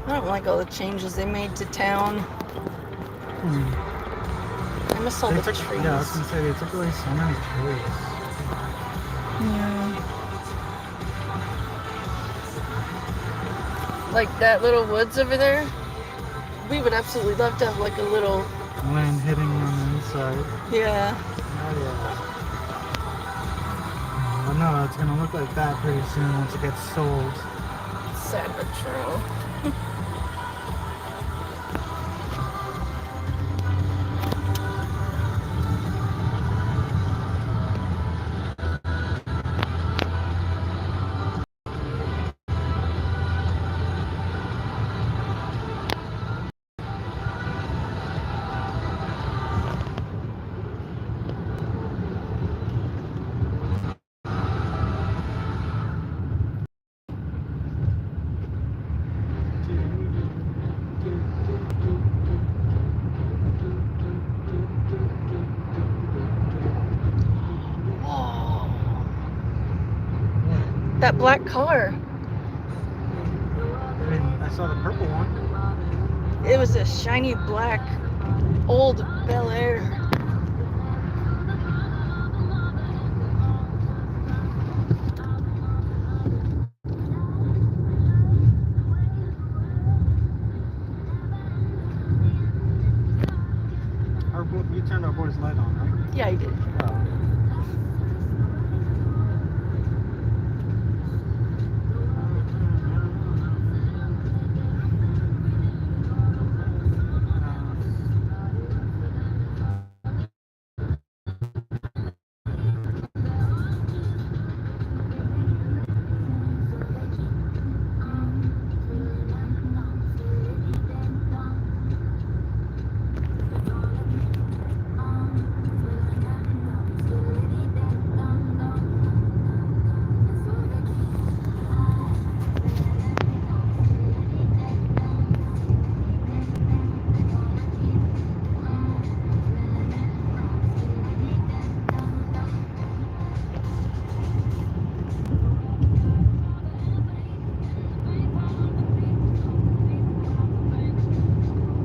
I don't like all the changes they made to town. I miss all the trees. Yeah, I was gonna say they took away so many trees. Yeah. Like that little woods over there. We would absolutely love to have like a little land hitting on the inside. Yeah. Oh yeah. But no, it's gonna look like that pretty soon once it gets sold. Sad but true. That black car. I saw the purple one. It was a shiny black old Bel Air. You turned our boy's light on, right? Yeah, I did. Oh.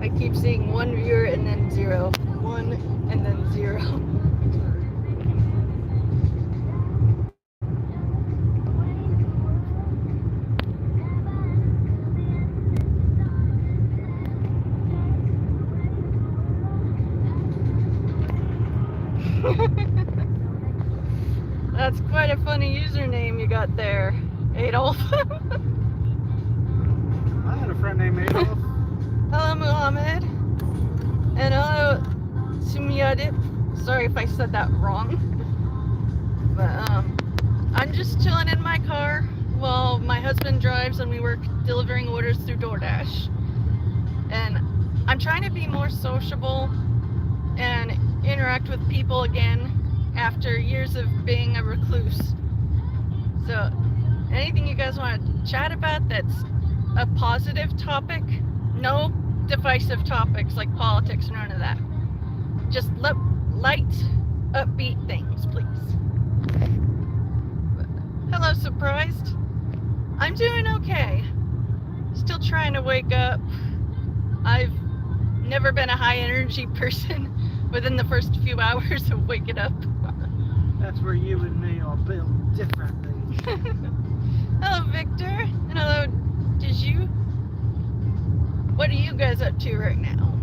I keep seeing one viewer and then zero. One and then zero. That's quite a funny username you got there, Adolf. I had a friend named Adolf. Hello, Muhammad. And hello, Sumiyadip. Sorry if I said that wrong. But, I'm just chilling in my car while my husband drives and we work delivering orders through DoorDash. And I'm trying to be more sociable and interact with people again after years of being a recluse. So, anything you guys want to chat about that's a positive topic? No divisive topics like politics, none of that. Just light, upbeat things, please. Hello, surprised. I'm doing okay. Still trying to wake up. I've never been a high energy person within the first few hours of waking up. That's where you and me are built differently. Hello, Victor. And hello, Diju. What are you guys up to right now?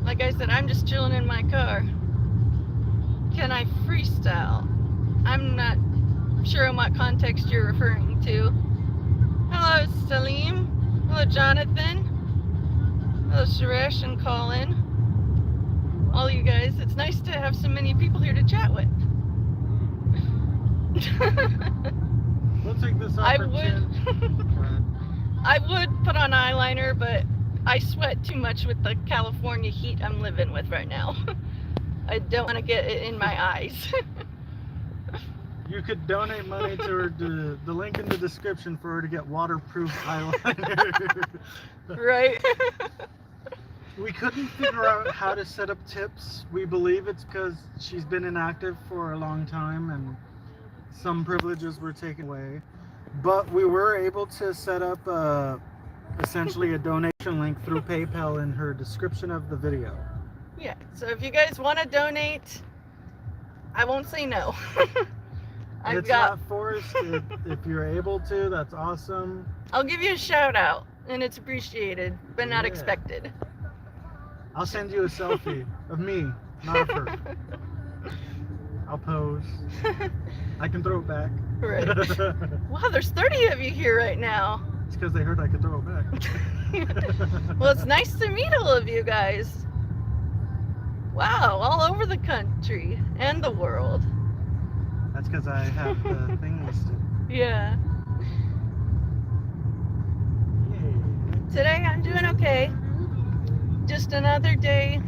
Like I said, I'm just chilling in my car. Can I freestyle? I'm not sure in what context you're referring to. Hello, Salim. Hello, Jonathan. Hello, Suresh and Colin. All you guys. It's nice to have so many people here to chat with. We'll take this opportunity. I would put on eyeliner, but I sweat too much with the California heat I'm living with right now. I don't want to get it in my eyes. You could donate money to her, the link in the description for her to get waterproof eyeliner. Right? We couldn't figure out how to set up tips. We believe it's because she's been inactive for a long time and some privileges were taken away. But we were able to set up a essentially a donation link through PayPal in her description of the video. Yeah, so if you guys want to donate, I won't say no. It's not forced. If you're able to, that's awesome. I'll give you a shout out, and it's appreciated, but not expected. I'll send you a selfie of me, not of her. I'll pose. I can throw it back. Right. Wow, there's 30 of you here right now. It's because they heard I could throw it back. Well, it's nice to meet all of you guys. Wow, all over the country and the world. That's because I have the thing listed. Yeah. Yay. Today I'm doing okay. Just another day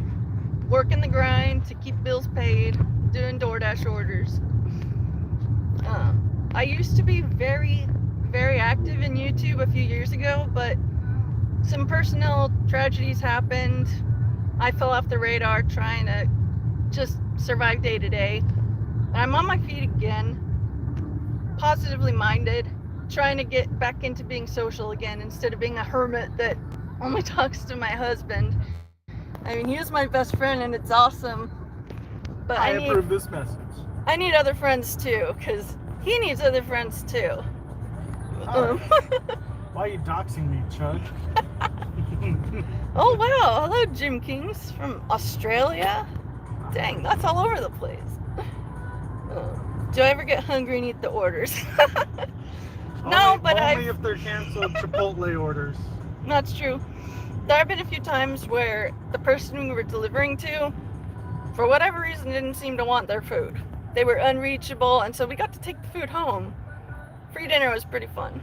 working the grind to keep bills paid, doing DoorDash orders. I used to be very, very active in YouTube a few years ago, but some personal tragedies happened. I fell off the radar trying to just survive day to day. I'm on my feet again, positively minded, trying to get back into being social again instead of being a hermit that only talks to my husband. I mean, he is my best friend and it's awesome, but I approve this message. I need other friends too, because he needs other friends too. Oh. Why are you doxing me, Chud? Oh wow, hello Jim Kings from Australia. Dang, that's all over the place. Do I ever get hungry and eat the orders? No, but only if they're canceled Chipotle orders. That's true. There have been a few times where the person we were delivering to, for whatever reason, didn't seem to want their food. They were unreachable, and so we got to take the food home. Free dinner was pretty fun.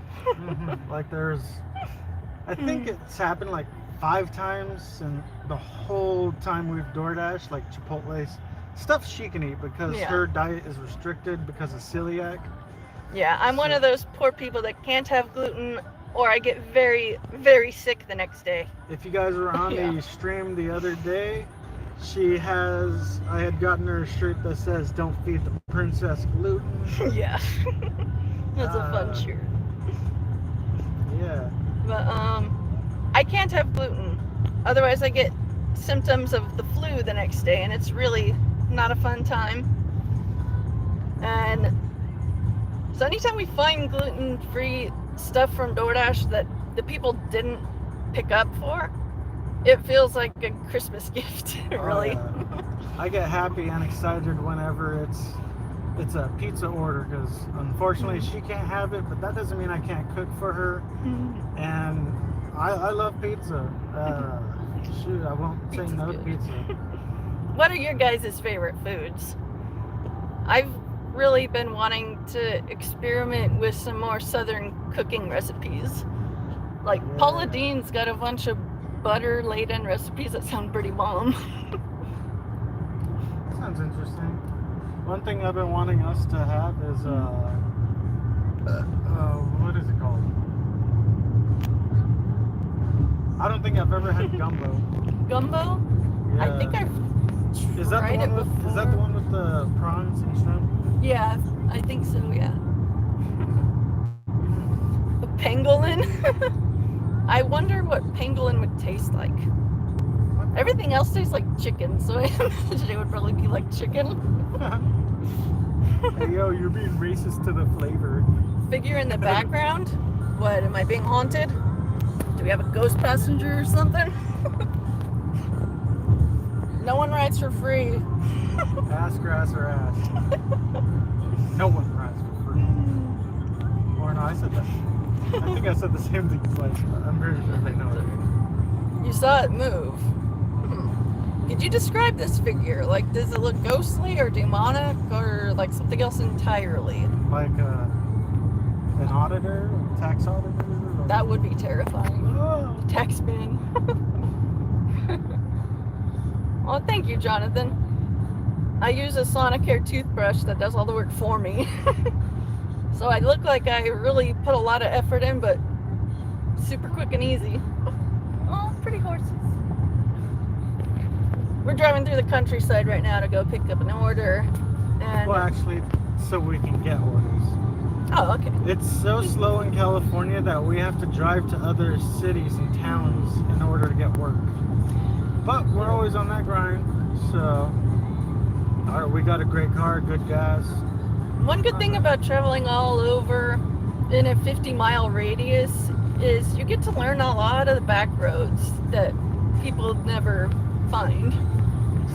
Like I think it's happened like 5 times in the whole time we've DoorDashed, like Chipotle's stuff she can eat because her diet is restricted because of celiac. Yeah, I'm one of those poor people that can't have gluten, or I get very, very sick the next day. If you guys were on the stream the other day, I had gotten her a shirt that says "Don't feed the princess gluten." Yeah. That's a fun shirt. Yeah. But I can't have gluten. Otherwise I get symptoms of the flu the next day, and it's really not a fun time. And so anytime we find gluten-free stuff from DoorDash that the people didn't pick up for, it feels like a Christmas gift, really. I get happy and excited whenever it's a pizza order, because unfortunately she can't have it, but that doesn't mean I can't cook for her. And I love pizza. Shoot, I won't say no to pizza. What are your guys' favorite foods? I've really been wanting to experiment with some more southern cooking recipes. Like Paula Dean's got a bunch of butter-laden recipes that sound pretty bomb. Sounds interesting. One thing I've been wanting us to have is what is it called? I don't think I've ever had gumbo. Gumbo? Yeah. I think I've tried it before. Is that the one with the prawns and shrimp? Yeah, I think so, yeah. The pangolin? I wonder what pangolin would taste like. Everything else tastes like chicken, so I imagine it would probably be like chicken. Hey yo, you're being racist to the flavor. Figure in the background? What, am I being haunted? Do we have a ghost passenger or something? No one rides for free. Ass, grass, or ass. No one rides for free. Or no, I said that. I think I said the same thing twice, but I'm pretty sure they know it. You saw it move. Could you describe this figure? Like, does it look ghostly or demonic or like something else entirely? Like an auditor, a tax auditor? That would be terrifying. Oh. Taxman. Well, thank you, Jonathan. I use a Sonicare toothbrush that does all the work for me. So I look like I really put a lot of effort in, but super quick and easy. Oh, pretty horses. We're driving through the countryside right now to go pick up an order. And Well, actually, so we can get orders. Oh, okay. It's so slow in California that we have to drive to other cities and towns in order to get work. But we're always on that grind, so we got a great car, good gas. One good thing about traveling all over in a 50-mile radius is you get to learn a lot of the back roads that people never find.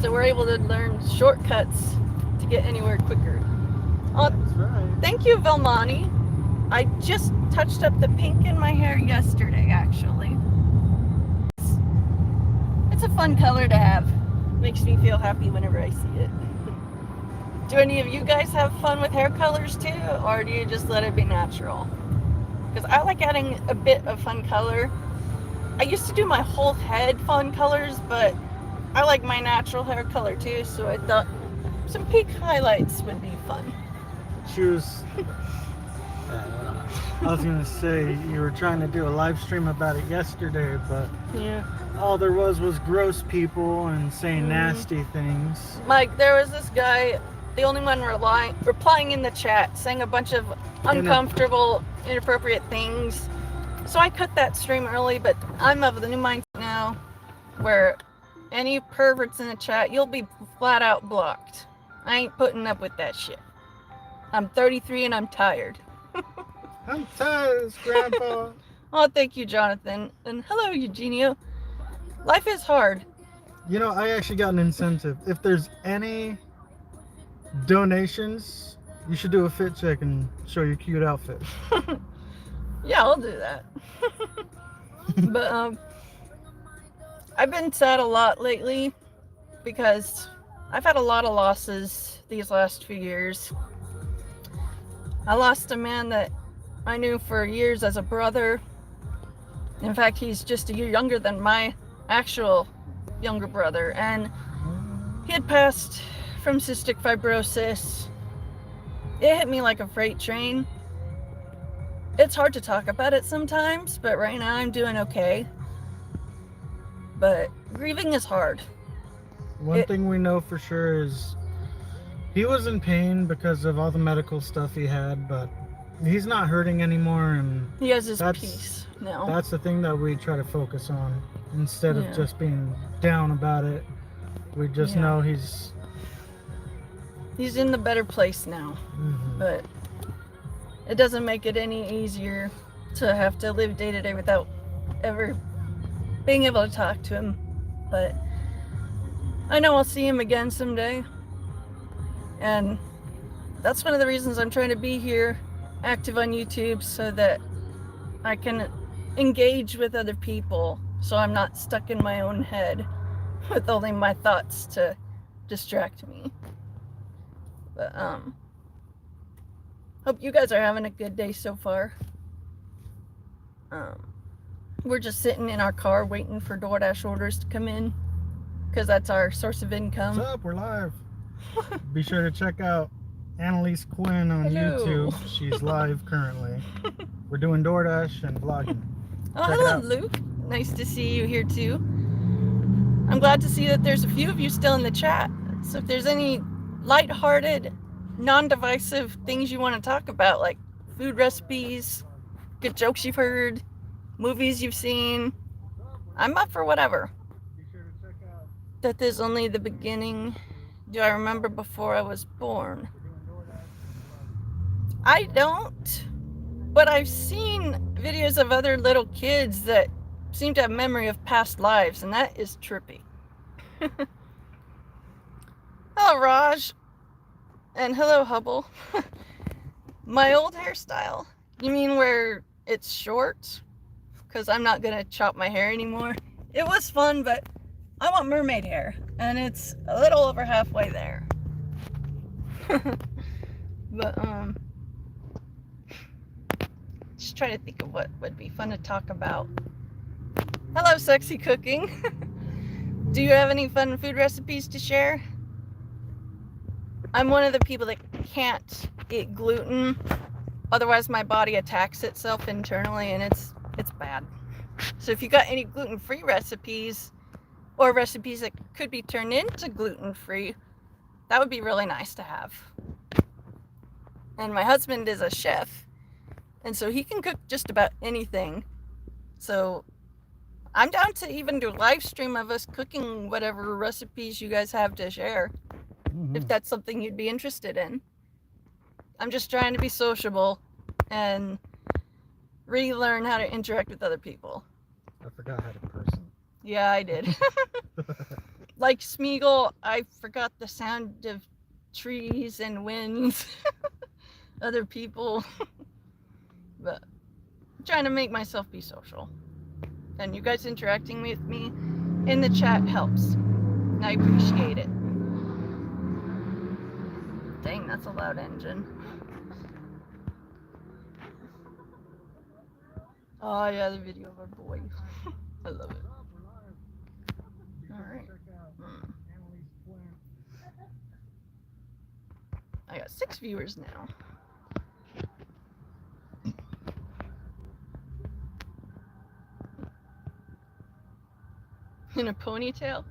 So we're able to learn shortcuts to get anywhere quicker. That's right. Thank you, Vilmani. I just touched up the pink in my hair yesterday, actually. It's a fun color to have. Makes me feel happy whenever I see it. Do any of you guys have fun with hair colors too, or do you just let it be natural? Because I like adding a bit of fun color. I used to do my whole head fun colors, but I like my natural hair color too, so I thought some pink highlights would be fun. Choose. I was gonna say you were trying to do a live stream about it yesterday, but Yeah. all there was gross people and saying nasty things. Mike, there was this guy, the only one replying in the chat, saying a bunch of uncomfortable, inappropriate things. So I cut that stream early, but I'm of the new mindset now where any perverts in the chat, you'll be flat out blocked. I ain't putting up with that shit. I'm 33 and I'm tired. I'm tired, Grandpa. Oh, thank you, Jonathan. And hello, Eugenio. Life is hard. You know, I actually got an incentive. If there's any donations, you should do a fit check and show your cute outfit. Yeah, I'll do that. But I've been sad a lot lately because I've had a lot of losses these last few years. I lost a man that I knew for years as a brother. In fact, he's just a year younger than my actual younger brother, and he had passed from cystic fibrosis. It hit me like a freight train. It's hard to talk about it sometimes, but right now I'm doing okay. But grieving is hard. One thing we know for sure is he was in pain because of all the medical stuff he had, but he's not hurting anymore, and He has his peace now. That's the thing that we try to focus on instead of just being down about it. We just know he's in the better place now. But it doesn't make it any easier to have to live day to day without ever being able to talk to him. But I know I'll see him again someday. And that's one of the reasons I'm trying to be here, active on YouTube, so that I can engage with other people, so I'm not stuck in my own head with only my thoughts to distract me. But hope you guys are having a good day so far. We're just sitting in our car waiting for DoorDash orders to come in, because that's our source of income. What's up? We're live. Be sure to check out Annalise Quinn on YouTube. She's live currently. We're doing DoorDash and vlogging. Oh, hello, Luke. Nice to see you here too. I'm glad to see that there's a few of you still in the chat. So if there's any lighthearted, non-divisive things you want to talk about, like food recipes, good jokes you've heard, movies you've seen, I'm up for whatever. That is only the beginning. Do I remember before I was born? I don't, but I've seen videos of other little kids that seem to have memory of past lives, and that is trippy. Hello, Raj. And hello, Hubble. My old hairstyle. You mean where it's short? Because I'm not going to chop my hair anymore. It was fun, but I want mermaid hair, and it's a little over halfway there. But just trying to think of what would be fun to talk about. Hello, sexy cooking. Do you have any fun food recipes to share? I'm one of the people that can't eat gluten, otherwise my body attacks itself internally, and it's bad. So if you got any gluten-free recipes, or recipes that could be turned into gluten-free, that would be really nice to have. And my husband is a chef, and so he can cook just about anything. So I'm down to even do a live stream of us cooking whatever recipes you guys have to share, if that's something you'd be interested in. I'm just trying to be sociable and relearn how to interact with other people. I forgot how to person. Yeah, I did. Like Smeagol, I forgot the sound of trees and winds, other people. But I'm trying to make myself be social. And you guys interacting with me in the chat helps. And I appreciate it. Dang, that's a loud engine. Oh yeah, the video of our boy. I love it. Alright. I got 6 viewers now. In a ponytail?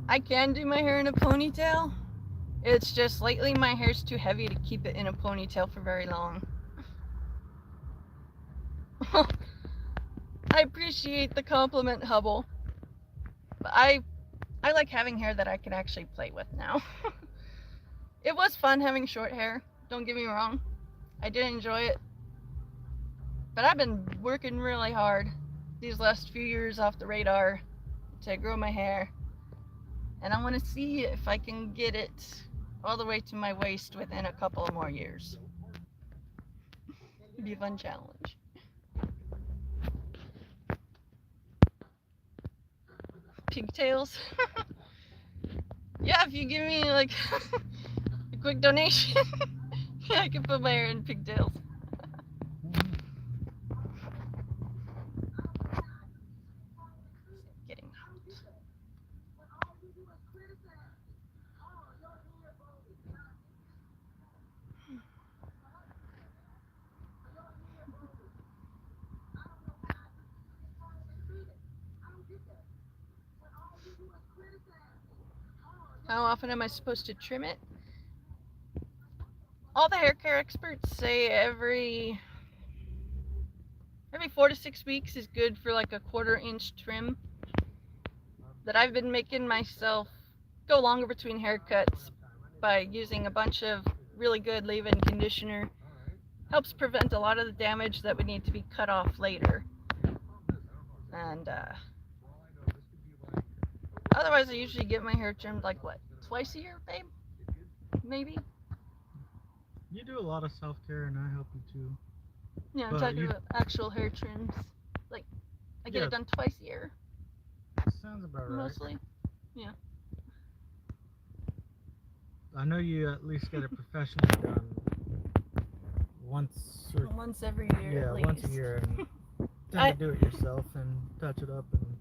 I can do my hair in a ponytail. It's just lately my hair's too heavy to keep it in a ponytail for very long. I appreciate the compliment, Hubble. But I like having hair that I can actually play with now. It was fun having short hair, don't get me wrong. I did enjoy it. But I've been working really hard these last few years off the radar to grow my hair. And I want to see if I can get it all the way to my waist within a couple of more years. It'd be a fun challenge. Pigtails. Yeah, if you give me like a quick donation, I can put my hair in pigtails. Getting hot. How often am I supposed to trim it? All the hair care experts say every 4 to 6 weeks is good for like a 1/4 inch trim. But I've been making myself go longer between haircuts by using a bunch of really good leave-in conditioner. Helps prevent a lot of the damage that would need to be cut off later. And otherwise I usually get my hair trimmed like what, twice a year, babe? Maybe? You do a lot of self-care and I help you too. Yeah, I'm talking about actual hair trims. Like, I get it done twice a year. Sounds about right. Mostly. Yeah. I know you at least get it professionally done once every year. Yeah, at least. once a year. And tend to do it yourself and touch it up. And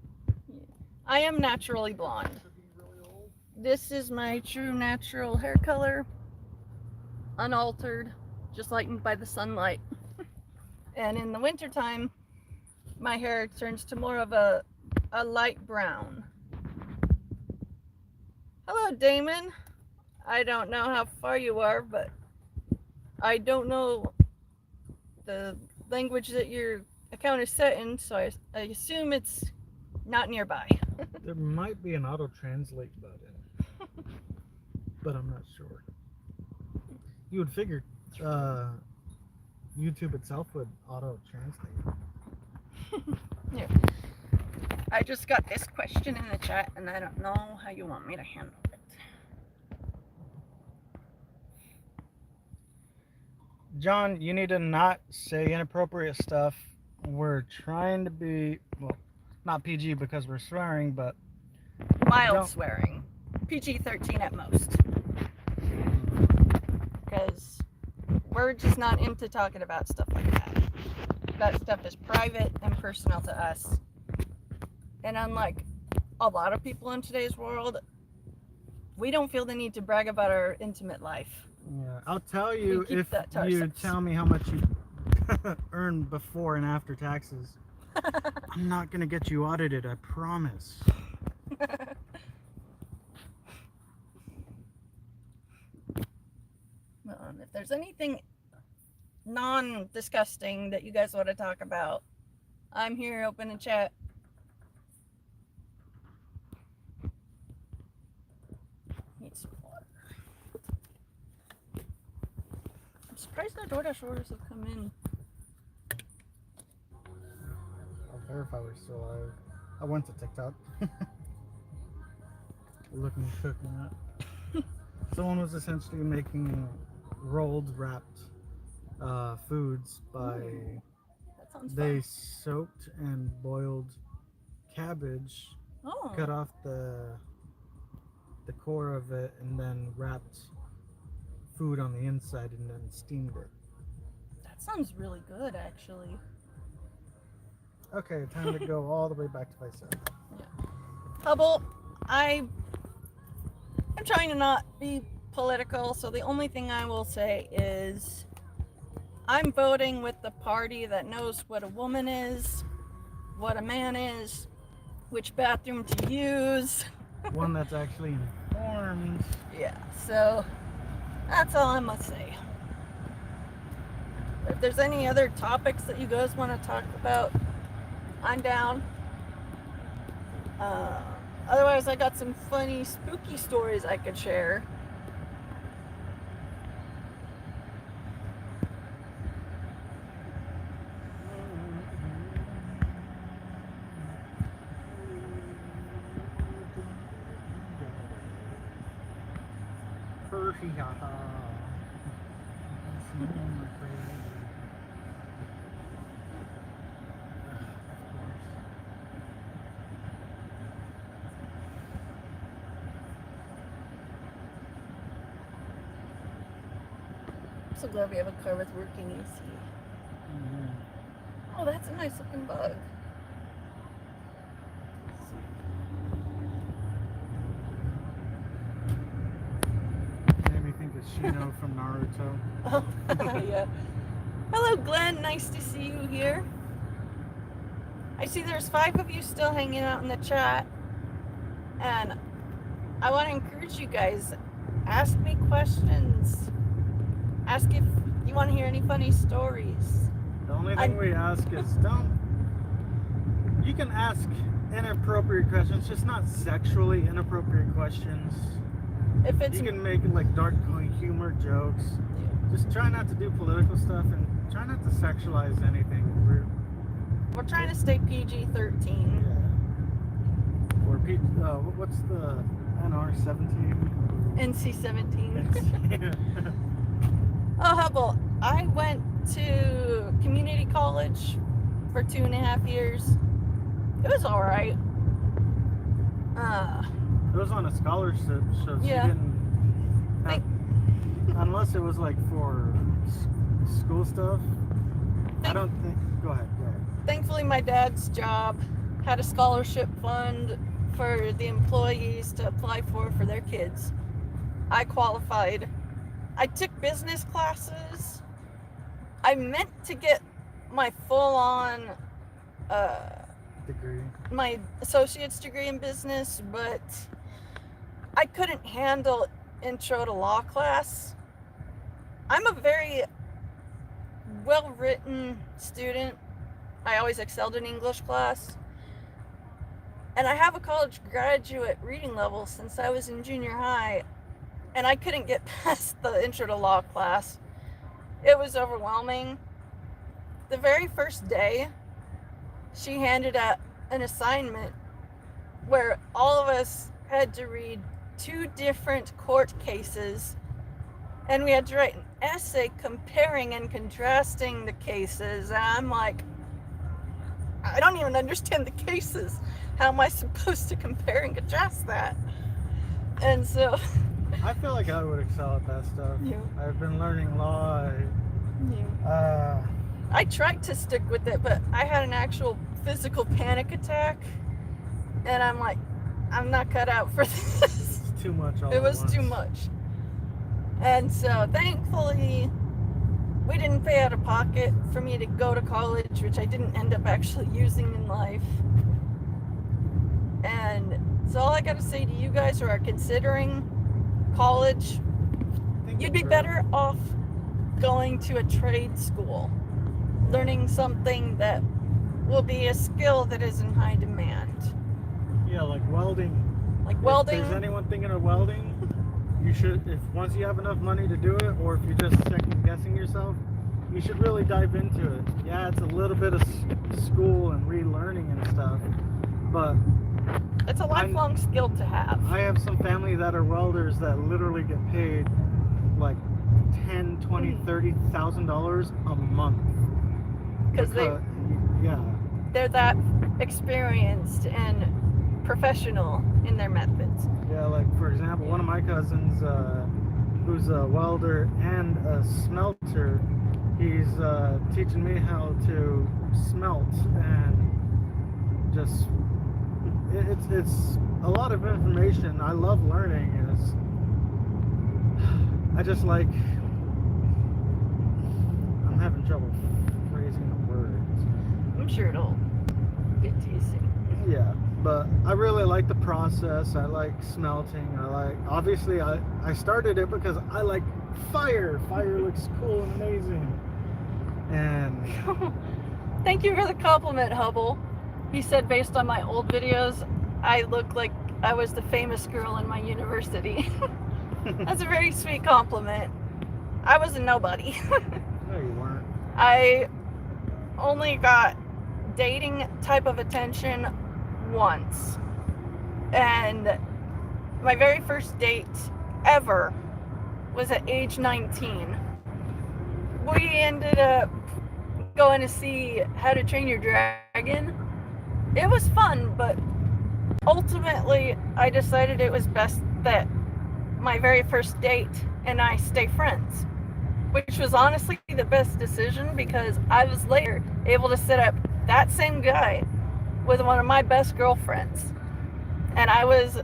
I am naturally blonde. This is my true natural hair color. Unaltered, just lightened by the sunlight. And in the wintertime, my hair turns to more of a light brown. Hello, Damon. I don't know how far you are, but I don't know the language that your account is set in, so I assume it's not nearby. There might be an auto-translate button, but I'm not sure. You would figure YouTube itself would auto-translate. Yeah. I just got this question in the chat, and I don't know how you want me to handle it. John, you need to not say inappropriate stuff. We're trying to be, well, not PG because we're swearing, but mild swearing. PG-13 at most. Because we're just not into talking about stuff like that. That stuff is private and personal to us. And unlike a lot of people in today's world, we don't feel the need to brag about our intimate life. Yeah, I'll tell you if you tell me how much you earn before and after taxes. I'm not going to get you audited, I promise. Well, if there's anything non-disgusting that you guys want to talk about, I'm here open to chat. Need some water. I'm surprised no DoorDash orders have come in. I'll verify we're still alive. I went to TikTok. Looking cooking up. Someone was essentially making rolled, wrapped foods by. Ooh, that sounds they fun. soaked and boiled cabbage, Oh, cut off the core of it, and then wrapped food on the inside and then steamed it. that sounds really good, actually. Okay, time to go all the way back to Vice. Hubble, I'm trying to not be political, so the only thing I will say is I'm voting with the party that knows what a woman is, what a man is, which bathroom to use. One that's actually informed. Yeah, so that's all I must say. If there's any other topics that you guys want to talk about, I'm down. Otherwise, I got some funny, spooky stories I could share. I'm so glad we have a car with working AC. Oh, that's a nice looking bug. Made me think of Shino from Naruto. Oh, yeah. Hello, Glenn. Nice to see you here. I see there's 5 of you still hanging out in the chat. And I want to encourage you guys, ask me questions. Ask if you want to hear any funny stories. The only thing we ask is you can ask inappropriate questions, just not sexually inappropriate questions. If it's You can make like dark humor jokes. Just try not to do political stuff and try not to sexualize anything. we're trying to stay PG-13. Or what's the NR-17? NC-17. Oh, Hubble, I went to community college for 2.5 years. It was all right. It was on a scholarship, so she Yeah. didn't have, unless it was like for school stuff. I don't think. Go ahead. Thankfully, my dad's job had a scholarship fund for the employees to apply for their kids. I qualified. I took business classes. I meant to get my full-on Degree. my associate's degree in business, but I couldn't handle intro to law class. I'm a very well-written student. I always excelled in English class. And I have a college graduate reading level since I was in junior high, and I couldn't get past the intro to law class. It was overwhelming. The very first day, she handed out an assignment where all of us had to read 2 different court cases, and we had to write an essay comparing and contrasting the cases. And I'm like, I don't even understand the cases. How am I supposed to compare and contrast that? And so I feel like I would excel at that stuff. Yeah. I've been learning law. I tried to stick with it, but I had an actual physical panic attack, and I'm like, I'm not cut out for this. It's too much all It at was once. too much. And so thankfully we didn't pay out of pocket for me to go to college, which I didn't end up actually using in life. And so all I gotta say to you guys who are considering college, Think you'd it be through. better off going to a trade school, learning something that will be a skill that is in high demand. Yeah, like welding. Like welding. If there's anyone thinking of welding, you should, if once you have enough money to do it, or if you're just second guessing yourself, you should really dive into it. Yeah, it's a little bit of school and relearning and stuff, but it's a lifelong skill to have. I have some family that are welders that literally get paid like $10, $20, $30,000 a month. Because they're that experienced and professional in their methods. Yeah, like for example, one of my cousins, who's a welder and a smelter, he's teaching me how to smelt, and just it's a lot of information. I love learning. I just like, I'm having trouble phrasing the words. I'm sure it'll get to you soon. Yeah, but I really like the process. I like smelting. Obviously I started it because I like fire. Fire looks cool and amazing. And thank you for the compliment, Hubble. He said based on my old videos, I look like I was the famous girl in my university. That's a very sweet compliment. I was a nobody. No, you weren't. I only got dating type of attention once. And my very first date ever was at age 19. We ended up going to see How to Train Your Dragon. It was fun, but ultimately I decided it was best that my very first date and I stay friends, which was honestly the best decision, because I was later able to set up that same guy with one of my best girlfriends, and I was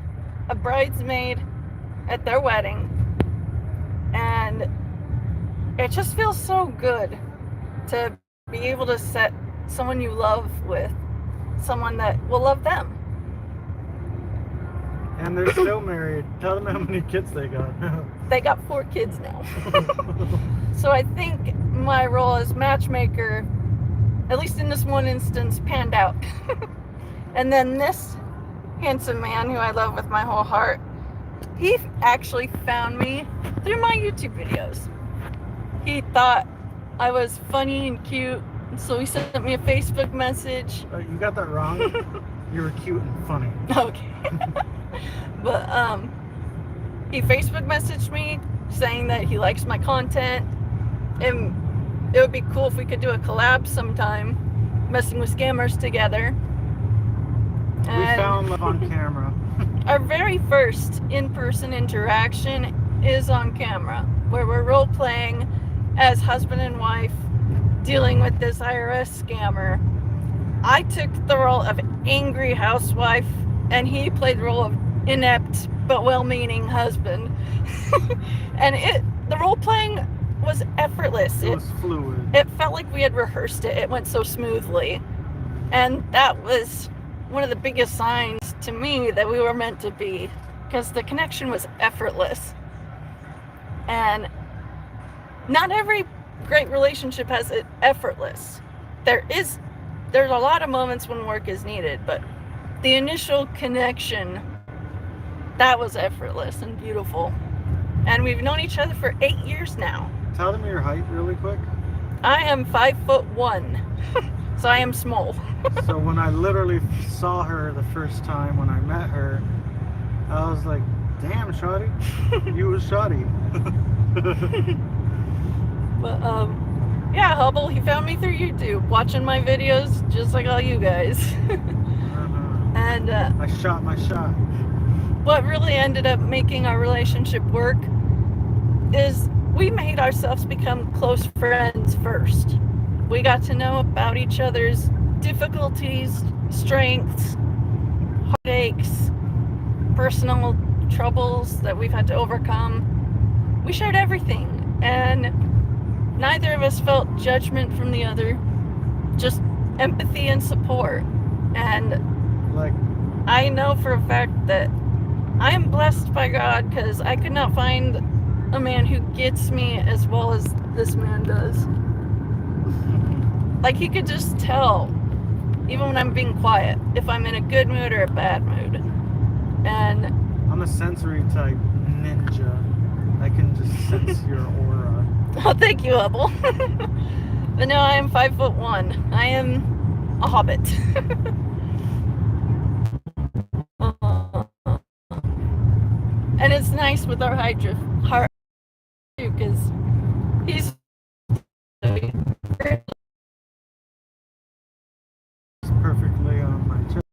a bridesmaid at their wedding, and it just feels so good to be able to set someone you love with someone that will love them. And they're still married. Tell them how many kids they got. They got 4 kids now. So I think my role as matchmaker, at least in this one instance, panned out. And then this handsome man who I love with my whole heart, he actually found me through my YouTube videos. He thought I was funny and cute, so he sent me a Facebook message. You got that wrong. You were cute and funny. Okay. But he Facebook messaged me saying that he likes my content, and it would be cool if we could do a collab sometime, messing with scammers together. And we found love on camera. Our very first in-person interaction is on camera, where we're role-playing as husband and wife dealing with this IRS scammer. I took the role of angry housewife, and he played the role of inept but well-meaning husband. And the role-playing was effortless. It was fluid. It felt like we had rehearsed it. It went so smoothly. And that was one of the biggest signs to me that we were meant to be, because the connection was effortless. And not every great relationship has it effortless. There's a lot of moments when work is needed, but the initial connection, that was effortless and beautiful. And we've known each other for 8 years now. Tell them your height really quick. I am 5'1", so I am small. So when I literally saw her the first time when I met her, I was like, damn, shawty, you was shawty. But yeah, Hubble, he found me through YouTube, watching my videos just like all you guys. And I shot my shot. What really ended up making our relationship work is we made ourselves become close friends first. We got to know about each other's difficulties, strengths, heartaches, personal troubles that we've had to overcome. We shared everything, and neither of us felt judgment from the other, just empathy and support. And I know for a fact that I am blessed by God, because I could not find a man who gets me as well as this man does. Like, he could just tell, even when I'm being quiet, if I'm in a good mood or a bad mood. And I'm a sensory type ninja. I can just sense your aura. oh, thank you, Hubble. But no, I am 5'1". I am a hobbit. And it's nice with our Hydra too, because he's perfectly on my chest.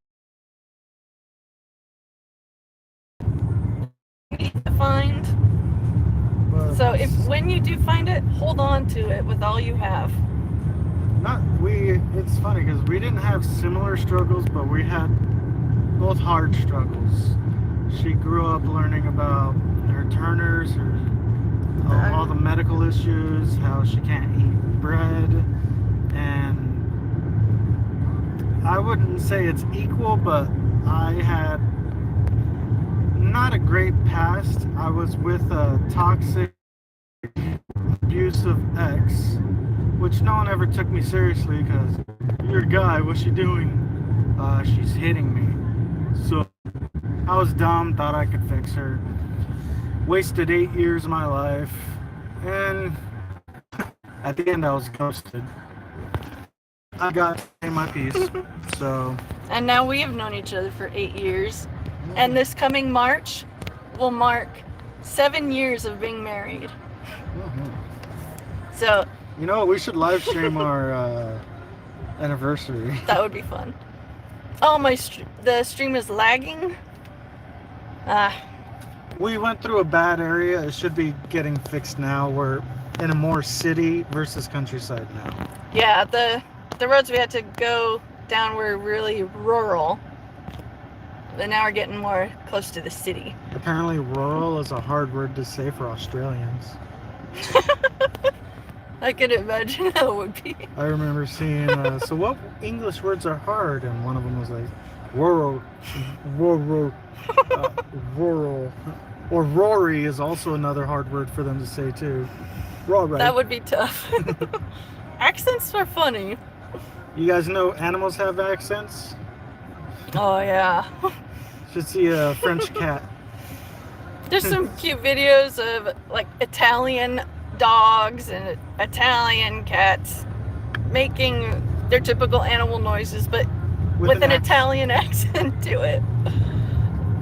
to find. But So when you do find it, hold on to it with all you have. It's funny because we didn't have similar struggles, but we had both hard struggles. She grew up learning about her Turners, all the medical issues, how she can't eat bread, and I wouldn't say it's equal, but I had not a great past. I was with a toxic, abusive ex, which no one ever took me seriously because you're a guy, what's she doing? She's hitting me. So I was dumb, thought I could fix her. Wasted 8 years of my life, and at the end I was ghosted. I got to pay my piece. So. And now we have known each other for 8 years, and this coming March will mark 7 years of being married. So. You know what? We should live stream our anniversary. That would be fun. Oh, the stream is lagging. We went through a bad area. It should be getting fixed now. We're in a more city versus countryside now. Yeah, the roads we had to go down were really rural. But now we're getting more close to the city. Apparently rural is a hard word to say for Australians. I could imagine how it would be. I remember seeing, so what English words are hard? And one of them was like, rural. Rural. Or Rory is also another hard word for them to say too. Rory. That would be tough. Accents are funny. You guys know animals have accents? Oh yeah. Should see a French cat. There's some cute videos of like Italian dogs and Italian cats making their typical animal noises, but with an Italian accent to it.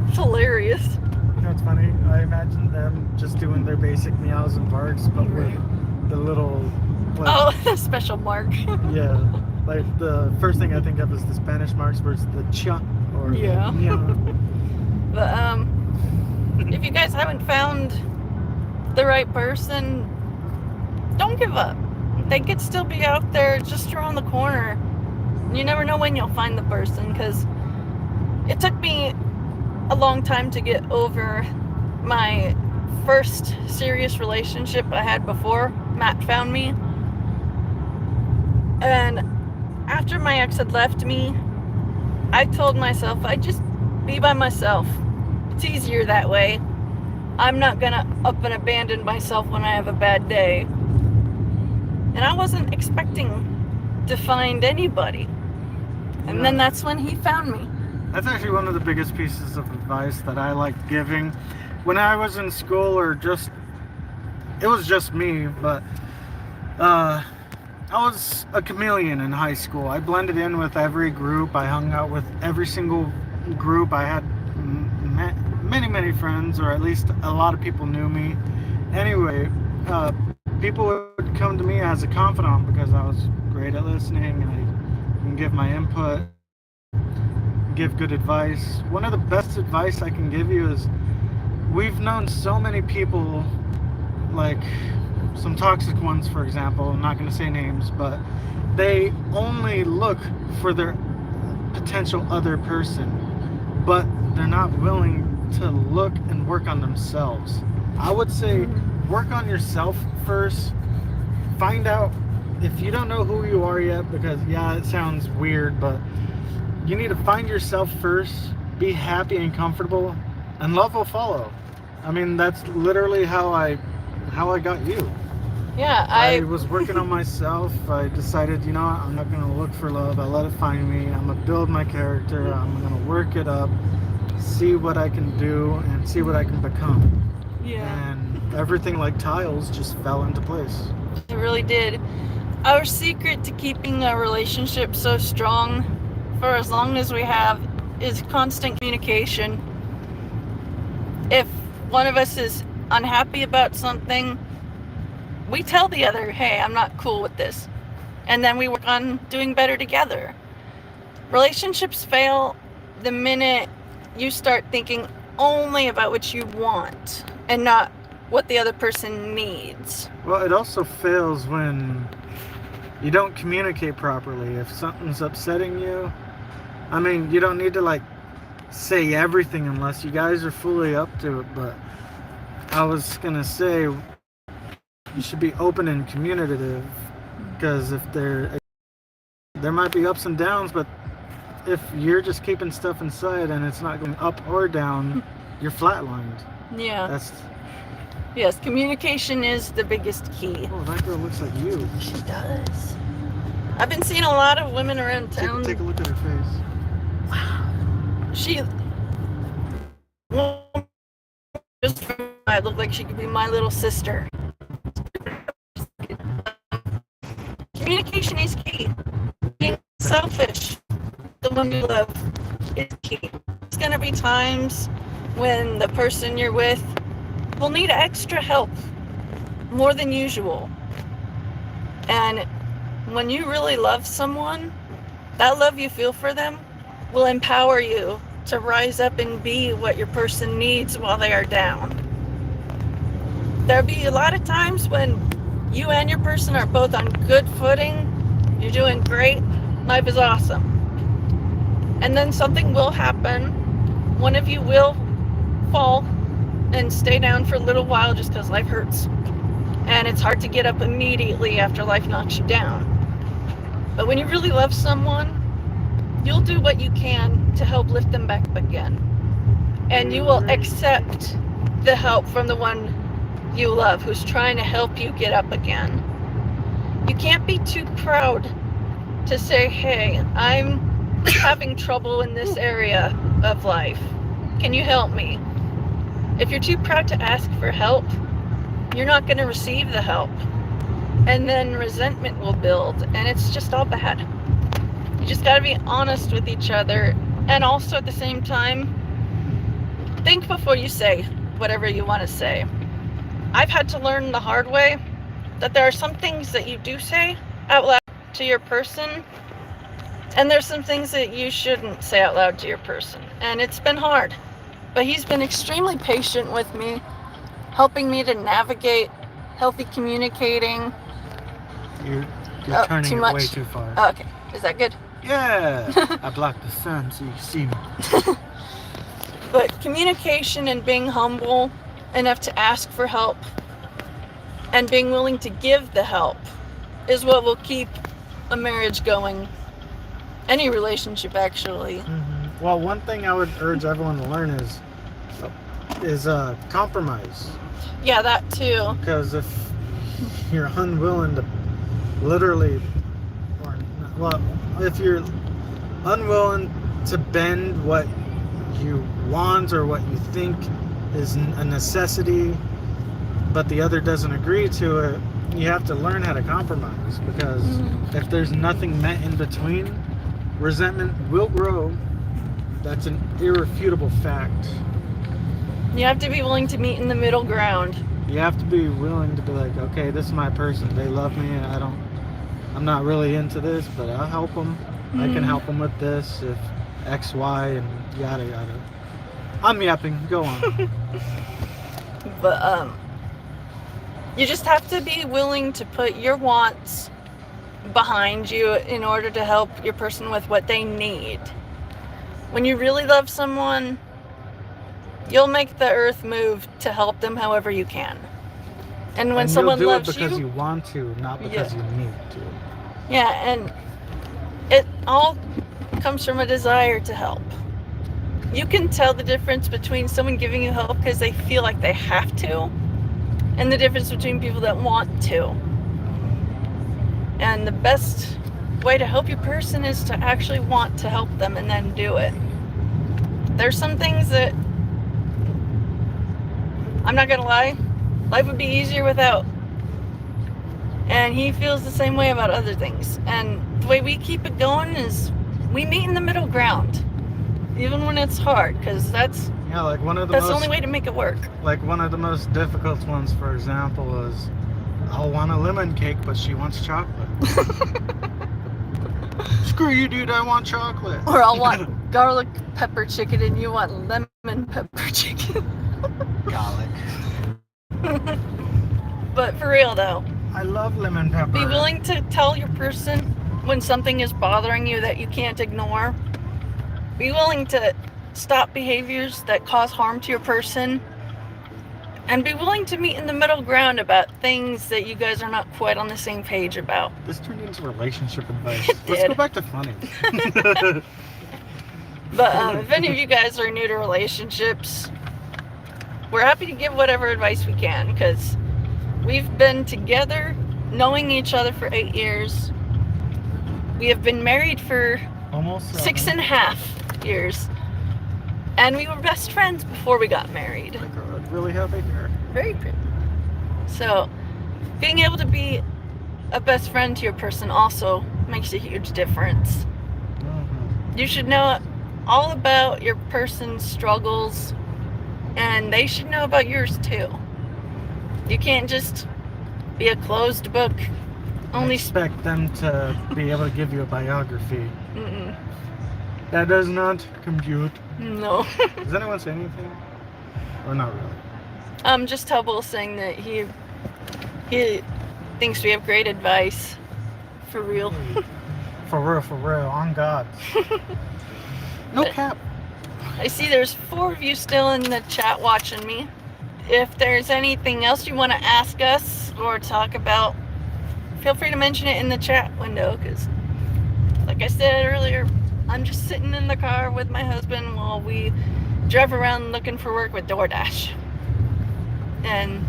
It's hilarious. You know what's funny? I imagine them just doing their basic meows and barks, but with the little... the special mark. Yeah. Like, the first thing I think of is the Spanish marks versus the cha or yeah. meow. But, if you guys haven't found the right person, don't give up. They could still be out there just around the corner. You never know when you'll find the person, because it took me a long time to get over my first serious relationship I had before Matt found me. And after my ex had left me, I told myself I'd just be by myself. It's easier that way. I'm not gonna up and abandon myself when I have a bad day. And I wasn't expecting to find anybody. And then that's when he found me. That's actually one of the biggest pieces of advice that I like giving. When I was in school, it was just me, but I was a chameleon in high school. I blended in with every group. I hung out with every single group. I had many friends, or at least a lot of people knew me. Anyway, people would come to me as a confidant because I was great at listening and I can give my input, give good advice. One of the best advice I can give you is, we've known so many people, like some toxic ones, for example. I'm not going to say names, but they only look for their potential other person, but they're not willing to look and work on themselves. I would say work on yourself first. Find out if you don't know who you are yet, because yeah, it sounds weird, but you need to find yourself first, be happy and comfortable, and love will follow. I mean, that's literally how I got you. Yeah, I was working on myself. I decided, you know what, I'm not going to look for love. I let it find me. I'm going to build my character. I'm going to work it up, see what I can do, and see what I can become. Yeah. And everything like tiles just fell into place. It really did. Our secret to keeping a relationship so strong for as long as we have is constant communication. If one of us is unhappy about something, we tell the other, hey, I'm not cool with this. And then we work on doing better together. Relationships fail the minute you start thinking only about what you want and not what the other person needs. Well, it also fails when you don't communicate properly. If something's upsetting you, I mean, you don't need to like say everything unless you guys are fully up to it, but I was gonna say you should be open and communicative, because if there might be ups and downs, but if you're just keeping stuff inside and it's not going up or down, you're flatlined. Yeah. Yes, communication is the biggest key. Oh, that girl looks like you. She does. I've been seeing a lot of women around town. Take a look at her face. Wow. She just I look like she could be my little sister. Communication is key. Being selfish, the one you love, is key. There's gonna be times when the person you're with will need extra help, more than usual. And when you really love someone, that love you feel for them will empower you to rise up and be what your person needs while they are down. There'll be a lot of times when you and your person are both on good footing, you're doing great, life is awesome. And then something will happen. One of you will fall and stay down for a little while just because life hurts. And it's hard to get up immediately after life knocks you down. But when you really love someone, you'll do what you can to help lift them back up again. And you will accept the help from the one you love who's trying to help you get up again. You can't be too proud to say, hey, I'm having trouble in this area of life. Can you help me? If you're too proud to ask for help, you're not going to receive the help. And then resentment will build, and it's just all bad. You just got to be honest with each other, and also at the same time, think before you say whatever you want to say. I've had to learn the hard way that there are some things that you do say out loud to your person, and there's some things that you shouldn't say out loud to your person. And it's been hard, but he's been extremely patient with me, helping me to navigate healthy communicating. You're turning too it much. way too far. Oh, okay, is that good? Yeah, I blocked the sun so you can see me. But communication and being humble enough to ask for help and being willing to give the help is what will keep a marriage going. Any relationship, actually. Mm-hmm. Well, one thing I would urge everyone to learn is compromise. Yeah, that too. Because if you're unwilling to literally, if you're unwilling to bend what you want or what you think is a necessity, but the other doesn't agree to it, you have to learn how to compromise, because if there's nothing met in between, resentment will grow. That's an irrefutable fact. You have to be willing to meet in the middle ground. You have to be willing to be like, okay, this is my person. They love me, and I'm not really into this, but I'll help them. I can help them with this if X, Y, and yada yada. I'm yapping. Go on. But you just have to be willing to put your wants behind you in order to help your person with what they need. When you really love someone, you'll make the earth move to help them however you can. And when someone you'll do loves it because you want to, not because you need to. Yeah, and it all comes from a desire to help. You can tell the difference between someone giving you help because they feel like they have to, and the difference between people that want to. And the best way to help your person is to actually want to help them and then do it. There's some things that, I'm not gonna lie, life would be easier without. And he feels the same way about other things. And the way we keep it going is we meet in the middle ground, even when it's hard, because that's like the only way to make it work. Like one of the most difficult ones, for example, is I'll want a lemon cake, but she wants chocolate. Screw you, dude, I want chocolate. Or I'll want garlic pepper chicken and you want lemon pepper chicken. Garlic. But for real though, I love lemon pepper. be willing to tell your person when something is bothering you that you can't ignore. Be willing to stop behaviors that cause harm to your person. And be willing to meet in the middle ground about things that you guys are not quite on the same page about. This turned into relationship advice. It Let's did. go back to funny. But if any of you guys are new to relationships, we're happy to give whatever advice we can, because we've been together, knowing each other for 8 years. We have been married for Almost 6.5 years. And we were best friends before we got married. Really happy here. Very pretty. So, being able to be a best friend to your person also makes a huge difference. Mm-hmm. You should know all about your person's struggles, and they should know about yours too. You can't just be a closed book. Only Expect them to be able to give you a biography. Mm-mm. That does not compute. No. Does anyone say anything? Or not really? Just Hubble saying that he thinks we have great advice. For real. For real, on God. No cap. I see there's 4 of you still in the chat watching me. If there's anything else you want to ask us or talk about, feel free to mention it in the chat window, because like I said earlier, I'm just sitting in the car with my husband while we drive around looking for work with DoorDash. And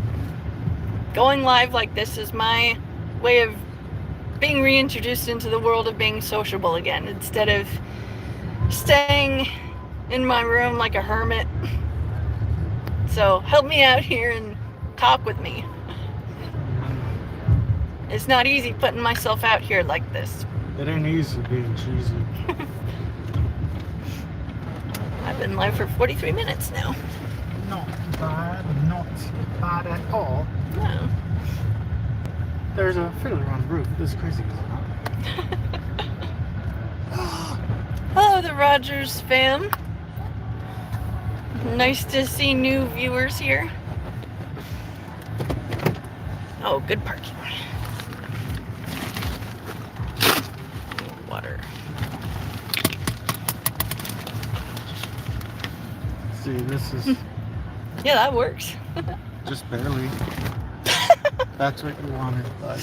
going live like this is my way of being reintroduced into the world of being sociable again, instead of staying in my room like a hermit. So help me out here and talk with me. It's not easy putting myself out here like this. It ain't easy being cheesy. I've been live for 43 minutes now. Not bad at all. Yeah. There's a fiddler on the roof. This is crazy, is it not? Hello, the Rogers fam. Nice to see new viewers here. Oh, good parking. Water. See, this is Yeah, that works. just barely. That's what you wanted, but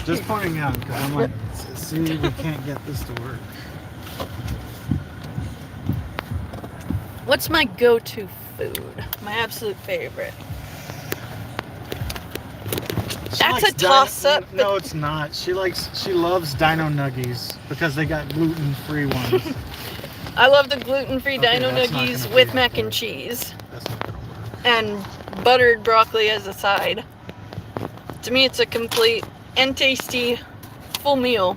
just pointing out, because I'm like, see, we can't get this to work. What's my go-to food? My absolute favorite. She That's likes a toss-up. No, it's not. She loves Dino Nuggies because they got gluten-free ones. I love the gluten-free Okay, Dino that's not Nuggies gonna with be mac up there. and cheese That's not gonna work. and buttered broccoli as a side. To me, it's a complete and tasty full meal.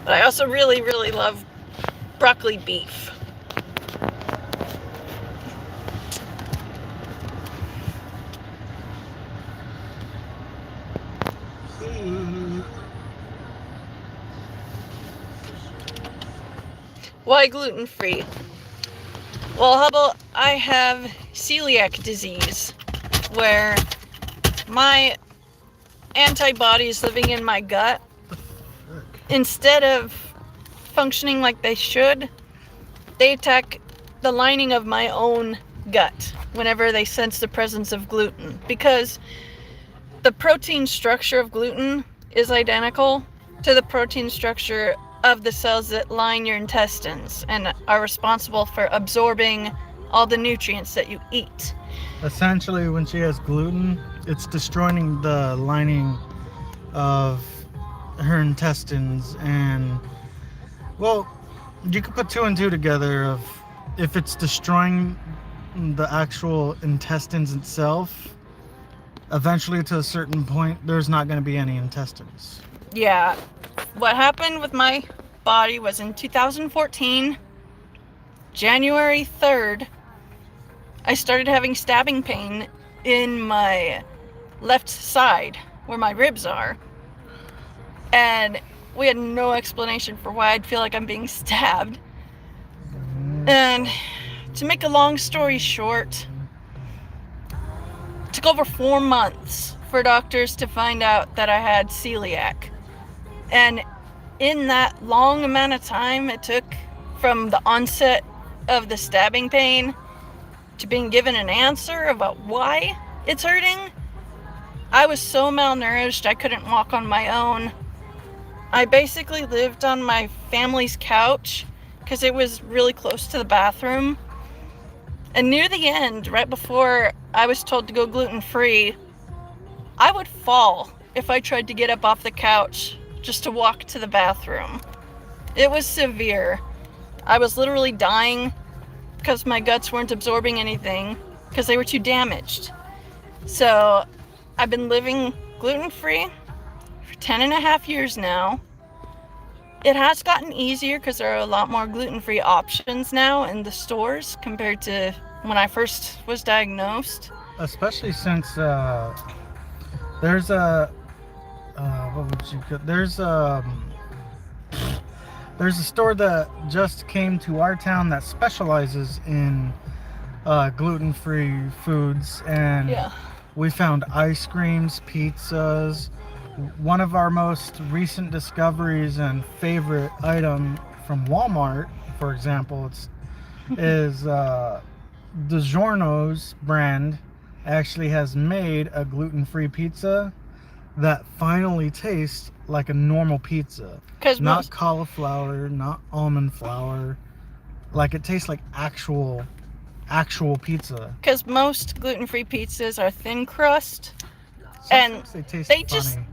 But I also really, really love broccoli beef. Why gluten-free? Well, Hubble, I have celiac disease, where my antibodies living in my gut, instead of functioning like they should, they attack the lining of my own gut whenever they sense the presence of gluten, because the protein structure of gluten is identical to the protein structure of the cells that line your intestines and are responsible for absorbing all the nutrients that you eat. Essentially, when she has gluten, it's destroying the lining of her intestines, and well, you could put two and two together of if it's destroying the actual intestines itself, eventually to a certain point there's not going to be any intestines. Yeah. What happened with my body was in 2014, January 3rd, I started having stabbing pain in my left side where my ribs are. And we had no explanation for why I'd feel like I'm being stabbed. And to make a long story short, it took over 4 months for doctors to find out that I had celiac. And in that long amount of time it took from the onset of the stabbing pain to being given an answer about why it's hurting, I was so malnourished I couldn't walk on my own. I basically lived on my family's couch because it was really close to the bathroom. And near the end, right before I was told to go gluten-free, I would fall if I tried to get up off the couch just to walk to the bathroom. It was severe. I was literally dying because my guts weren't absorbing anything because they were too damaged. So I've been living gluten-free for 10.5 years now. It has gotten easier because there are a lot more gluten-free options now in the stores compared to when I first was diagnosed. Especially since there's a there's a store that just came to our town that specializes in gluten-free foods, and Yeah. we found ice creams, pizzas. One of our most recent discoveries and favorite item from Walmart, for example, is DiGiorno's brand actually has made a gluten-free pizza that finally tastes like a normal pizza. Not cauliflower, not almond flour. Like, it tastes like actual pizza. Because most gluten-free pizzas are thin crust. Sometimes And they taste they funny.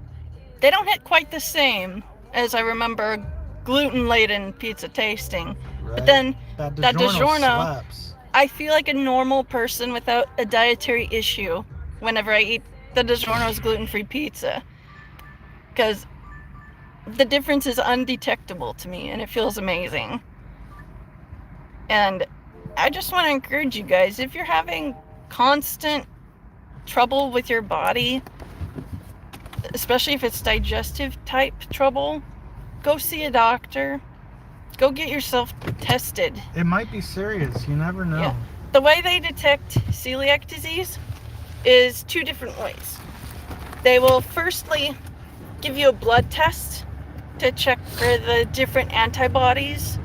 they don't hit quite the same as I remember gluten-laden pizza tasting. Right? But then that that DiGiorno DiGiorno, slaps. I feel like a normal person without a dietary issue whenever I eat the DiGiorno's gluten-free pizza. Because the difference is undetectable to me and it feels amazing. And I just want to encourage you guys, if you're having constant trouble with your body, especially if it's digestive type trouble, go see a doctor. Go get yourself tested. It might be serious. You never know. Yeah. The way they detect celiac disease is 2 different ways. They will firstly give you a blood test to check for the different antibodies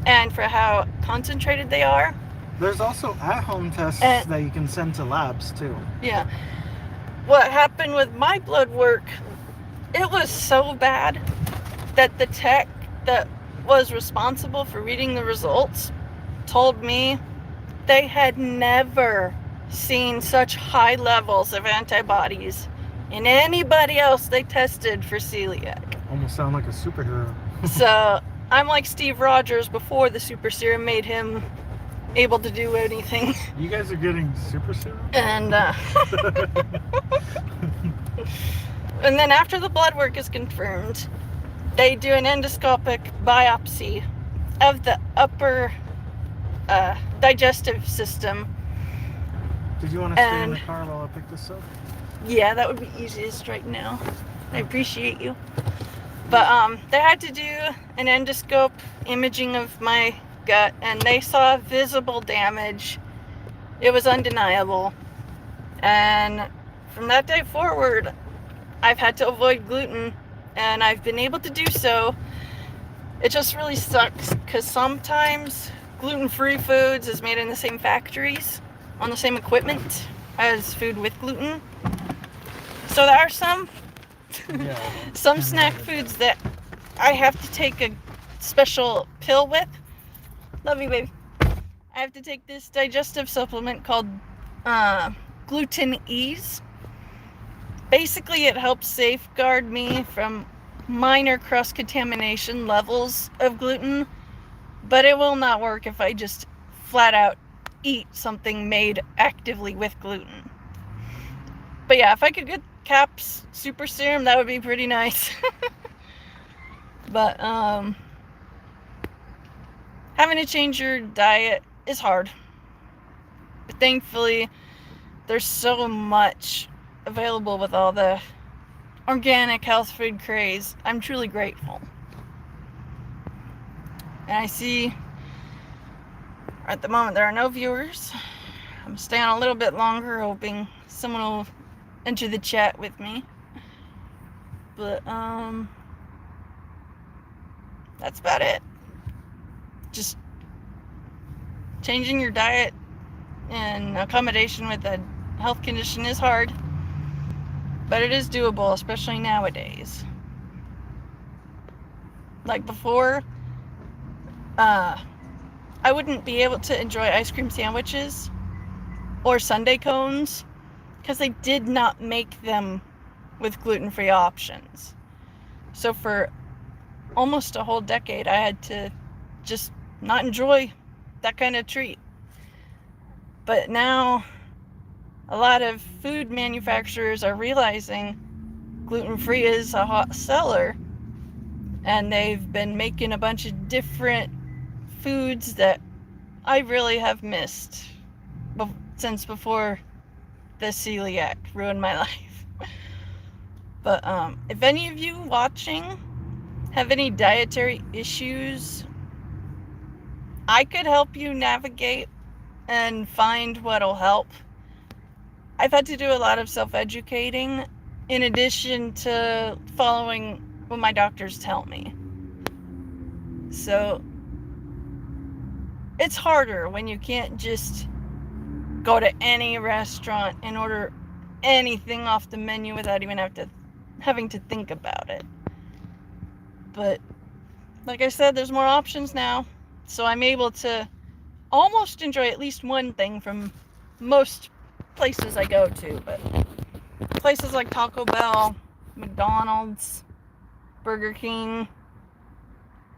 and for how concentrated they are. There's also at-home tests that you can send to labs too. Yeah. What happened with my blood work, it was so bad that the tech that was responsible for reading the results told me they had never seen such high levels of antibodies in anybody else they tested for celiac. Almost sound like a superhero. So I'm like Steve Rogers before the super serum made him able to do anything. You guys are getting super serum? And and then after the blood work is confirmed, they do an endoscopic biopsy of the upper digestive system. Did you want to stay in the car while I pick this up? Yeah, that would be easiest right now. I appreciate you. But they had to do an endoscope imaging of my gut, and they saw visible damage. It was undeniable. And from that day forward, I've had to avoid gluten, and I've been able to do so. It just really sucks because sometimes gluten-free foods is made in the same factories on the same equipment as food with gluten. So there are some snack foods that I have to take a special pill with. Love you, baby. I have to take this digestive supplement called Gluten Ease. basically it helps safeguard me from minor cross-contamination levels of gluten, but it will not work if I just flat out eat something made actively with gluten. But yeah, if I could get CAPS super serum, that would be pretty nice. But having to change your diet is hard. But thankfully, there's so much available with all the organic health food craze. I'm truly grateful. And I see at the moment there are no viewers. I'm staying a little bit longer, hoping someone will enter the chat with me. But that's about it. Just changing your diet and accommodation with a health condition is hard, but it is doable, especially nowadays. Like before, I wouldn't be able to enjoy ice cream sandwiches or sundae cones because they did not make them with gluten-free options. So for almost a whole decade, I had to just not enjoy that kind of treat. But now a lot of food manufacturers are realizing gluten-free is a hot seller, and they've been making a bunch of different foods that I really have missed since before the celiac ruined my life. But if any of you watching have any dietary issues, I could help you navigate and find what'll help. I've had to do a lot of self-educating in addition to following what my doctors tell me. So it's harder when you can't just go to any restaurant and order anything off the menu without even having to think about it. But like I said, there's more options now, so I'm able to almost enjoy at least one thing from most places I go to. But places like Taco Bell, McDonald's, Burger King,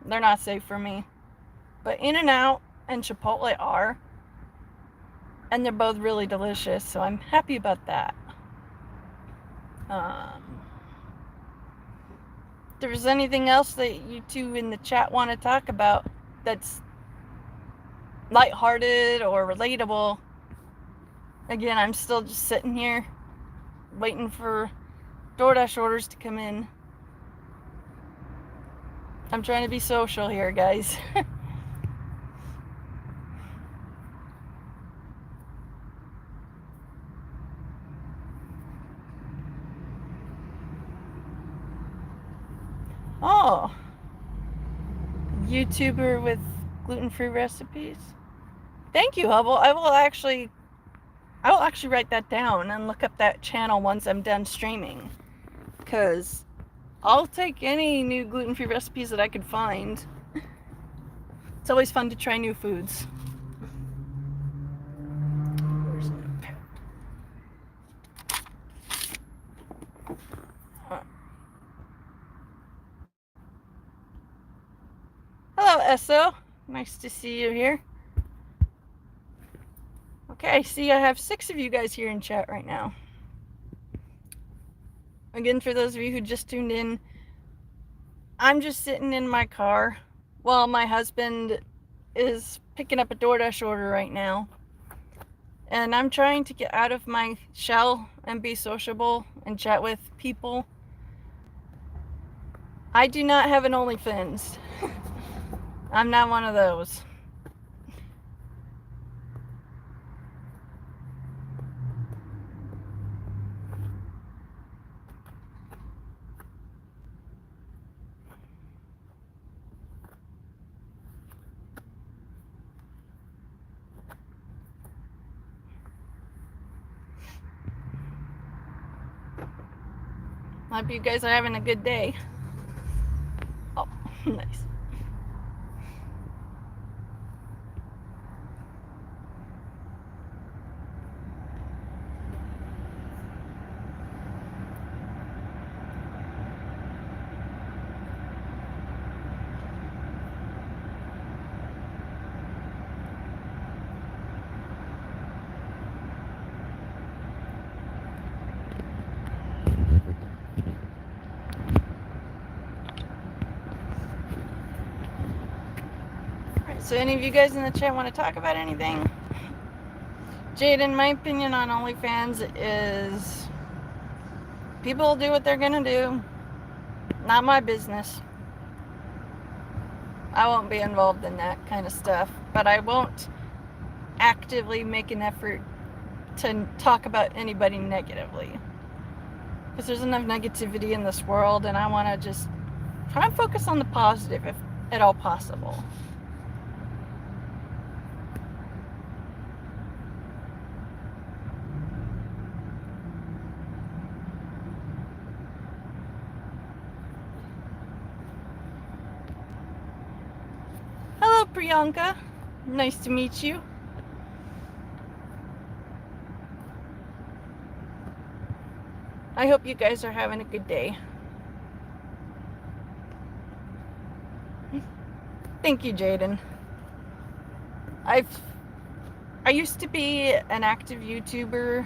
they're not safe for me. But In-N-Out and Chipotle are, and they're both really delicious, so I'm happy about that. If there's anything else that you two in the chat want to talk about that's lighthearted or relatable, again, I'm still just sitting here waiting for DoorDash orders to come in. I'm trying to be social here, guys. Oh, YouTuber with gluten-free recipes. Thank you, Hubble. I will actually write that down and look up that channel once I'm done streaming, because I'll take any new gluten-free recipes that I could find. It's always fun to try new foods. Hello, Esso. Nice to see you here. Okay, I see I have 6 of you guys here in chat right now. Again, for those of you who just tuned in, I'm just sitting in my car while my husband is picking up a DoorDash order right now. And I'm trying to get out of my shell and be sociable and chat with people. I do not have an OnlyFans. I'm not one of those. Hope you guys are having a good day. Oh, nice. So any of you guys in the chat want to talk about anything? Jaden, my opinion on OnlyFans is people do what they're gonna do. Not my business. I won't be involved in that kind of stuff, but I won't actively make an effort to talk about anybody negatively, because there's enough negativity in this world, and I want to just try and focus on the positive if at all possible. Hello, Priyanka. Nice to meet you. I hope you guys are having a good day. Thank you, Jaden. I used to be an active YouTuber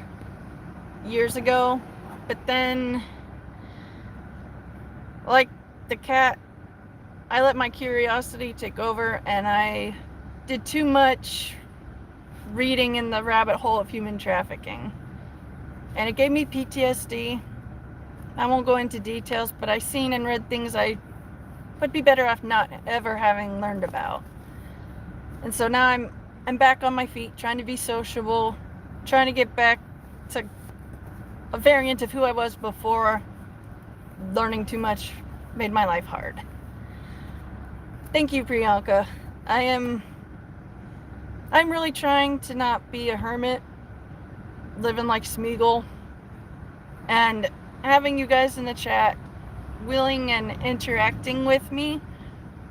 years ago, but then, like the cat, I let my curiosity take over, and I did too much reading in the rabbit hole of human trafficking. And it gave me PTSD. I won't go into details, but I've seen and read things I would be better off not ever having learned about. And so now I'm back on my feet, trying to be sociable, trying to get back to a variant of who I was before learning too much made my life hard. Thank you, Priyanka. I'm really trying to not be a hermit, living like Smeagol, and having you guys in the chat willing and interacting with me,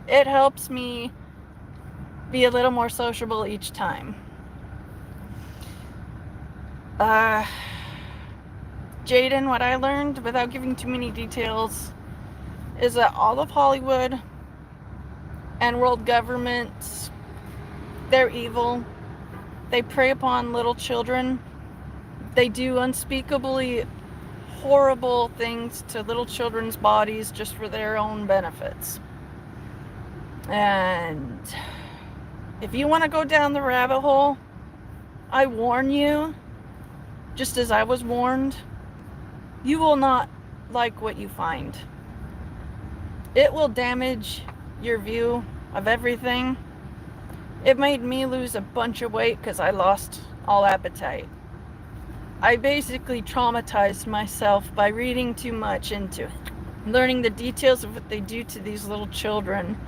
it helps me be a little more sociable each time. Jaden, what I learned, without giving too many details, is that all of Hollywood and world governments, they're evil. They prey upon little children. They do unspeakably horrible things to little children's bodies just for their own benefits. And if you want to go down the rabbit hole, I warn you, just as I was warned, you will not like what you find. It will damage your view of everything. It made me lose a bunch of weight because I lost all appetite. I basically traumatized myself by reading too much into it, learning the details of what they do to these little children.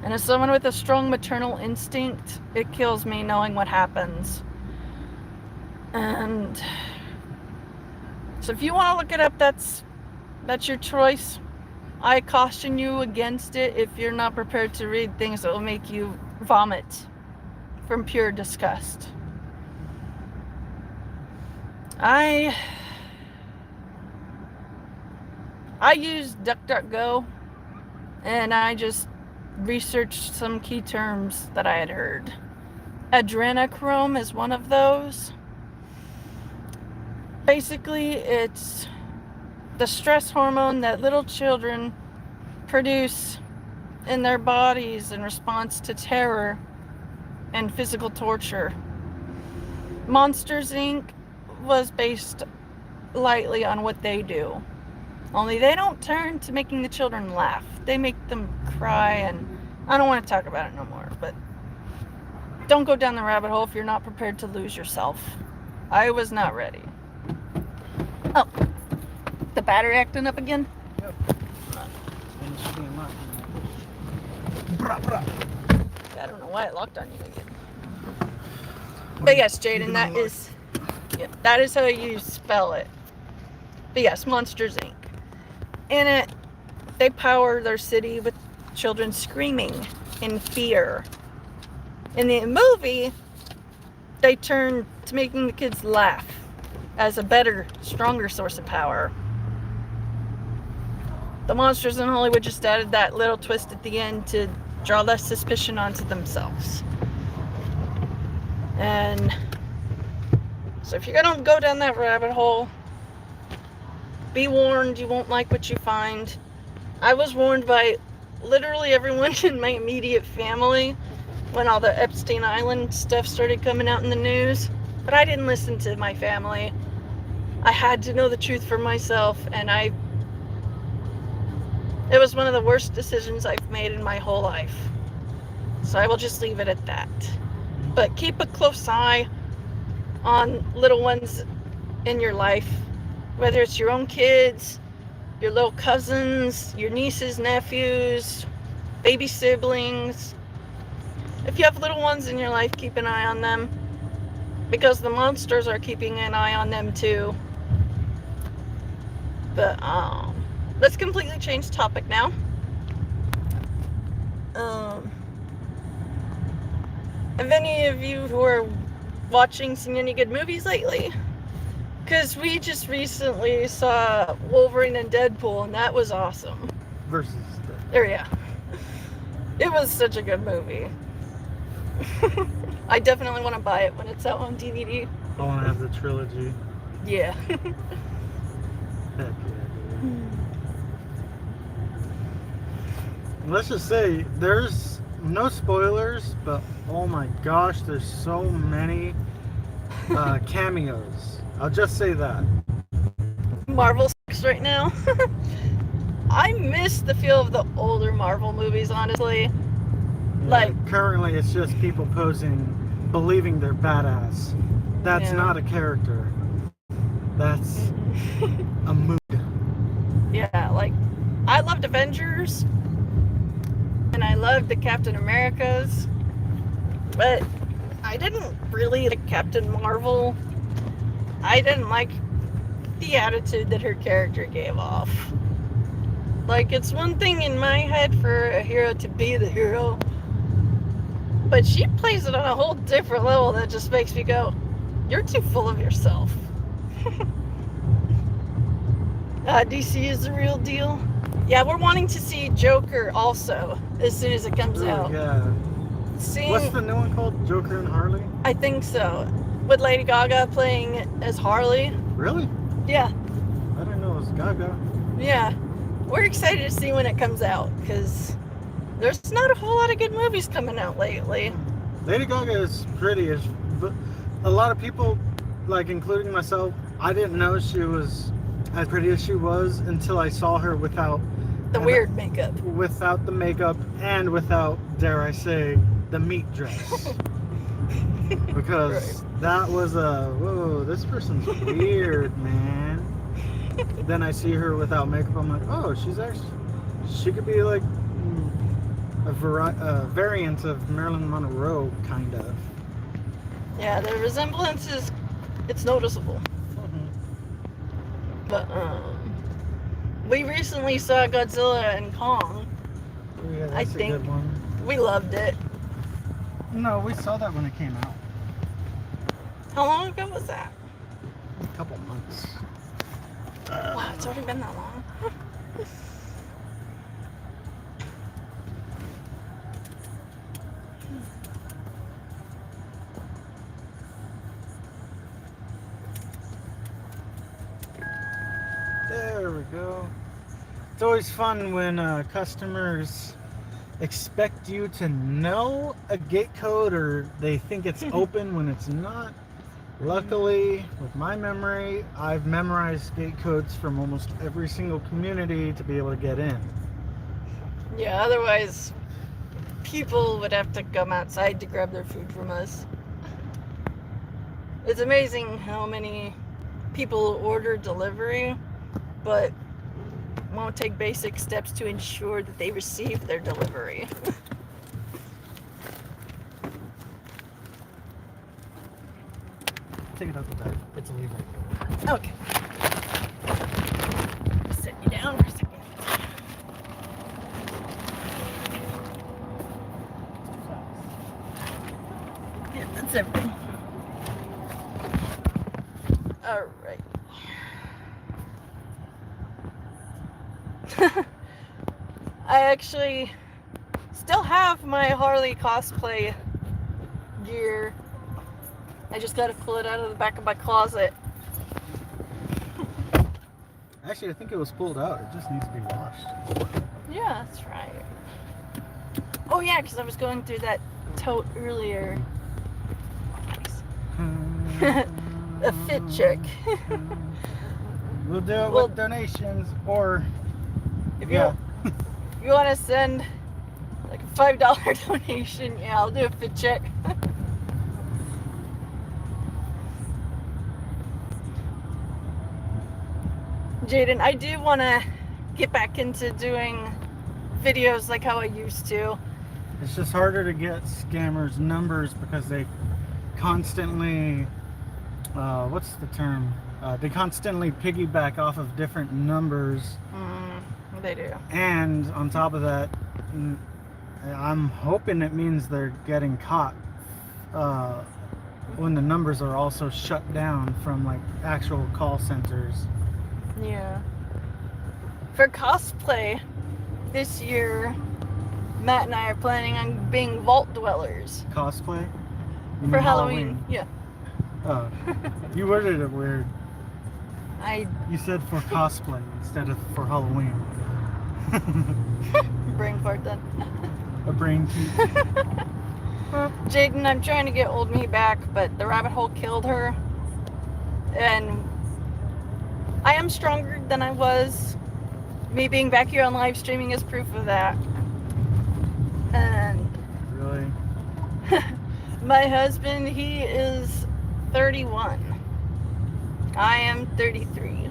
And as someone with a strong maternal instinct, it kills me knowing what happens. And so if you want to look it up, that's your choice. I caution you against it if you're not prepared to read things that will make you vomit from pure disgust. I used DuckDuckGo, and I just researched some key terms that I had heard. Adrenochrome is one of those. Basically, it's the stress hormone that little children produce in their bodies in response to terror and physical torture. Monsters Inc. was based lightly on what they do. Only they don't turn to making the children laugh. They make them cry, and I don't want to talk about it no more, but don't go down the rabbit hole if you're not prepared to lose yourself. I was not ready. Oh, the battery acting up again? Yep. I don't know why it locked on you again. But yes, Jaden, that is how you spell it. But yes, Monsters Inc. In it, they power their city with children screaming in fear. In the movie, they turn to making the kids laugh as a better, stronger source of power. The monsters in Hollywood just added that little twist at the end to draw less suspicion onto themselves. And so if you're gonna go down that rabbit hole, be warned, you won't like what you find. I was warned by literally everyone in my immediate family when all the Epstein Island stuff started coming out in the news, but I didn't listen to my family. I had to know the truth for myself, and it was one of the worst decisions I've made in my whole life. So I will just leave it at that. But keep a close eye on little ones in your life, whether it's your own kids, your little cousins, your nieces, nephews, baby siblings. If you have little ones in your life, keep an eye on them, because the monsters are keeping an eye on them too. But let's completely change topic now. Have any of you who are watching seen any good movies lately? Because we just recently saw Wolverine and Deadpool, and that was awesome. Versus Deadpool. There, yeah. It was such a good movie. I definitely want to buy it when it's out on DVD. I want to have the trilogy. Yeah. Heck yeah, dude. Let's just say, there's no spoilers, but oh my gosh, there's so many cameos. I'll just say that. Marvel sucks right now. I miss the feel of the older Marvel movies, honestly. Yeah, Like, currently it's just people posing, believing they're badass. That's Yeah. not a character. That's a mood. yeah, like, I loved Avengers, and I loved the Captain Americas, but I didn't really like Captain Marvel. I didn't like the attitude that her character gave off. Like, it's one thing in my head for a hero to be the hero, but she plays it on a whole different level that just makes me go, you're too full of yourself. DC is the real deal. Yeah, we're wanting to see Joker also as soon as it comes out. Yeah. Seeing, What's the new one called? Joker and Harley? I think so. With Lady Gaga playing as Harley. Really? Yeah, I didn't know it was Gaga. yeah. We're excited to see when it comes out, because there's not a whole lot of good movies coming out lately. Lady Gaga is pretty, but a lot of people, like including myself, I didn't know she was as pretty as she was until I saw her without The weird makeup. without the makeup and without, dare I say, the meat dress. Because that was whoa, this person's weird, man. Then I see her without makeup, I'm like, oh, she could be like a variant of Marilyn Monroe, kind of. Yeah, the resemblance it's noticeable. But, we recently saw Godzilla and Kong. Oh, yeah, I that's a think- good one. We loved it. No, we saw that when it came out. How long ago was that? A couple months. Wow, it's already been that long. There we go. It's always fun when customers expect you to know a gate code, or they think it's open when it's not. Luckily, with my memory, I've memorized gate codes from almost every single community to be able to get in. Yeah, otherwise people would have to come outside to grab their food from us. It's amazing how many people order delivery, but won't take basic steps to ensure that they receive their delivery. Take it out the back. It's a lever. Okay. Sit you down for a second. Yeah, that's everything. Alright. I actually still have my Harley cosplay gear. I just gotta pull it out of the back of my closet. Actually, I think it was pulled out. It just needs to be washed. Yeah, that's right. Oh yeah, because I was going through that tote earlier. Nice. A fit check. We'll do it Well, with donations, or if yeah. you want to send like a $5 donation, yeah, I'll do a fit check. Jaden, I do want to get back into doing videos like how I used to. It's just harder to get scammers' numbers because they constantly, what's the term? They constantly piggyback off of different numbers. They do. And on top of that, I'm hoping it means they're getting caught when the numbers are also shut down from like actual call centers. Yeah. For cosplay this year, Matt and I are planning on being vault dwellers. Cosplay? You For mean Halloween. Yeah. Oh, you worded it weird. You said for cosplay instead of for Halloween. Brain fart then. A brain teeth. Jaden, I'm trying to get old me back, but the rabbit hole killed her. And I am stronger than I was. Me being back here on live streaming is proof of that. And Really? my husband, he is 31. I am 33.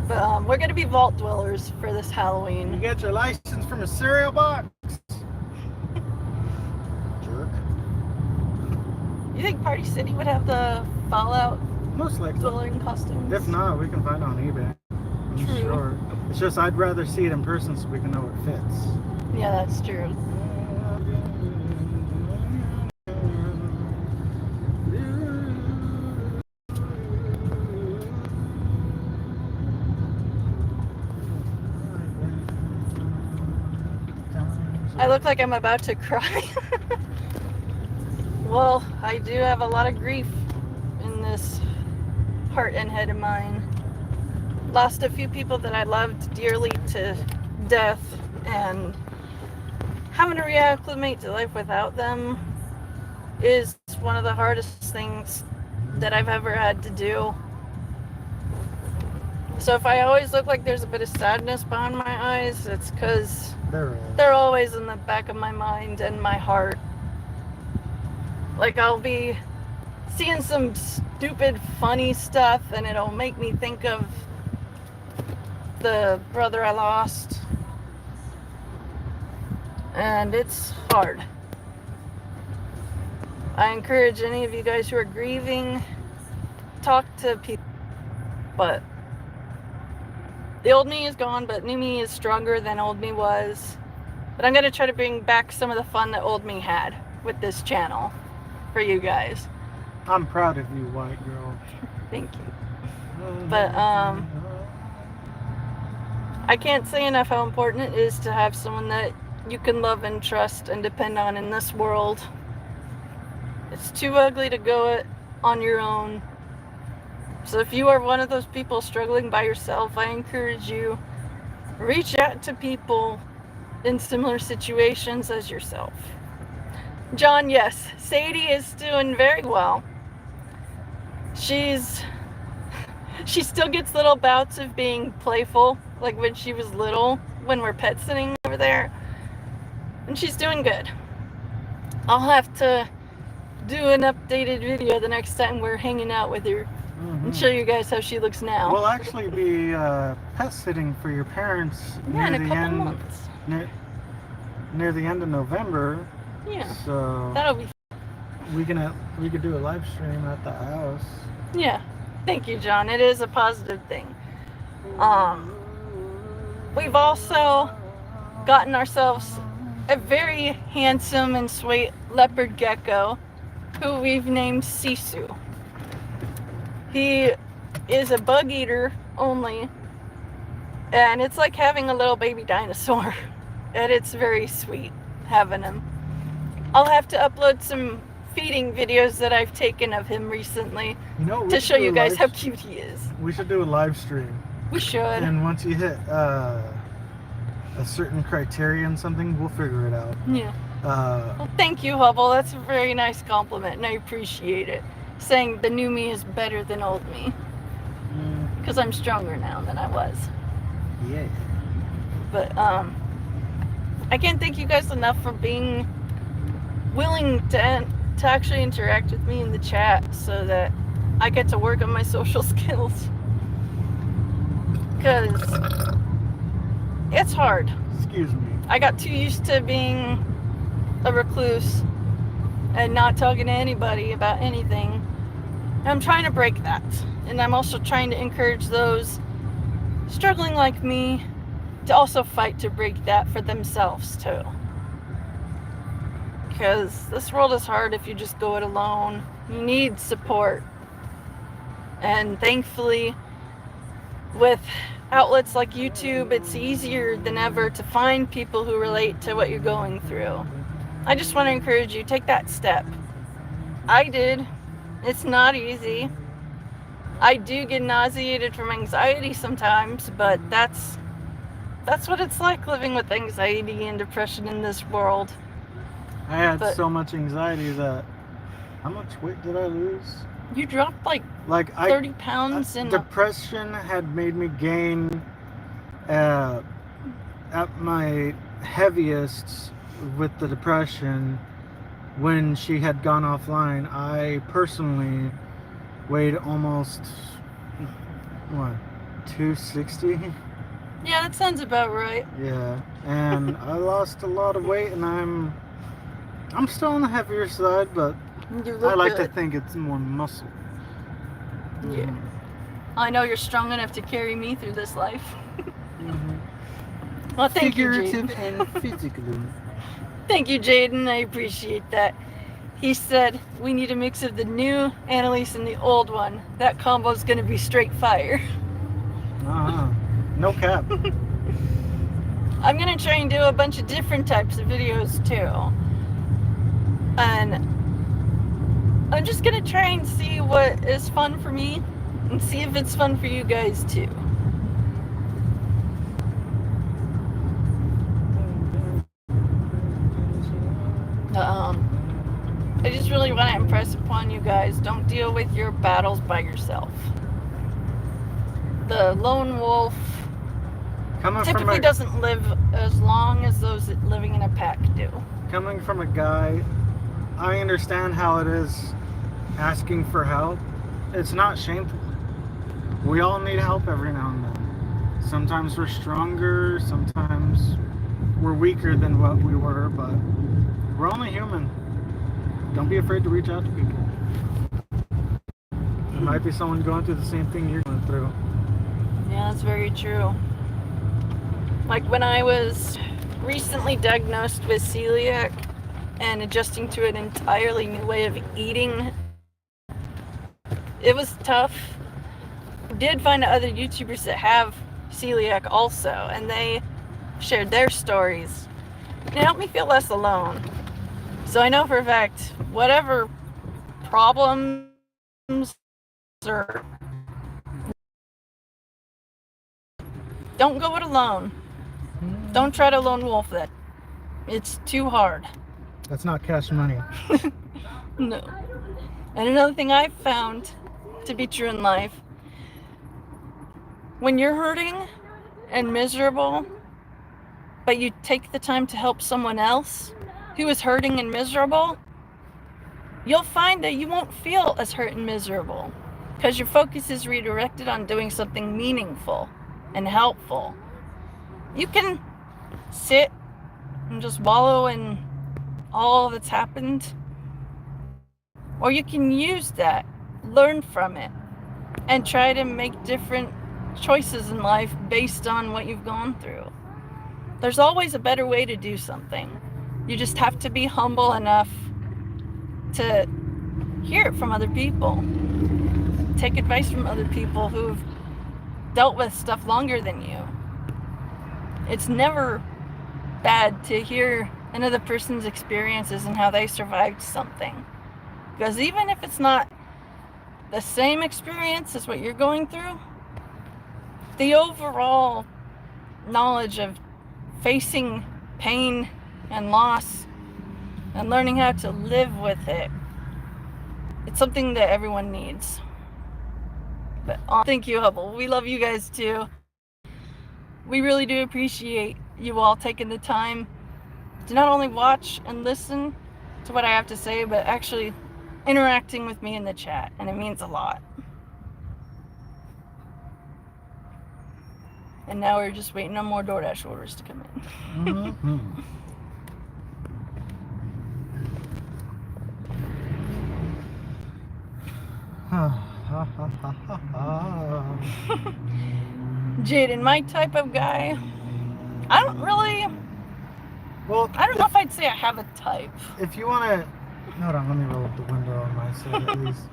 But we're going to be vault dwellers for this You Halloween. get your license from a cereal box. Jerk. You think Party City would have the Fallout Most likely. dwelling costumes? If not, we can find it on eBay. I'm True. sure. It's just I'd rather see it in person so we can know it fits. Yeah, that's true. I look like I'm about to cry. Well, I do have a lot of grief in this heart and head of mine. Lost a few people that I loved dearly to death, and having to reacclimate to life without them is one of the hardest things that I've ever had to do. So if I always look like there's a bit of sadness behind my eyes, it's because they're always in the back of my mind and my heart. Like, I'll be seeing some stupid funny stuff and it'll make me think of the brother I lost, and it's hard. I encourage any of you guys who are grieving, talk to people. But the old me is gone, but new me is stronger than old me was. But I'm going to try to bring back some of the fun that old me had with this channel for you guys. I'm proud of you, white girl. Thank you. But I can't say enough how important it is to have someone that you can love and trust and depend on in this world. It's too ugly to go it on your own. So if you are one of those people struggling by yourself, I encourage you, reach out to people in similar situations as yourself. John, yes, Sadie is doing very well. She still gets little bouts of being playful, like when she was little, when we're pet sitting over there. And she's doing good. I'll have to do an updated video the next time we're hanging out with her and show you guys how she looks now. We'll actually be pet sitting for your parents Yeah, near in a the couple end, months. near the end of November. Yeah, So that'll be. we could do a live stream at the house. Yeah, thank you, John. It is a positive thing. We've also gotten ourselves a very handsome and sweet leopard gecko who we've named Sisu. He is a bug eater only, and it's like having a little baby dinosaur, and it's very sweet having him. I'll have to upload some feeding videos that I've taken of him recently You know, we to should show do you a guys how live- cute he is. We should do a live stream. We should. And once you hit a certain criterion, something, we'll figure it out. Yeah. Well, thank you, Hubble. That's a very nice compliment, and I appreciate it. Saying the new me is better than old me. Because I'm stronger now than I was. Yeah. But, I can't thank you guys enough for being willing to actually interact with me in the chat so that I get to work on my social skills. Because it's hard. Excuse me. I got too used to being a recluse and not talking to anybody about anything. And I'm trying to break that. And I'm also trying to encourage those struggling like me to also fight to break that for themselves too. Because this world is hard if you just go it alone. You need support. And thankfully, with outlets like YouTube, it's easier than ever to find people who relate to what you're going through. I just want to encourage you, take that step. I did. It's not easy. I do get nauseated from anxiety sometimes, but that's what it's like living with anxiety and depression in this world. I had so much anxiety that... How much weight did I lose? You dropped like 30 pounds in depression had made me gain at my heaviest with the depression when she had gone offline. I personally weighed almost 260. Yeah, that sounds about right. Yeah, and I lost a lot of weight, and I'm still on the heavier side, but I like to think it's more muscle. Yeah. I know you're strong enough to carry me through this life. Well, thank you, Figurative Jaden. and physically. Thank you, Jaden. I appreciate that. He said we need a mix of the new Annalise and the old one. That combo's gonna be straight fire. No cap. I'm gonna try and do a bunch of different types of videos too. And I'm just gonna try and see what is fun for me and see if it's fun for you guys too. I just really want to impress upon you guys, don't deal with your battles by yourself. The lone wolf typically doesn't live as long as those living in a pack do. Coming from a guy, I understand how it is asking for help. It's not shameful. We all need help every now and then. Sometimes we're stronger, sometimes we're weaker than what we were, but we're only human. Don't be afraid to reach out to people. There might be someone going through the same thing you're going through. Yeah, that's very true. Like when I was recently diagnosed with celiac and adjusting to an entirely new way of eating, it was tough. Did find other YouTubers that have celiac also, and they shared their stories. It helped me feel less alone. So I know for a fact, whatever problems or... Don't go it alone. Don't try to lone wolf that. It's too hard. That's not cash money. No. And another thing I've found to be true in life, when you're hurting and miserable, but you take the time to help someone else who is hurting and miserable, you'll find that you won't feel as hurt and miserable because your focus is redirected on doing something meaningful and helpful. You can sit and just wallow in all that's happened, or you can use that, learn from it, and try to make different choices in life based on what you've gone through. There's always a better way to do something. You just have to be humble enough to hear it from other people. Take advice from other people who've dealt with stuff longer than you. It's never bad to hear another person's experiences and how they survived something. Because even if it's not the same experience as what you're going through, the overall knowledge of facing pain and loss and learning how to live with it, it's something that everyone needs. But thank you, Hubble. We love you guys too. We really do appreciate you all taking the time to not only watch and listen to what I have to say, but actually interacting with me in the chat, and it means a lot. And now we're just waiting on more DoorDash orders to come in. Mm-hmm. Jaden, my type of guy, I don't really, Well, I don't know if I'd say I have a type. if you want to, hold on, let me roll up the window on my side at least.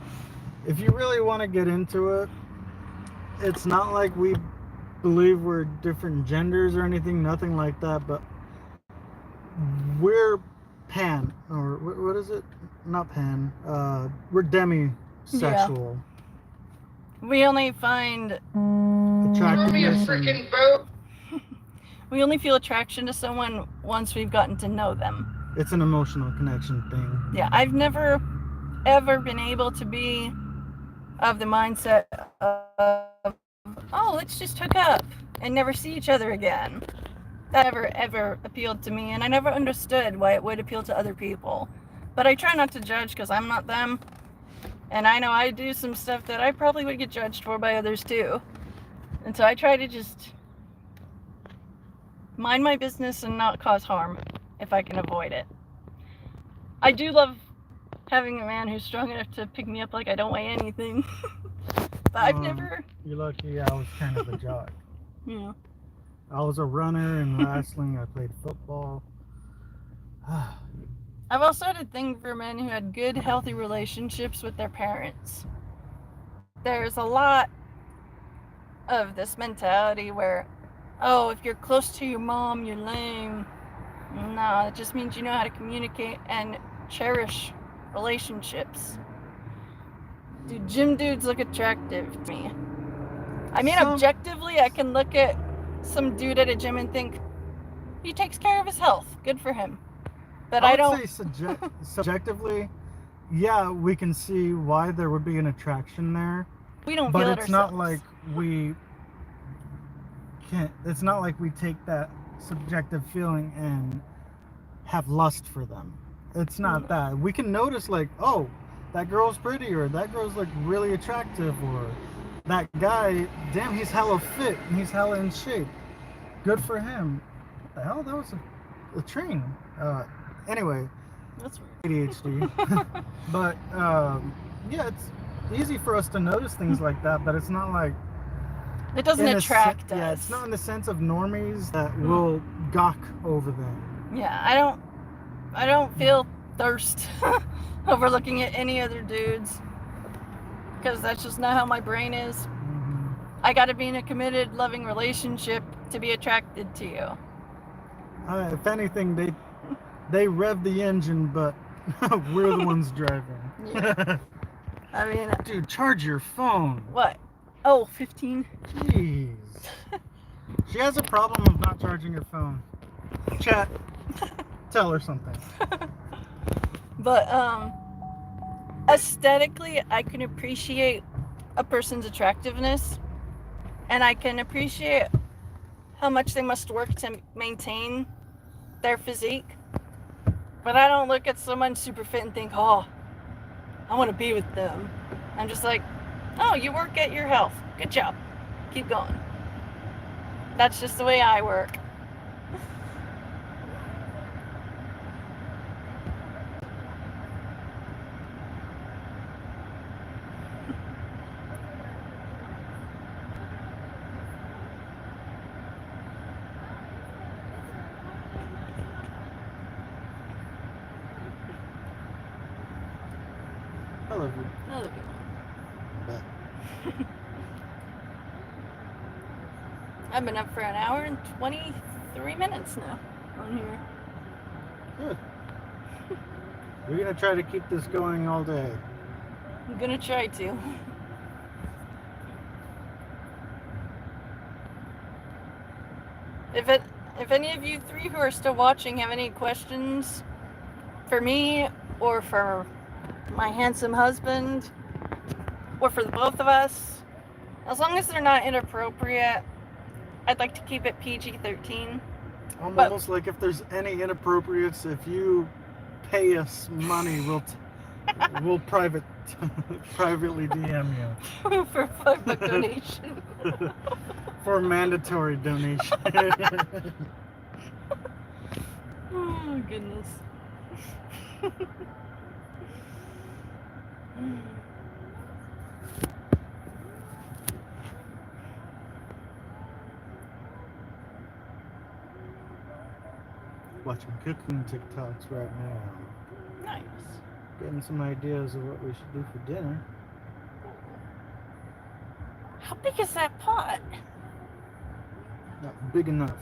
If you really want to get into it, it's not like we believe we're different genders or anything, nothing like that, but we're pan, or what is it? Not pan, we're demisexual. Yeah. We only find Attractiveness we only feel attraction to someone once we've gotten to know them. it's an emotional connection thing. Yeah, I've never ever been able to be of the mindset of, oh, let's just hook up and never see each other again. That never ever appealed to me, and I never understood why it would appeal to other people. But I try not to judge because I'm not them. And I know I do some stuff that I probably would get judged for by others too. And so I try to just mind my business and not cause harm if I can avoid it. I do love having a man who's strong enough to pick me up like I don't weigh anything. But I've never... You're lucky I was kind of a jock. Yeah. I was a runner in wrestling. I played football. I've also had a thing for men who had good, healthy relationships with their parents. There's a lot of this mentality where, oh, if you're close to your mom, you're lame. No, it just means you know how to communicate and cherish relationships. Dude, gym dudes look attractive to me. I mean, objectively, I can look at some dude at a gym and think, he takes care of his health. Good for him. But I don't say subjectively, yeah, we can see why there would be an attraction there. We don't but feel it it's ourselves. not like we can't. It's not like we take that subjective feeling and have lust for them. It's not that. We can notice like, oh, that girl's pretty, or that girl's like really attractive, or that guy, damn, he's hella fit and he's hella in shape. Good for him. What the hell? That was a train. Anyway, that's weird. ADHD. But yeah, it's easy for us to notice things like that, but it's not like it doesn't attract us. Yeah, it's not in the sense of normies that will gawk over them. Yeah, I don't feel thirst over looking at any other dudes, because that's just not how my brain is. Mm-hmm. I got to be in a committed, loving relationship to be attracted to you. If anything, they rev the engine, but we're the ones driving. Yeah. I mean, dude, charge your phone. What? Oh, 15. Jeez. She has a problem of not charging her phone. Chat. Tell her something. But aesthetically, I can appreciate a person's attractiveness, and I can appreciate how much they must work to maintain their physique. But I don't look at someone super fit and think, oh, I want to be with them. I'm just like, oh, you work at your health. Good job. Keep going. That's just the way I work. I love you. I love you. I've been up for an hour and 23 minutes now on here. Good. We're gonna try to keep this going all day. I'm gonna try to. If any of you three who are still watching have any questions for me or for my handsome husband or for the both of us, as long as they're not inappropriate, I'd like to keep it PG-13. Almost like if there's any inappropriates, if you pay us money, we'll privately DM you for $5 donation. For mandatory donation. Oh goodness. Watching cooking TikToks right now. Nice. Getting some ideas of what we should do for dinner. How big is that pot? Not big enough.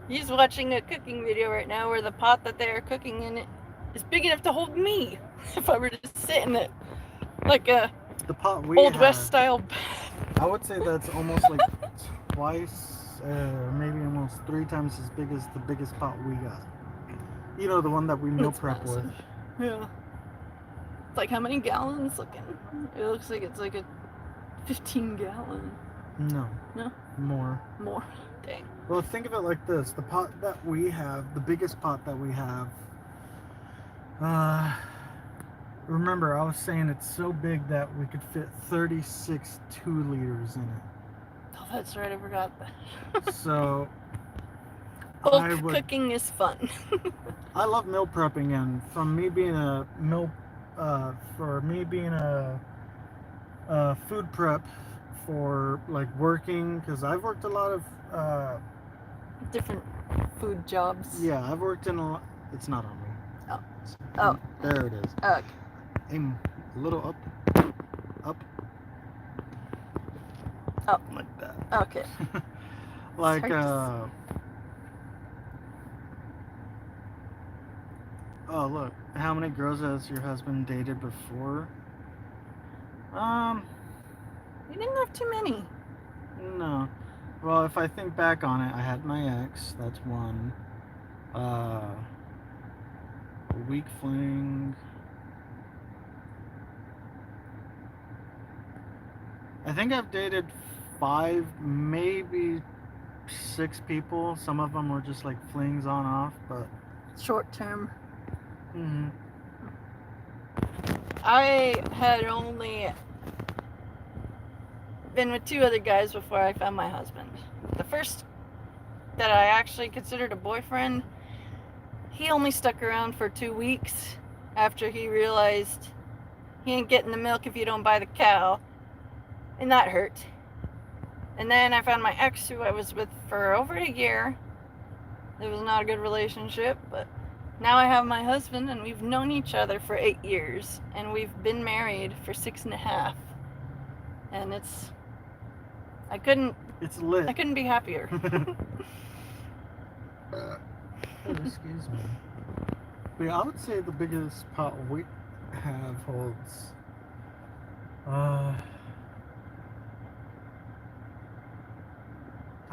He's watching a cooking video right now where the pot that they are cooking in it is big enough to hold me if I were to sit in it like a the pot we Old have, West style. I would say that's almost like twice, maybe almost 3 times as big as the biggest pot we got. You know, the one that we meal prep with. Yeah. It's like how many gallons looking? It looks like it's like a 15-gallon. No. No? More. More. Dang. Well, think of it like this. The pot that we have, the biggest pot that we have, remember I was saying it's so big that we could fit 36 2-liters in it. Oh, that's right. I forgot that. So bulk cooking is fun. I love meal prepping, and from me being a food prep for like working, because I've worked a lot of different food jobs. Yeah, I've worked in a lot. It's not on me. Oh. There it is. Okay. Aim a little up. Up. Like that. Okay. Like oh, look. How many girls has your husband dated before? You didn't have too many. No. Well, if I think back on it, I had my ex. That's one. A weak fling. I think I've dated 5, maybe 6 people. Some of them were just like flings on off, but short term. Mm-hmm. I had only been with 2 other guys before I found my husband. The first that I actually considered a boyfriend, he only stuck around for 2 weeks after he realized he ain't getting the milk if you don't buy the cow, and that hurt. And then I found my ex, who I was with for over a year. It was not a good relationship, but now I have my husband, and we've known each other for 8 years, and we've been married for 6.5. And it's lit. I couldn't be happier. Excuse me. But yeah, I would say the biggest pot we have holds I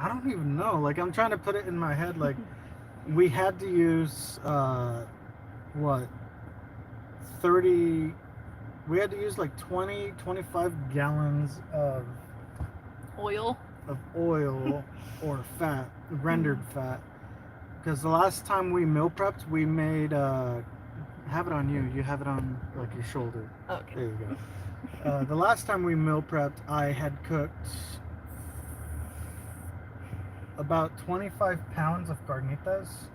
don't even know. Like, I'm trying to put it in my head. Like, we had to use 30. We had to use like 25 gallons of Oil or fat, rendered fat. Because the last time we meal prepped, we made have it on you. You have it on like your shoulder. Okay. There you go. The last time we meal prepped, I had cooked about 25 pounds of carnitas,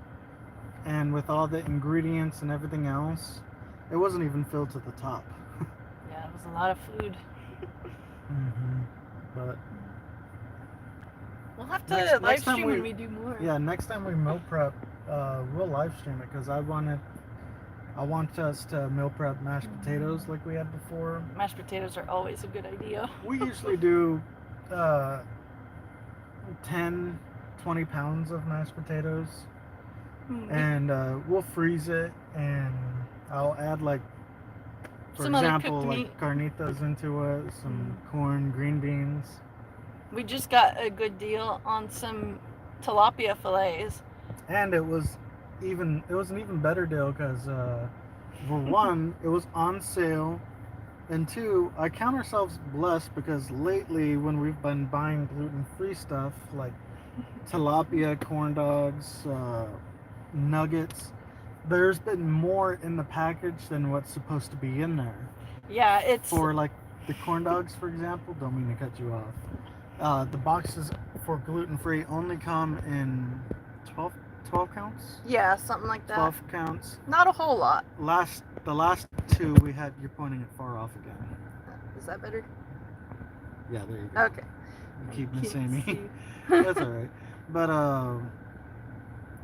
and with all the ingredients and everything else, it wasn't even filled to the top. Yeah, it was a lot of food. Mm-hmm. But we'll have to live stream when we do more. Yeah, next time we meal prep, we'll live stream it, because I want us to meal prep mashed potatoes like we had before. Mashed potatoes are always a good idea. We usually do 10, 20 pounds of mashed potatoes, and we'll freeze it, and I'll add like, for Some other example, cooked like meat. carnitas into it, some corn, green beans. We just got a good deal on some tilapia fillets. And it was an even better deal because for one, it was on sale, and two, I count ourselves blessed because lately when we've been buying gluten-free stuff like tilapia, corn dogs, nuggets, there's been more in the package than what's supposed to be in there. Yeah, it's For like the corn dogs, for example, don't mean to cut you off. The boxes for gluten-free only come in 12 counts? yeah, something like that. 12 counts. Not a whole lot. The last two we had, you're pointing it far off again. Is that better? Yeah, there you go. Okay. You keep missing me. see. That's alright. But,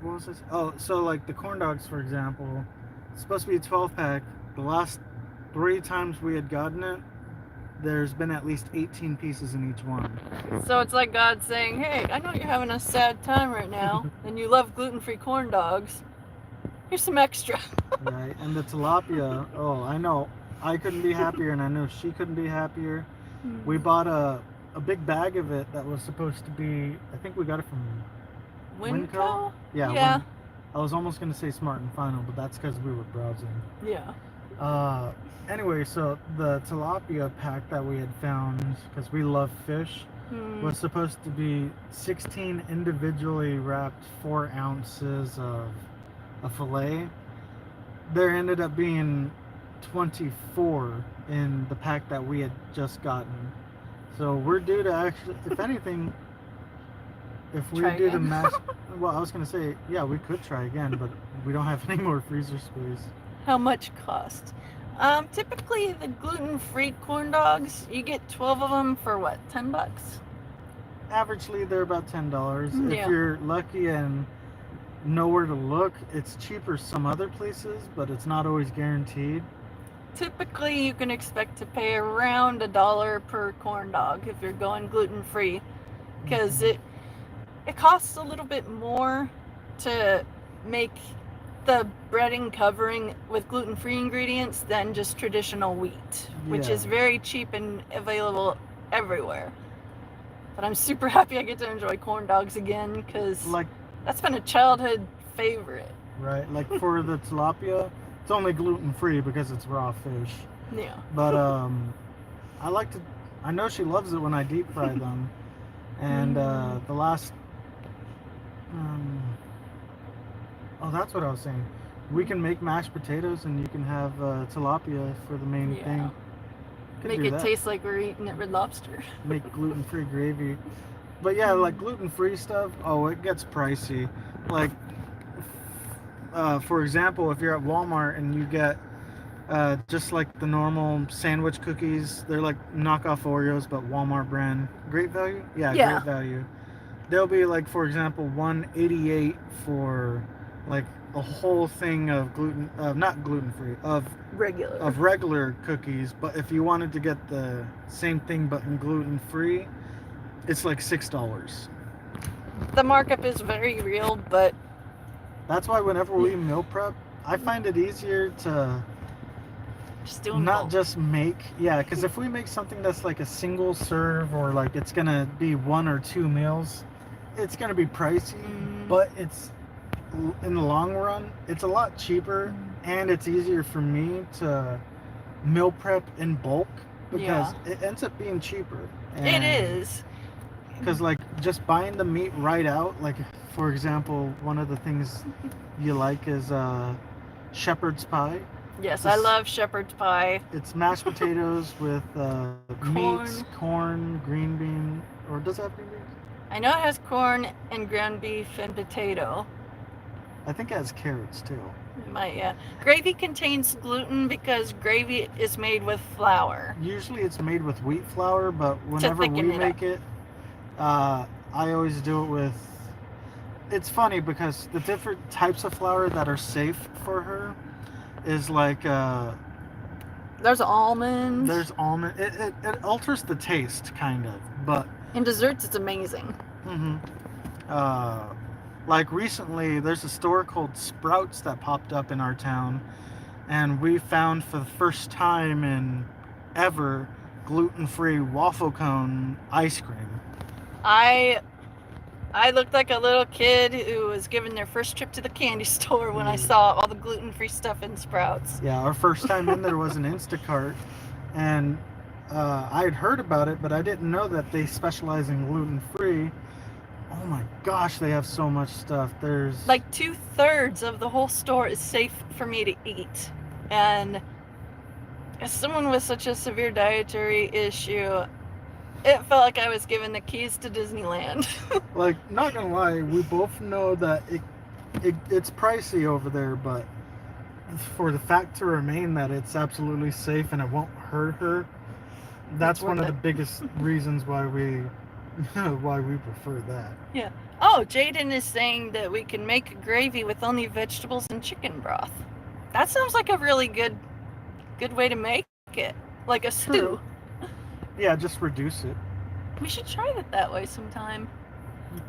what was this? Oh, so like the corn dogs, for example, it's supposed to be a 12 pack. The last 3 times we had gotten it, there's been at least 18 pieces in each one. So it's like God saying, hey, I know you're having a sad time right now, and you love gluten-free corn dogs. Here's some extra. Right, and the tilapia, oh, I know. I couldn't be happier, and I know she couldn't be happier. We bought a big bag of it that was supposed to be, I think we got it from Winco? Yeah. Yeah. I was almost going to say Smart and Final, but that's because we were browsing. Yeah. Anyway, so the tilapia pack that we had found, because we love fish, was supposed to be 16 individually wrapped 4 ounces of a fillet. There ended up being 24 in the pack that we had just gotten. So we're due to actually, if anything, if we Try do the again. mash, well, I was gonna say, yeah, we could try again, but we don't have any more freezer space. How much cost? Typically the gluten-free corn dogs, you get 12 of them for what, $10? Averagely, they're about $10. Yeah. If you're lucky and know where to look, it's cheaper some other places, but it's not always guaranteed. Typically you can expect to pay around $1 per corn dog if you're going gluten-free, because it costs a little bit more to make the breading covering with gluten-free ingredients than just traditional wheat, which is very cheap and available everywhere. But I'm super happy I get to enjoy corn dogs again, because Like, that's been a childhood favorite. right, like for the tilapia, it's only gluten-free because it's raw fish. Yeah. But I know she loves it when I deep fry them. And the last, oh, that's what I was saying. We can make mashed potatoes and you can have tilapia for the main thing. Could Make do it that. taste like we're eating at Red Lobster. Make gluten-free gravy. But yeah, like gluten-free stuff, oh, it gets pricey. Like, for example, if you're at Walmart and you get just like the normal sandwich cookies, they're like knockoff Oreos, but Walmart brand. Great value? Yeah. Great value. They'll be like, for example, $1.88 for like a whole thing of not gluten-free, of regular cookies. But if you wanted to get the same thing but in gluten-free, it's like $6. The markup is very real, but that's why whenever we meal prep, I find it easier to just make, because if we make something that's like a single serve or like it's gonna be 1 or 2 meals, it's gonna be pricey, but it's, in the long run, it's a lot cheaper, and it's easier for me to meal prep in bulk because it ends up being cheaper. It is. Because like just buying the meat right out, like for example, one of the things you like is shepherd's pie. Yes, I love shepherd's pie. It's mashed potatoes with meats, corn, green bean, or does it have green beans? I know it has corn and ground beef and potato. I think it has carrots too. It might, yeah. Gravy contains gluten because gravy is made with flour. Usually it's made with wheat flour, but whenever we make it, I always do it with... It's funny because the different types of flour that are safe for her is like... there's almonds. There's almond. It alters the taste, kind of, but... In desserts, it's amazing. Like recently, there's a store called Sprouts that popped up in our town, and we found for the first time in ever gluten-free waffle cone ice cream. I looked like a little kid who was given their first trip to the candy store when I saw all the gluten-free stuff in Sprouts. Yeah, our first time in there was an Instacart, and I had heard about it, but I didn't know that they specialize in gluten-free. Oh my gosh, they have so much stuff. There's like 2/3 of the whole store is safe for me to eat. And as someone with such a severe dietary issue, it felt like I was given the keys to Disneyland. like, not gonna lie, we both know that it's pricey over there, but for the fact to remain that it's absolutely safe and it won't hurt her, that's one of the biggest reasons why we prefer that. Yeah. Oh, Jaden is saying that we can make gravy with only vegetables and chicken broth. That sounds like a really good way to make it, like a stew. Yeah, just reduce it. We should try it that way sometime.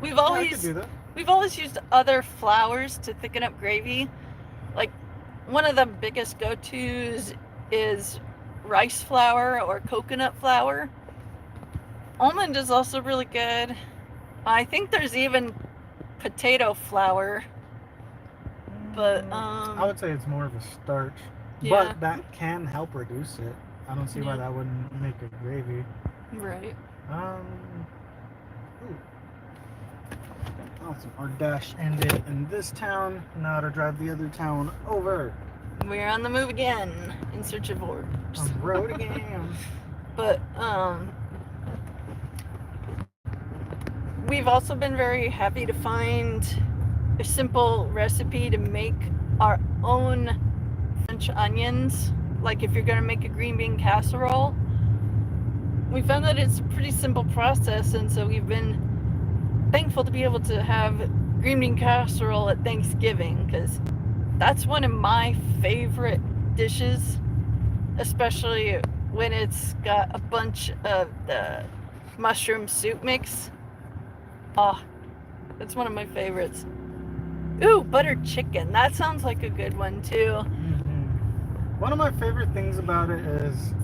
I could do that. We've always used other flours to thicken up gravy. Like, one of the biggest go-tos is rice flour or coconut flour. Almond is also really good. I think there's even potato flour. But I would say it's more of a starch. Yeah. But that can help reduce it. I don't see why that wouldn't make a gravy. Right. Awesome. Our dash ended in this town. Now to drive the other town over. We're on the move again in search of orbs. On the road again. But we've also been very happy to find a simple recipe to make our own French onions. Like if you're going to make a green bean casserole, we found that it's a pretty simple process, and so we've been thankful to be able to have green bean casserole at Thanksgiving, because that's one of my favorite dishes, especially when it's got a bunch of the mushroom soup mix. Oh, it's one of my favorites. Ooh, buttered chicken. That sounds like a good one too. One of my favorite things about it is,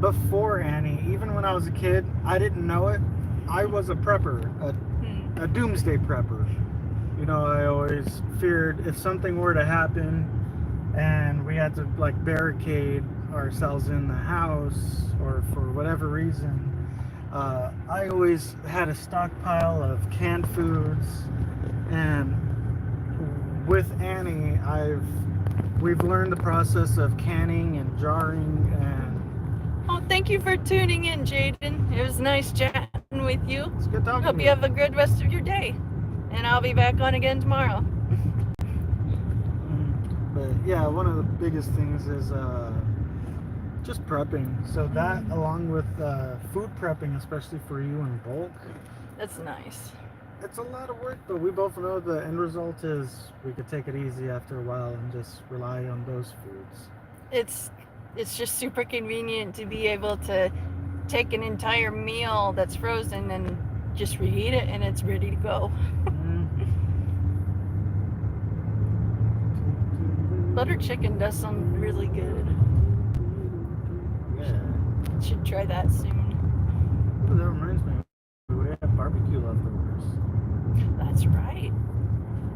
before Annie, even when I was a kid, I didn't know it, I was a prepper, a doomsday prepper. You know, I always feared if something were to happen and we had to like barricade ourselves in the house or for whatever reason, I always had a stockpile of canned foods. And with Annie, we've learned the process of canning and jarring. And oh, thank you for tuning in, Jaden. It was nice chatting with you. It's good talking Hope to you have a good rest of your day. And I'll be back on again tomorrow. But yeah, one of the biggest things is just prepping. So that, along with food prepping, especially for you in bulk, That's nice. it's a lot of work, but we both know the end result is we could take it easy after a while and just rely on those foods. It's just super convenient to be able to take an entire meal that's frozen and just reheat it, and it's ready to go. Buttered chicken does sound really good. Yeah. Should try that soon. Ooh, that reminds me, we have barbecue leftovers. That's right.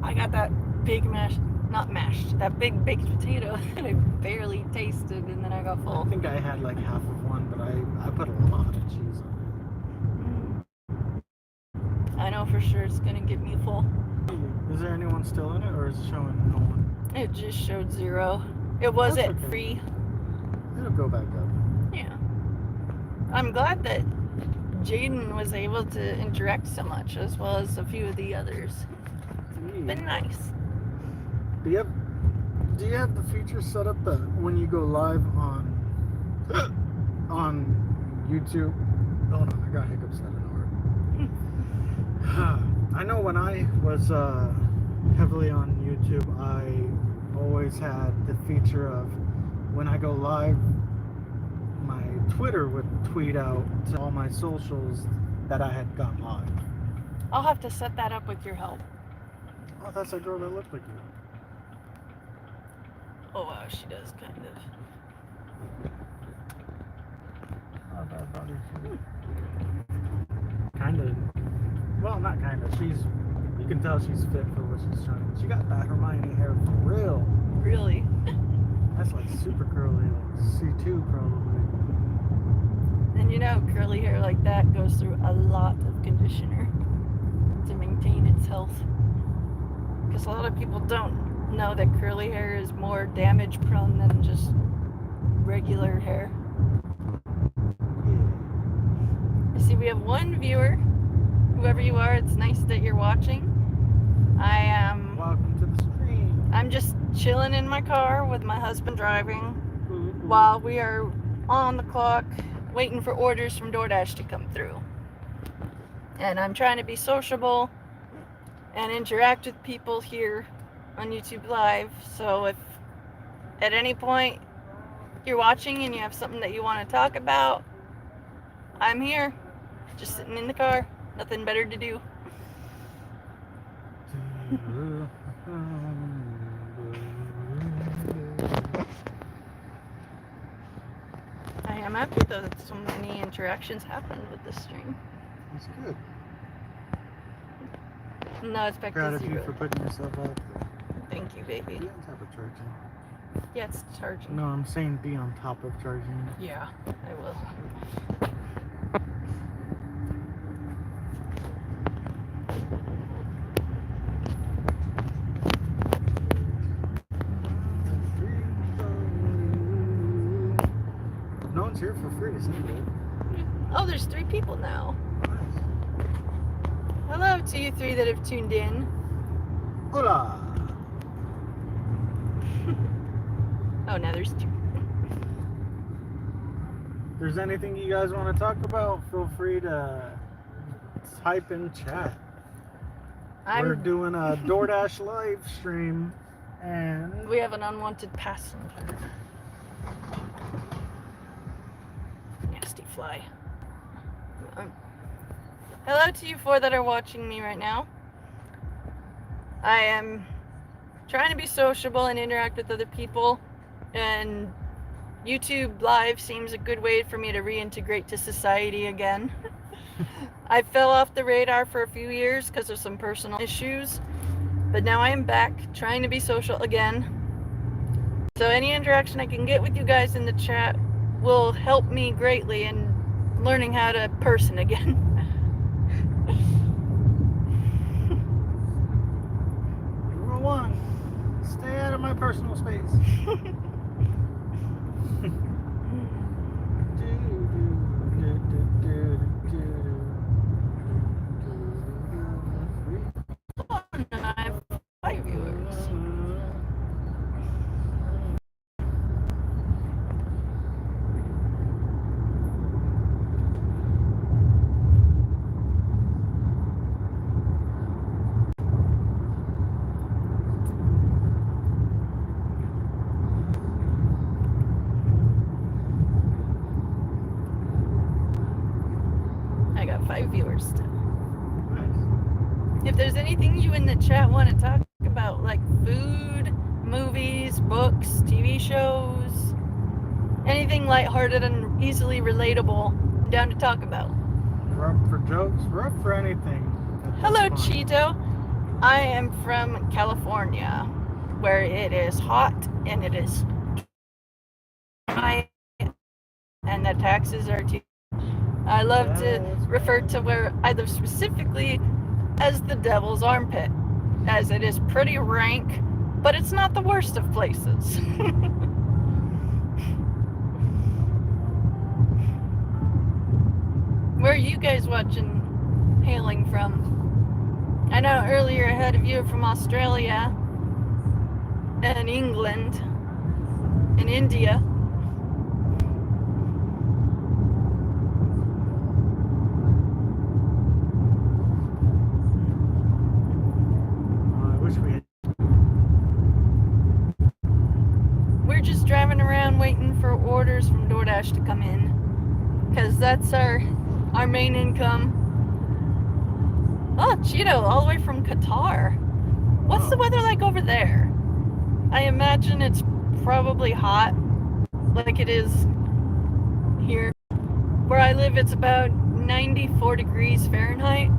I got that big that big baked potato that I barely tasted, and then I got full. I think I had like half of one, but I put a lot of cheese on it. I know for sure it's gonna get me full. Is there anyone still in it, or is it showing no one? It just showed 0. It was That's at okay. 3. It'll go back up. Yeah. I'm glad that Jaden was able to interact so much, as well as a few of the others. It's been nice. Do you have the feature set up that when you go live on YouTube? Oh no, I got hiccups. I don't know. I know when I was heavily on YouTube, I always had the feature of when I go live, my Twitter would tweet out to all my socials that I had gone live. I'll have to set that up with your help. Oh, that's a girl that looked like you. Oh wow, she does kind of. Oh, that body. Kind of. Well, not kind of. You can tell she's fit for what she's trying. She got that Hermione hair for real. Really? That's like super curly, like C2 probably. And you know, curly hair like that goes through a lot of conditioner to maintain its health. Because a lot of people don't know that curly hair is more damage prone than just regular hair. I see we have one viewer. Whoever you are, it's nice that you're watching. I am. Welcome to the stream. I'm just chilling in my car with my husband driving while we are on the clock waiting for orders from DoorDash to come through. And I'm trying to be sociable and interact with people here on YouTube Live. So if at any point you're watching and you have something that you want to talk about, I'm here, just sitting in the car, nothing better to do. I am happy though that so many interactions happened with this stream. That's good. No, it's back Proud to of you zero. for putting yourself out there. Thank you, baby. Be on top of charging. Yeah, it's charging. No, I'm saying be on top of charging. Yeah, I will. No one's here for free to sing it. Oh, there's 3 people now. Nice. Hello to you 3 that have tuned in. Hola! Oh, now there's 2. If there's anything you guys want to talk about, feel free to type in chat. We're doing a DoorDash live stream, and We have an unwanted passenger. Nasty fly. Hello to you 4 that are watching me right now. I am trying to be sociable and interact with other people, and YouTube Live seems a good way for me to reintegrate to society again. I fell off the radar for a few years because of some personal issues, but now I am back trying to be social again. So any interaction I can get with you guys in the chat will help me greatly in learning how to person again. Rule 1, stay out of my personal space. And I have 5 viewers. I got 5 viewers still. If there's anything you in the chat want to talk about, like food, movies, books, TV shows, anything lighthearted and easily relatable, I'm down to talk about. We're up for jokes. We're up for anything. Hello, Cheeto. I am from California, where it is hot and it is dry, and the taxes are too. I love to refer to where I live specifically as the devil's armpit, as it is pretty rank, but it's not the worst of places. Where are you guys hailing from? I know earlier I had a viewer from Australia, and England, and India. We're just driving around waiting for orders from DoorDash to come in, because that's our main income. Oh, Cheeto, all the way from Qatar. What's the weather like over there? I imagine it's probably hot, like it is here. Where I live, it's about 94 degrees Fahrenheit.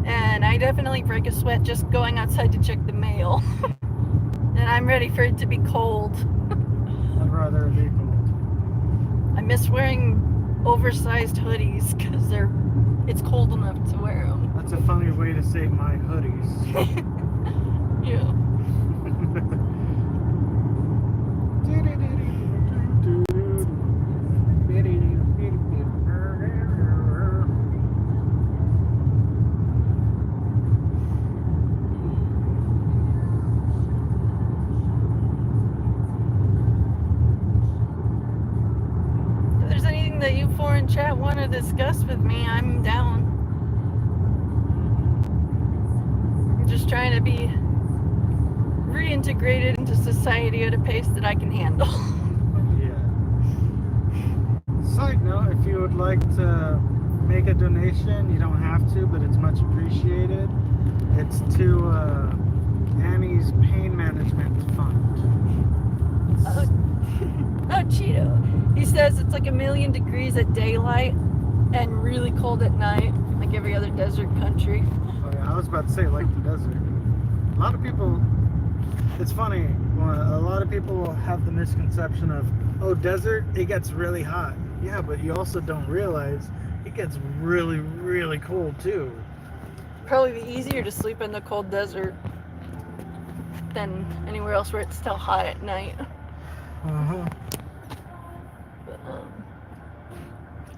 And I definitely break a sweat just going outside to check the mail. And I'm ready for it to be cold. I'd rather it be cold. I miss wearing oversized hoodies because it's cold enough to wear them. That's a funny way to say my hoodies. Yeah. If there's anything that you four in chat want to discuss with me, I'm down. I'm just trying to be reintegrated into society at a pace that I can handle. Yeah. Side note, if you would like to make a donation, you don't have to, but it's much appreciated. It's to Annie's Pain Management Fund. Oh, Cheeto. He says it's like 1,000,000 degrees at daylight and really cold at night, like every other desert country. Oh yeah, I was about to say like the desert. A lot of people, it's funny, a lot of people will have the misconception of, oh, desert, it gets really hot. Yeah, but you also don't realize it gets really, really cold too. Probably be easier to sleep in the cold desert than anywhere else where it's still hot at night. Uh-huh. But,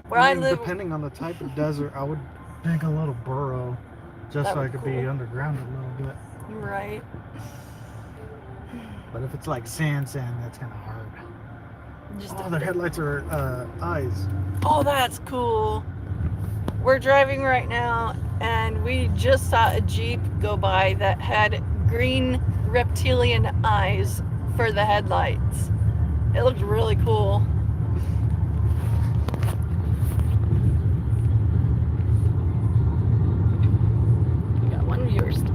where I live, depending on the type of desert, I would dig a little burrow just That so I would could cool. be underground a little bit. right? But if it's like sand, that's kind of hard. Just Oh, their headlights are eyes. Oh, that's cool. We're driving right now, and we just saw a Jeep go by that had green reptilian eyes for the headlights. It looked really cool. We got one viewer still.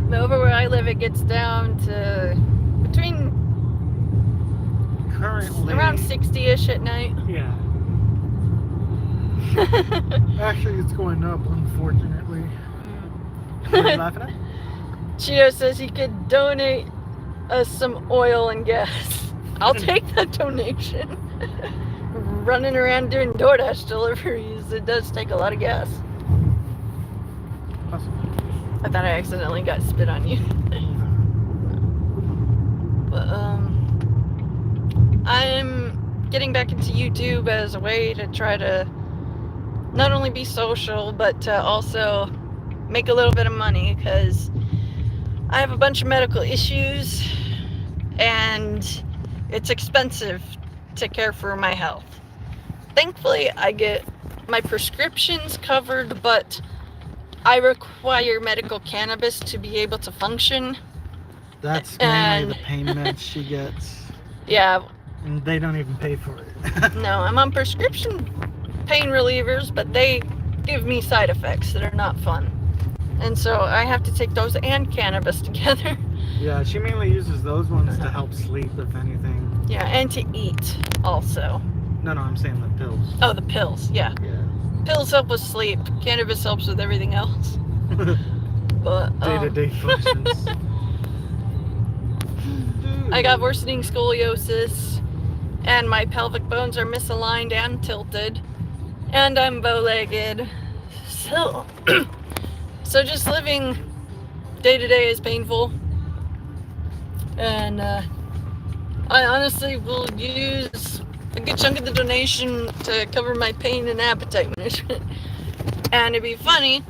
But over where I live, it gets down to between Currently, around 60-ish at night. Yeah. Actually, it's going up, unfortunately. What are you laughing at? Cheeto says he could donate us some oil and gas. I'll take that donation. Running around doing DoorDash deliveries, it does take a lot of gas. Awesome. I thought I accidentally got spit on you. But I'm getting back into YouTube as a way to try to not only be social, but to also make a little bit of money, because I have a bunch of medical issues and it's expensive to care for my health. Thankfully, I get my prescriptions covered, but I require medical cannabis to be able to function. That's mainly the pain meds she gets. Yeah. And they don't even pay for it. No, I'm on prescription pain relievers, but they give me side effects that are not fun. And so I have to take those and cannabis together. Yeah, she mainly uses those ones to help sleep, if anything. Yeah, and to eat also. No, I'm saying the pills. Oh, the pills, yeah. Yeah. Pills help with sleep. Cannabis helps with everything else. But Day-to-day functions. I got worsening scoliosis, and my pelvic bones are misaligned and tilted, and I'm bow-legged. So just living day to day is painful, and I honestly will use a good chunk of the donation to cover my pain and appetite management. And it'd be funny,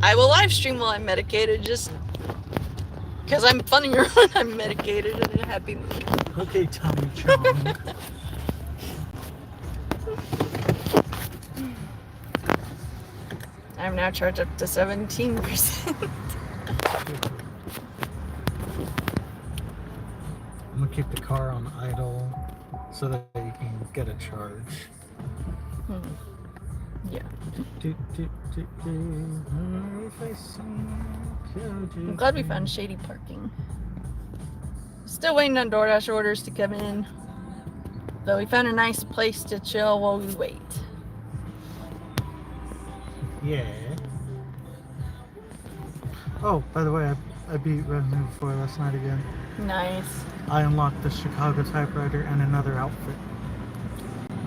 I will live stream while I'm medicated, just because I'm funnier when I'm medicated and in a happy mood. Okay, Tommy Chong. I'm now charged up to 17%. I'm gonna keep the car on idle. so that you can get a charge. Yeah. I'm I'm glad we found shady parking. Still waiting on DoorDash orders to come in. But we found a nice place to chill while we wait. Yeah. Oh, by the way, I beat Resident Evil 4 last night again. Nice. I unlocked the Chicago typewriter and another outfit.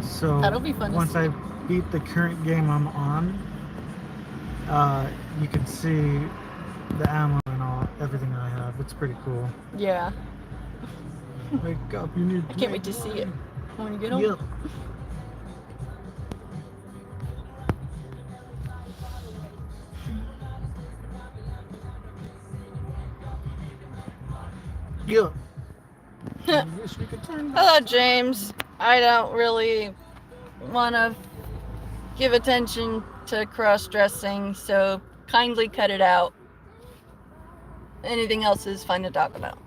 So That'll be fun to once see. I beat the current game I'm on, you can see the ammo and everything I have. It's pretty cool. Yeah. Wake up, you need to I can't wait to see it when you get home. Yep. Yep. I wish we could turn back. Hello, James. I don't really want to give attention to cross-dressing, so kindly cut it out. Anything else is fine to talk about.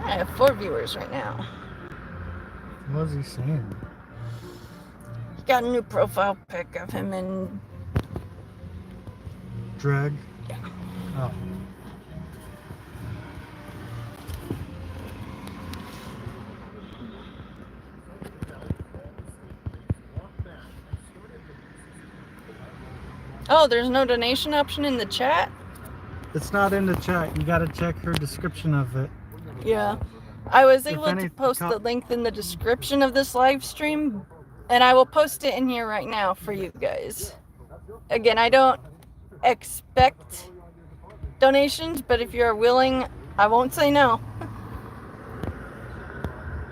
I have 4 viewers right now. What was he saying? He got a new profile pic of him in... Drag? Yeah. Oh. Oh, there's no donation option in the chat? It's not in the chat. You gotta check her description of it. Yeah. I was If able any to post the link in the description of this live stream, and I will post it in here right now for you guys. Again, I don't expect donations, but if you're willing, I won't say no.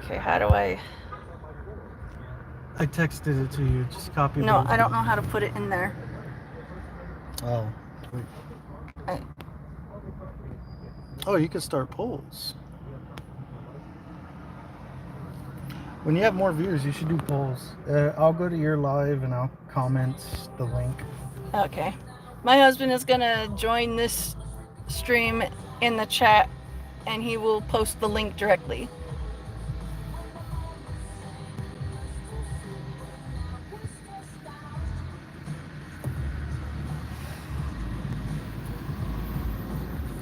Okay, how do I... I texted it to you. Just copy it. No, I don't know how to put it in there. Oh. Wait. Oh, you can start polls. When you have more viewers, you should do polls. I'll go to your live and I'll comment the link. Okay. My husband is gonna join this stream in the chat, and he will post the link directly.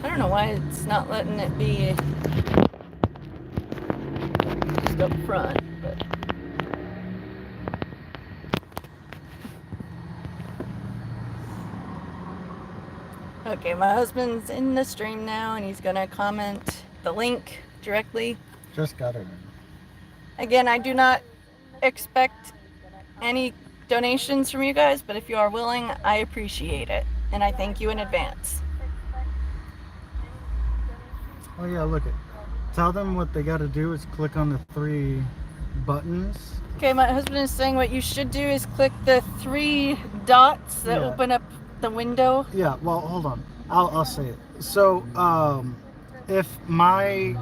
I don't know why it's not letting it be just up front, but... Okay, my husband's in the stream now, and he's gonna comment the link directly. Just got it. Again, I do not expect any donations from you guys, but if you are willing, I appreciate it, and I thank you in advance. Oh yeah, look it. Tell them what they got to do is click on the 3 buttons. Okay, my husband is saying what you should do is click the 3 dots that open up the window. Yeah, well, hold on. I'll say it. So, if my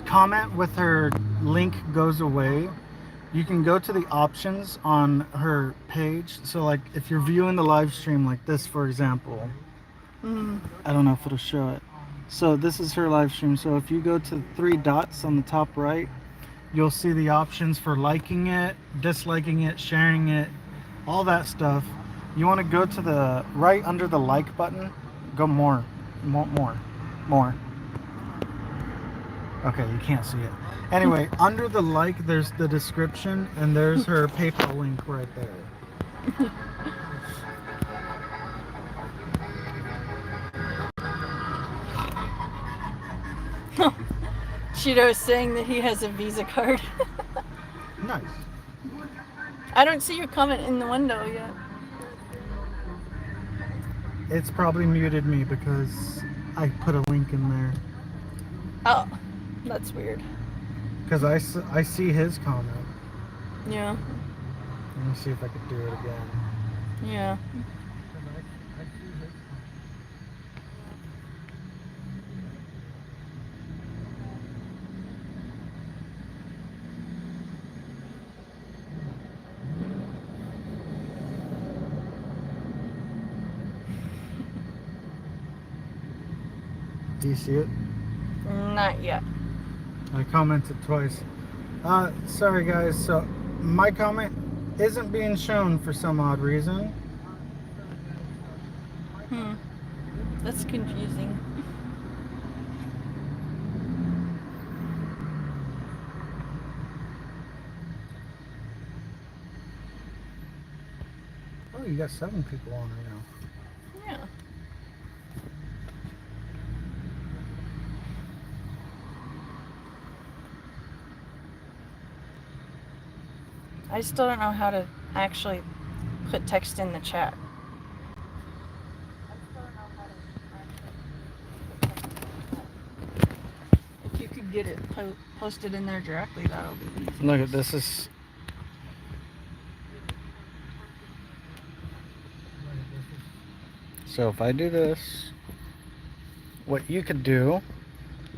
comment with her link goes away, you can go to the options on her page. So, like, if you're viewing the live stream like this, for example, I don't know if it'll show it. So this is her live stream. So if you go to the 3 dots on the top right, you'll see the options for liking it, disliking it, sharing it, all that stuff. You want to go to the right under the like button, go more. Okay, you can't see it. Anyway, under the like, there's the description, and there's her PayPal link right there. Cheeto is saying that he has a Visa card. Nice. I don't see your comment in the window yet. It's probably muted me because I put a link in there. Oh, that's weird. Because I see his comment. Yeah. Let me see if I could do it again. Yeah. Do you see it? Not yet. I commented twice. Sorry guys, so my comment isn't being shown for some odd reason. That's confusing. Oh, you got 7 people on right now. Yeah. I still don't know how to actually put text in the chat. If you could get it posted in there directly, that'll be easy. Look at this. Is so if I do this, what you could do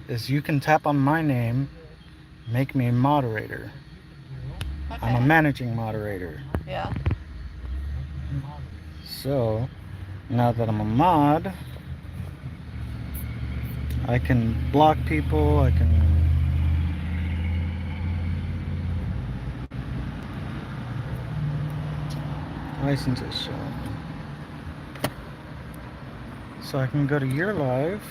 is you can tap on my name, make me a moderator. Okay. I'm a managing moderator. Yeah. So now that I'm a mod, I can block people, I can licenses show. So I can go to your live.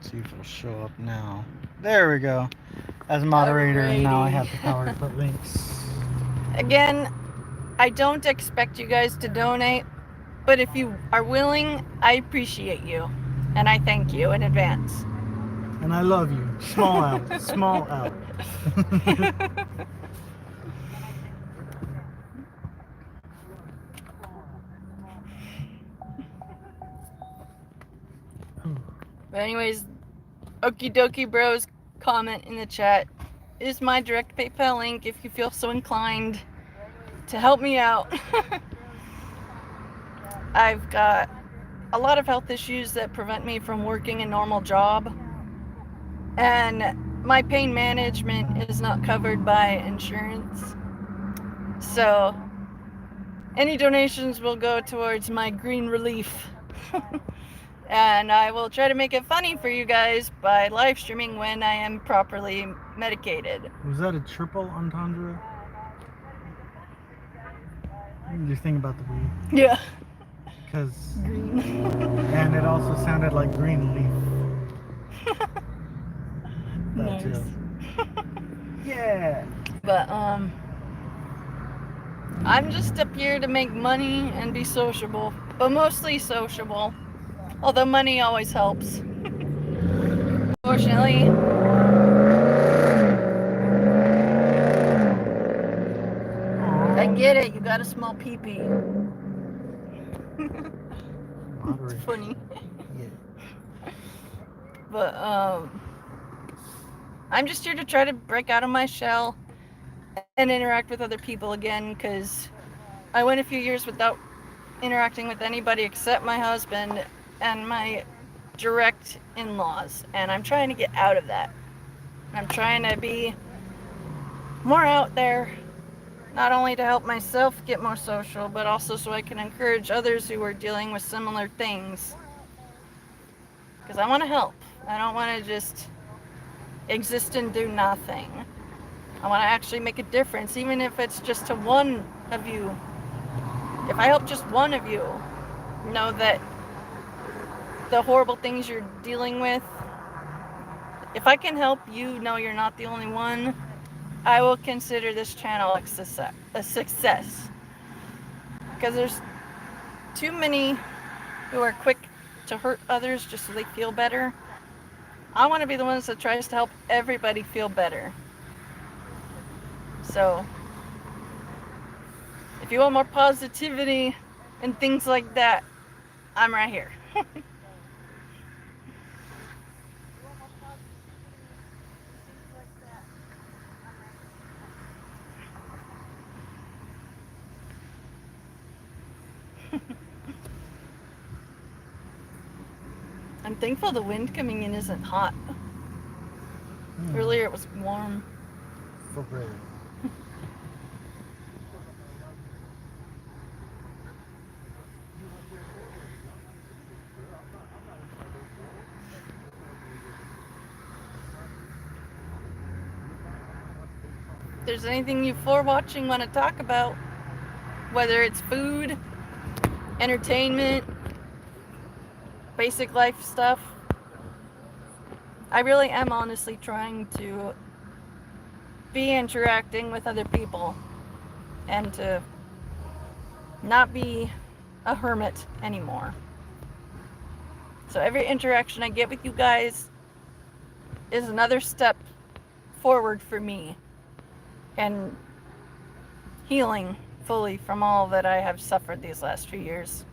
See if it'll show up now. There we go. As a moderator, and now I have the power to put links. Again, I don't expect you guys to donate, but if you are willing, I appreciate you. And I thank you in advance. And I love you. Small out. Small out. But anyways, okie dokie bros, comment in the chat is my direct PayPal link if you feel so inclined to help me out. I've got a lot of health issues that prevent me from working a normal job, and my pain management is not covered by insurance. So any donations will go towards my green relief. And I will try to make it funny for you guys by live streaming when I am properly medicated. Was that a triple entendre? You're thinking about the weed. Yeah. Because Green. and it also sounded like green leaf. That Nice. too. Yeah. But I'm just up here to make money and be sociable, but mostly sociable. Although money always helps. Fortunately. I get it, you got a small pee-pee. It's funny. Yeah. But I'm just here to try to break out of my shell and interact with other people again, because I went a few years without interacting with anybody except my husband and my direct in-laws, and I'm trying to get out of that. I'm trying to be more out there, not only to help myself get more social, but also so I can encourage others who are dealing with similar things. Because I want to help. I don't want to just exist and do nothing. I want to actually make a difference, even if it's just to one of you. If I help just one of you know that the horrible things you're dealing with, if I can help you know you're not the only one, I will consider this channel a success. Because there's too many who are quick to hurt others just so they feel better. I want to be the ones that tries to help everybody feel better. So if you want more positivity and things like that, I'm right here. I'm thankful the wind coming in isn't hot. Earlier it was warm. For real. there's anything you for watching want to talk about, whether it's food, entertainment, basic life stuff. I really am honestly trying to be interacting with other people and to not be a hermit anymore. So every interaction I get with you guys is another step forward for me and healing fully from all that I have suffered these last few years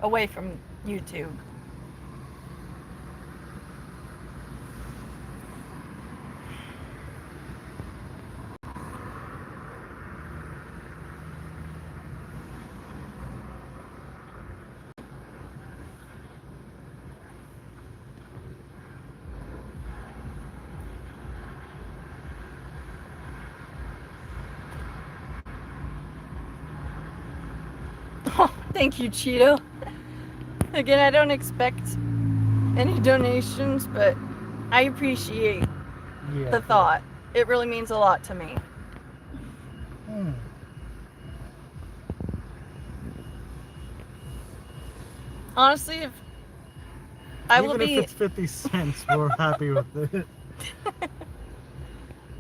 away from YouTube. Oh, thank you, Cheeto. Again, I don't expect any donations, but I appreciate the thought. It really means a lot to me. Honestly, if Even if it's 50 cents, we're happy with it.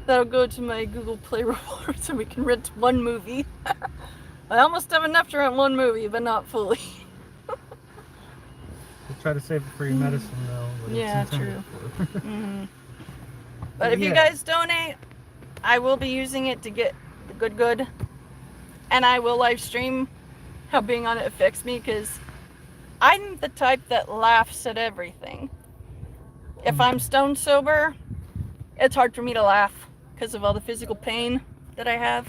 That'll go to my Google Play reward so we can rent one movie. I almost have enough to rent one movie, but not fully. We'll try to save it for your medicine, though. Yeah, true. But if you guys donate, I will be using it to get the good. And I will live stream how being on it affects me, because I'm the type that laughs at everything. If I'm stone sober, it's hard for me to laugh because of all the physical pain that I have.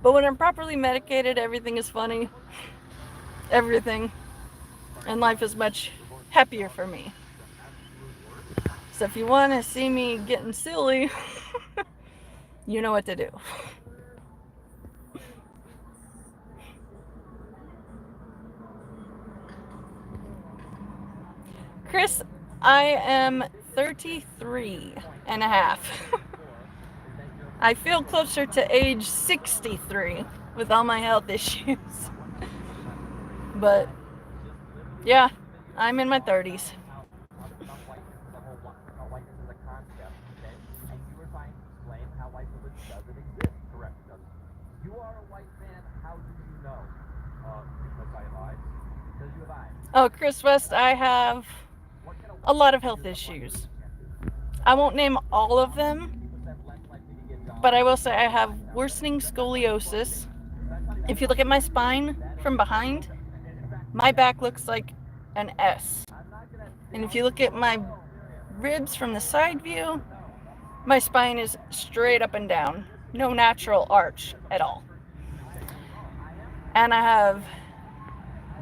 But when I'm properly medicated, everything is funny. Everything. And life is much happier for me. So if you want to see me getting silly, you know what to do. Chris, I am 33 and a half. I feel closer to age 63 with all my health issues. But yeah, I'm in my 30s. Oh, Chris West, I have a lot of health issues. I won't name all of them, but I will say I have worsening scoliosis. If you look at my spine from behind, my back looks like an S. And if you look at my ribs from the side view, my spine is straight up and down. No natural arch at all. And I have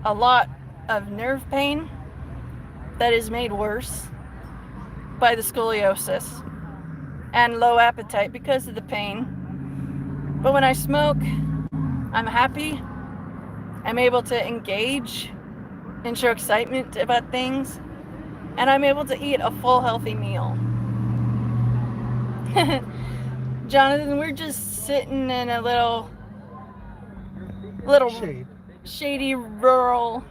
a lot of nerve pain that is made worse by the scoliosis and low appetite because of the pain. But when I smoke, I'm happy. I'm able to engage and show excitement about things, and I'm able to eat a full healthy meal. Jonathan, we're just sitting in a little shady rural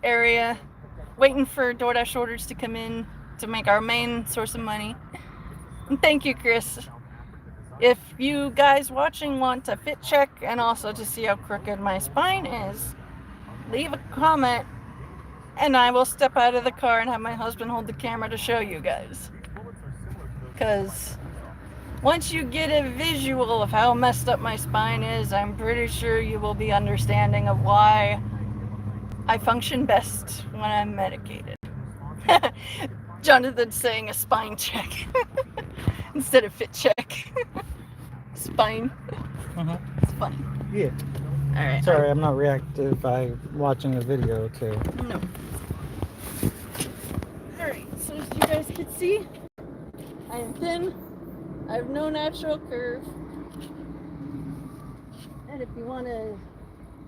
area waiting for DoorDash orders to come in to make our main source of money. And thank you, Chris. If you guys watching want a fit check and also to see how crooked my spine is, leave a comment and I will step out of the car and have my husband hold the camera to show you guys. Because once you get a visual of how messed up my spine is, I'm pretty sure you will be understanding of why I function best when I'm medicated. Jonathan's saying a spine check instead of fit check. Spine. It's funny. Yeah. All right. Sorry, I'm not reactive by watching a video too. No. All right. So as you guys can see, I am thin. I have no natural curve. And if you want to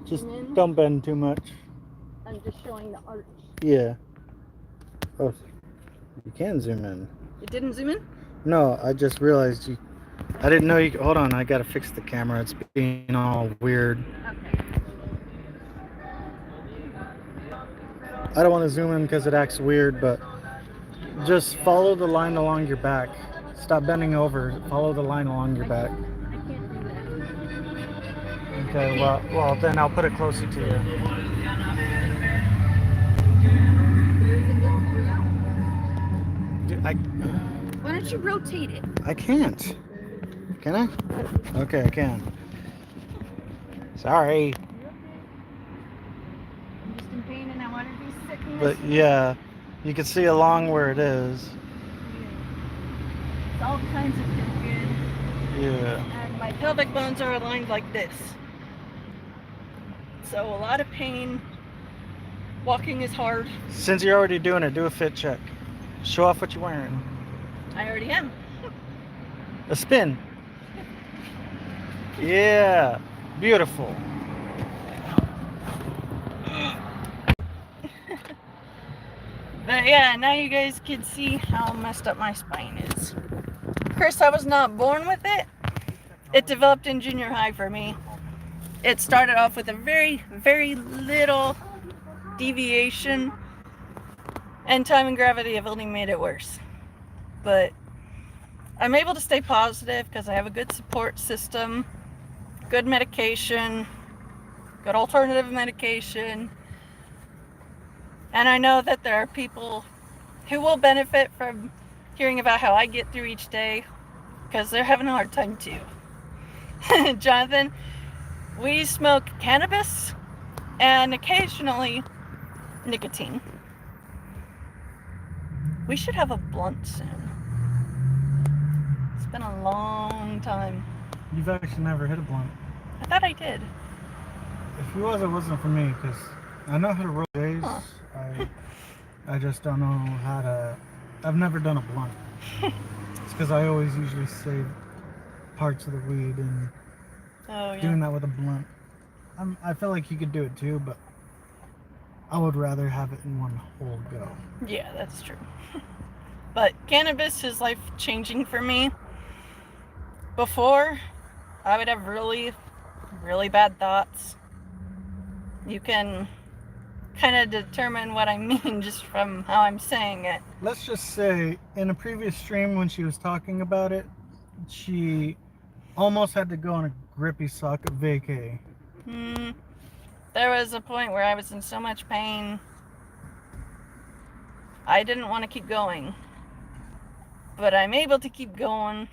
just don't bend too much. I'm just showing the arch. Yeah. Oh, you can zoom in. You didn't zoom in? No, I just realized I didn't know you could, hold on, I gotta fix the camera. It's being all weird. Okay. I don't want to zoom in because it acts weird, but just follow the line along your back. Stop bending over. Follow the line along your back. I can't do that. Okay, well then I'll put it closer to you. Why don't you rotate it? I can't. Can I? Okay, I can. Sorry. I'm just in pain and I want to be sick. But yeah, you can see along where it is. It's all kinds of good. Yeah. And my pelvic bones are aligned like this. So a lot of pain. Walking is hard. Since you're already doing it, do a fit check. Show off what you're wearing. I already am. A spin. Yeah. Beautiful. But yeah, now you guys can see how messed up my spine is. Of course, I was not born with it. It developed in junior high for me. It started off with a very, very little deviation, and time and gravity have only made it worse. But I'm able to stay positive because I have a good support system, good medication, good alternative medication, and I know that there are people who will benefit from hearing about how I get through each day because they're having a hard time too. Jonathan, we smoke cannabis and occasionally nicotine. We should have a blunt soon. It's been a long time. You've actually never hit a blunt. I thought I did. If you was, it wasn't for me because I know how to roll days. Huh. I just don't know how to. I've never done a blunt. It's because I always usually save parts of the weed and doing that with a blunt. I feel like you could do it too, but I would rather have it in one whole go. Yeah, that's true. But cannabis is life changing for me. Before, I would have really, really bad thoughts. You can kind of determine what I mean just from how I'm saying it. Let's just say in a previous stream when she was talking about it, she almost had to go on a grippy sock vacay. There was a point where I was in so much pain, I didn't want to keep going. But I'm able to keep going.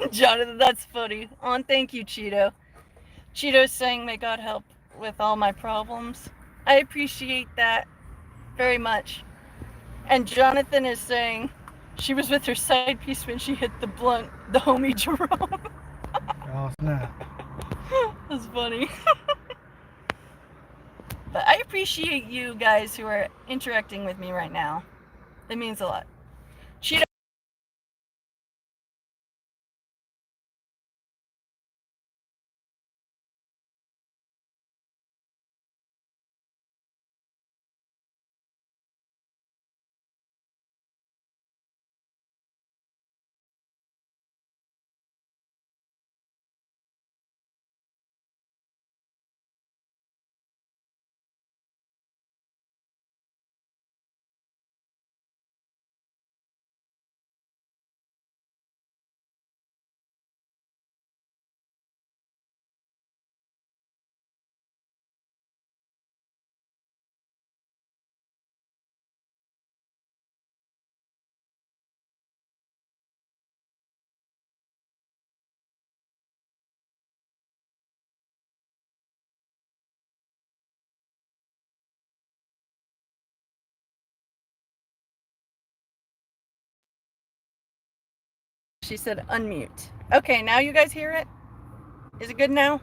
Jonathan, that's funny. Oh, and thank you, Cheeto. Cheeto's saying, may God help with all my problems. I appreciate that very much. And Jonathan is saying, she was with her side piece when she hit the blunt, the homie Jerome. Oh, snap. That's funny. But I appreciate you guys who are interacting with me right now. It means a lot. Cheeto. She said unmute. Okay, now you guys hear it? Is it good now?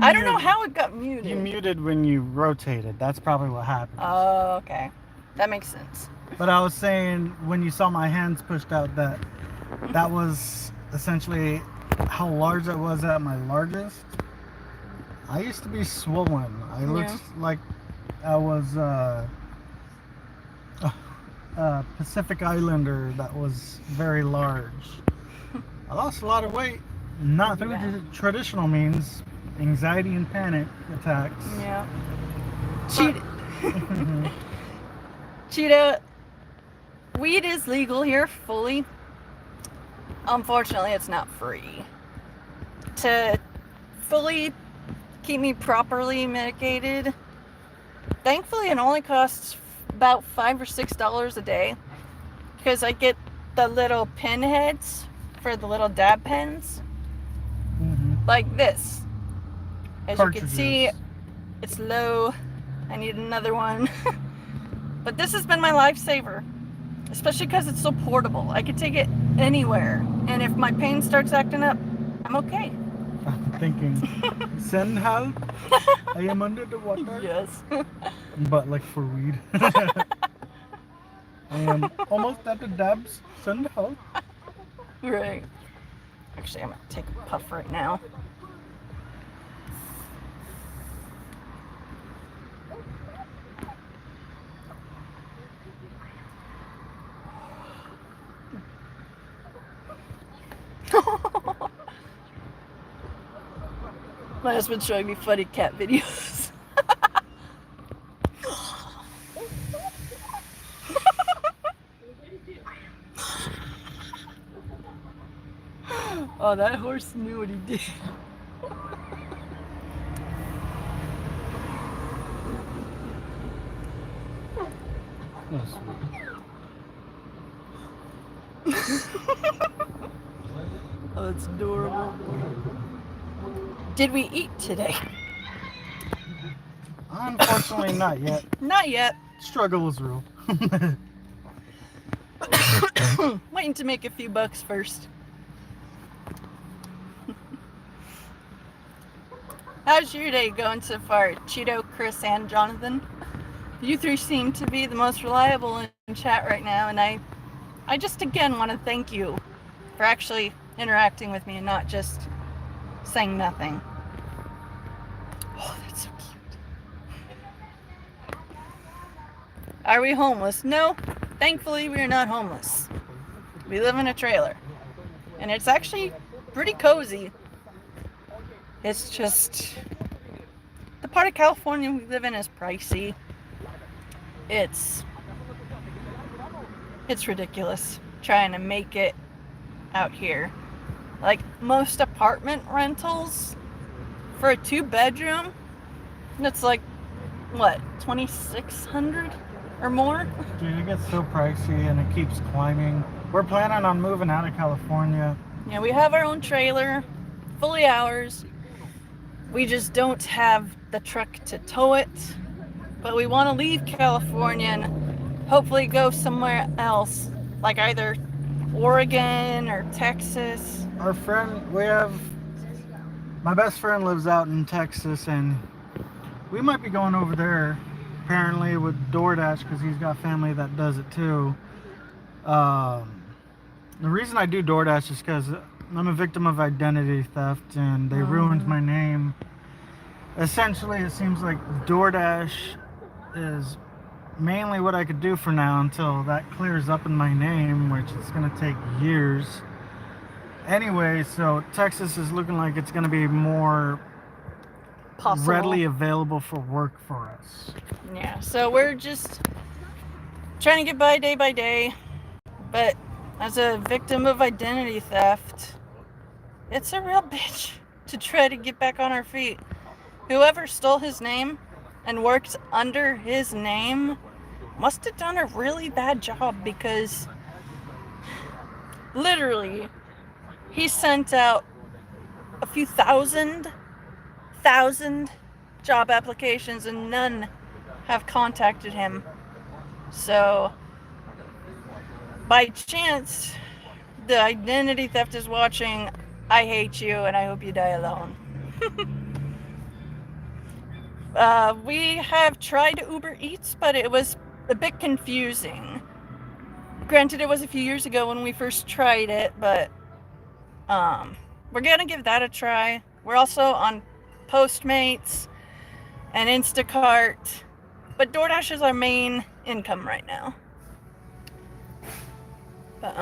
I don't know how it got muted. You muted when you rotated. That's probably what happened. Oh, okay. That makes sense. But I was saying when you saw my hands pushed out that was essentially how large I was at my largest. I used to be swollen. I looked like I was a Pacific Islander that was very large. I lost a lot of weight, not through the traditional means, anxiety and panic attacks. Yeah. Cheetah, weed is legal here fully. Unfortunately, it's not free. To fully keep me properly medicated, thankfully it only costs about $5 or $6 a day, because I get the little pin heads for the little dab pens, like this. As you can see, it's low. I need another one. But this has been my lifesaver, especially because it's so portable. I could take it anywhere, and if my pain starts acting up, I'm okay. I'm thinking, send help. I am under the water. Yes. But like for weed. I am almost at the dabs. Send help. Right. Actually, I'm gonna take a puff right now. My husband's showing me funny cat videos. Oh, that horse knew what he did. Oh, that's adorable. Did we eat today? Unfortunately, not yet. Not yet. Struggle is real. Waiting to make a few bucks first. How's your day going so far, Cheeto, Chris, and Jonathan? You three seem to be the most reliable in chat right now, and I just again want to thank you for actually interacting with me and not just saying nothing. Oh, that's so cute. Are we homeless? No, thankfully we are not homeless. We live in a trailer, and it's actually pretty cozy. It's just, the part of California we live in is pricey. It's ridiculous trying to make it out here. Like most apartment rentals for a 2-bedroom, it's like, what, $2,600 or more? Dude, it gets so pricey and it keeps climbing. We're planning on moving out of California. Yeah, we have our own trailer, fully ours. We just don't have the truck to tow it. But we want to leave California and hopefully go somewhere else, like either Oregon or Texas. Our friend, my best friend lives out in Texas, and we might be going over there apparently with DoorDash because he's got family that does it too. The reason I do DoorDash is because I'm a victim of identity theft and they ruined my name. Essentially, it seems like DoorDash is mainly what I could do for now until that clears up in my name, which is going to take years. Anyway, so Texas is looking like it's going to be more Possible. Readily available for work for us. Yeah, so we're just trying to get by day, but as a victim of identity theft, it's a real bitch to try to get back on our feet. Whoever stole his name and worked under his name must have done a really bad job, because literally he sent out a few thousand job applications and none have contacted him. So by chance the identity theft is watching, I hate you and I hope you die alone. We have tried Uber Eats, but it was a bit confusing. Granted, it was a few years ago when we first tried it, but we're gonna give that a try. We're also on Postmates and Instacart, but DoorDash is our main income right now. But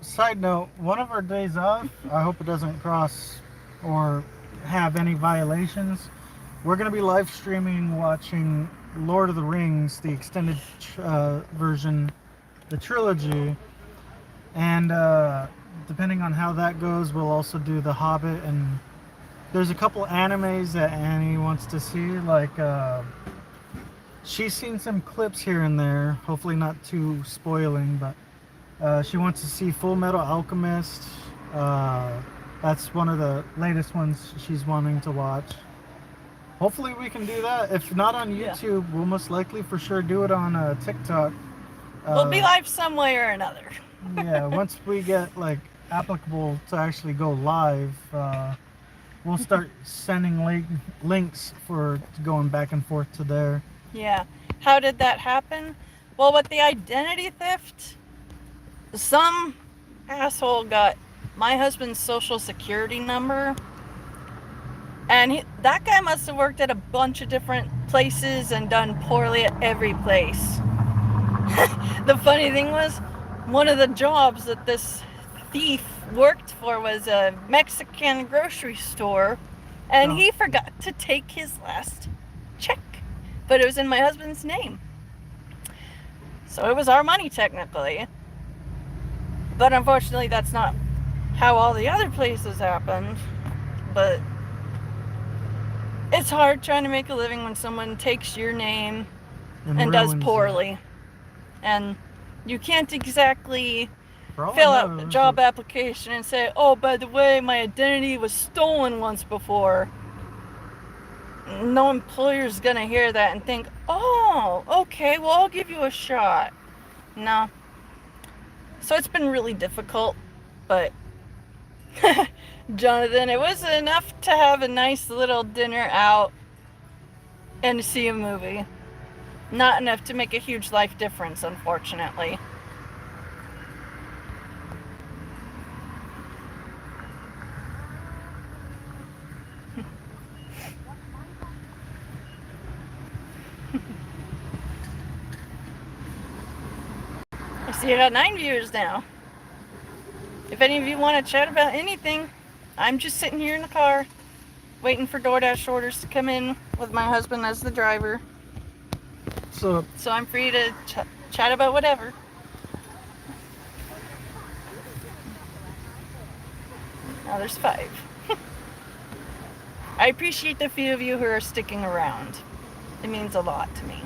side note, one of our days off, I hope it doesn't cross or have any violations. We're going to be live streaming watching Lord of the Rings, the extended version, the trilogy. And depending on how that goes, we'll also do The Hobbit. And there's a couple animes that Annie wants to see. Like, she's seen some clips here and there. Hopefully not too spoiling, but she wants to see Full Metal Alchemist. That's one of the latest ones she's wanting to watch. Hopefully we can do that. If not on YouTube, we'll most likely for sure do it on TikTok. We'll be live some way or another. Yeah, once we get like applicable to actually go live, we'll start sending links for going back and forth to there. Yeah. How did that happen? Well, with the identity theft, some asshole got my husband's social security number, and that guy must have worked at a bunch of different places and done poorly at every place. The funny thing was, one of the jobs that this thief worked for was a Mexican grocery store, and he forgot to take his last check, but it was in my husband's name. So it was our money technically. But unfortunately, that's not how all the other places happened. But it's hard trying to make a living when someone takes your name and does poorly. And you can't exactly fill out a job application and say, oh, by the way, my identity was stolen once before. No employer's going to hear that and think, oh, okay, well, I'll give you a shot. No. So it's been really difficult, but Jonathan, it was enough to have a nice little dinner out and to see a movie. Not enough to make a huge life difference, unfortunately. I see I got 9 viewers now. If any of you want to chat about anything, I'm just sitting here in the car waiting for DoorDash orders to come in with my husband as the driver. So I'm free to chat about whatever. Now there's 5. I appreciate the few of you who are sticking around. It means a lot to me.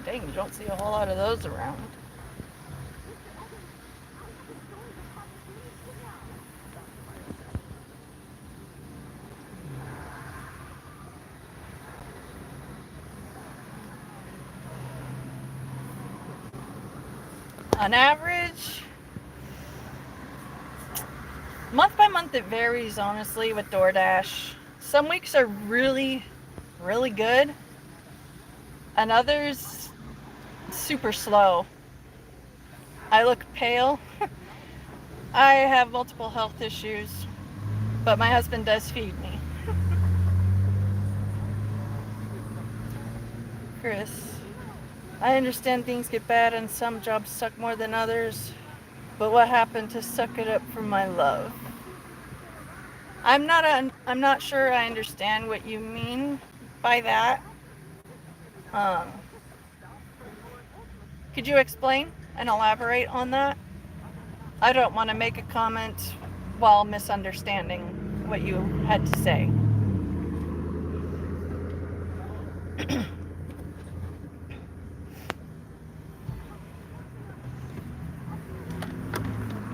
Dang, you don't see a whole lot of those around. On average, month by month it varies, honestly, with DoorDash. Some weeks are really, really good, and others super slow. I look pale. I have multiple health issues, but my husband does feed me. Chris, I understand things get bad and some jobs suck more than others, but what happened to suck it up for my love? I'm not sure I understand what you mean by that. Could you explain and elaborate on that? I don't want to make a comment while misunderstanding what you had to say.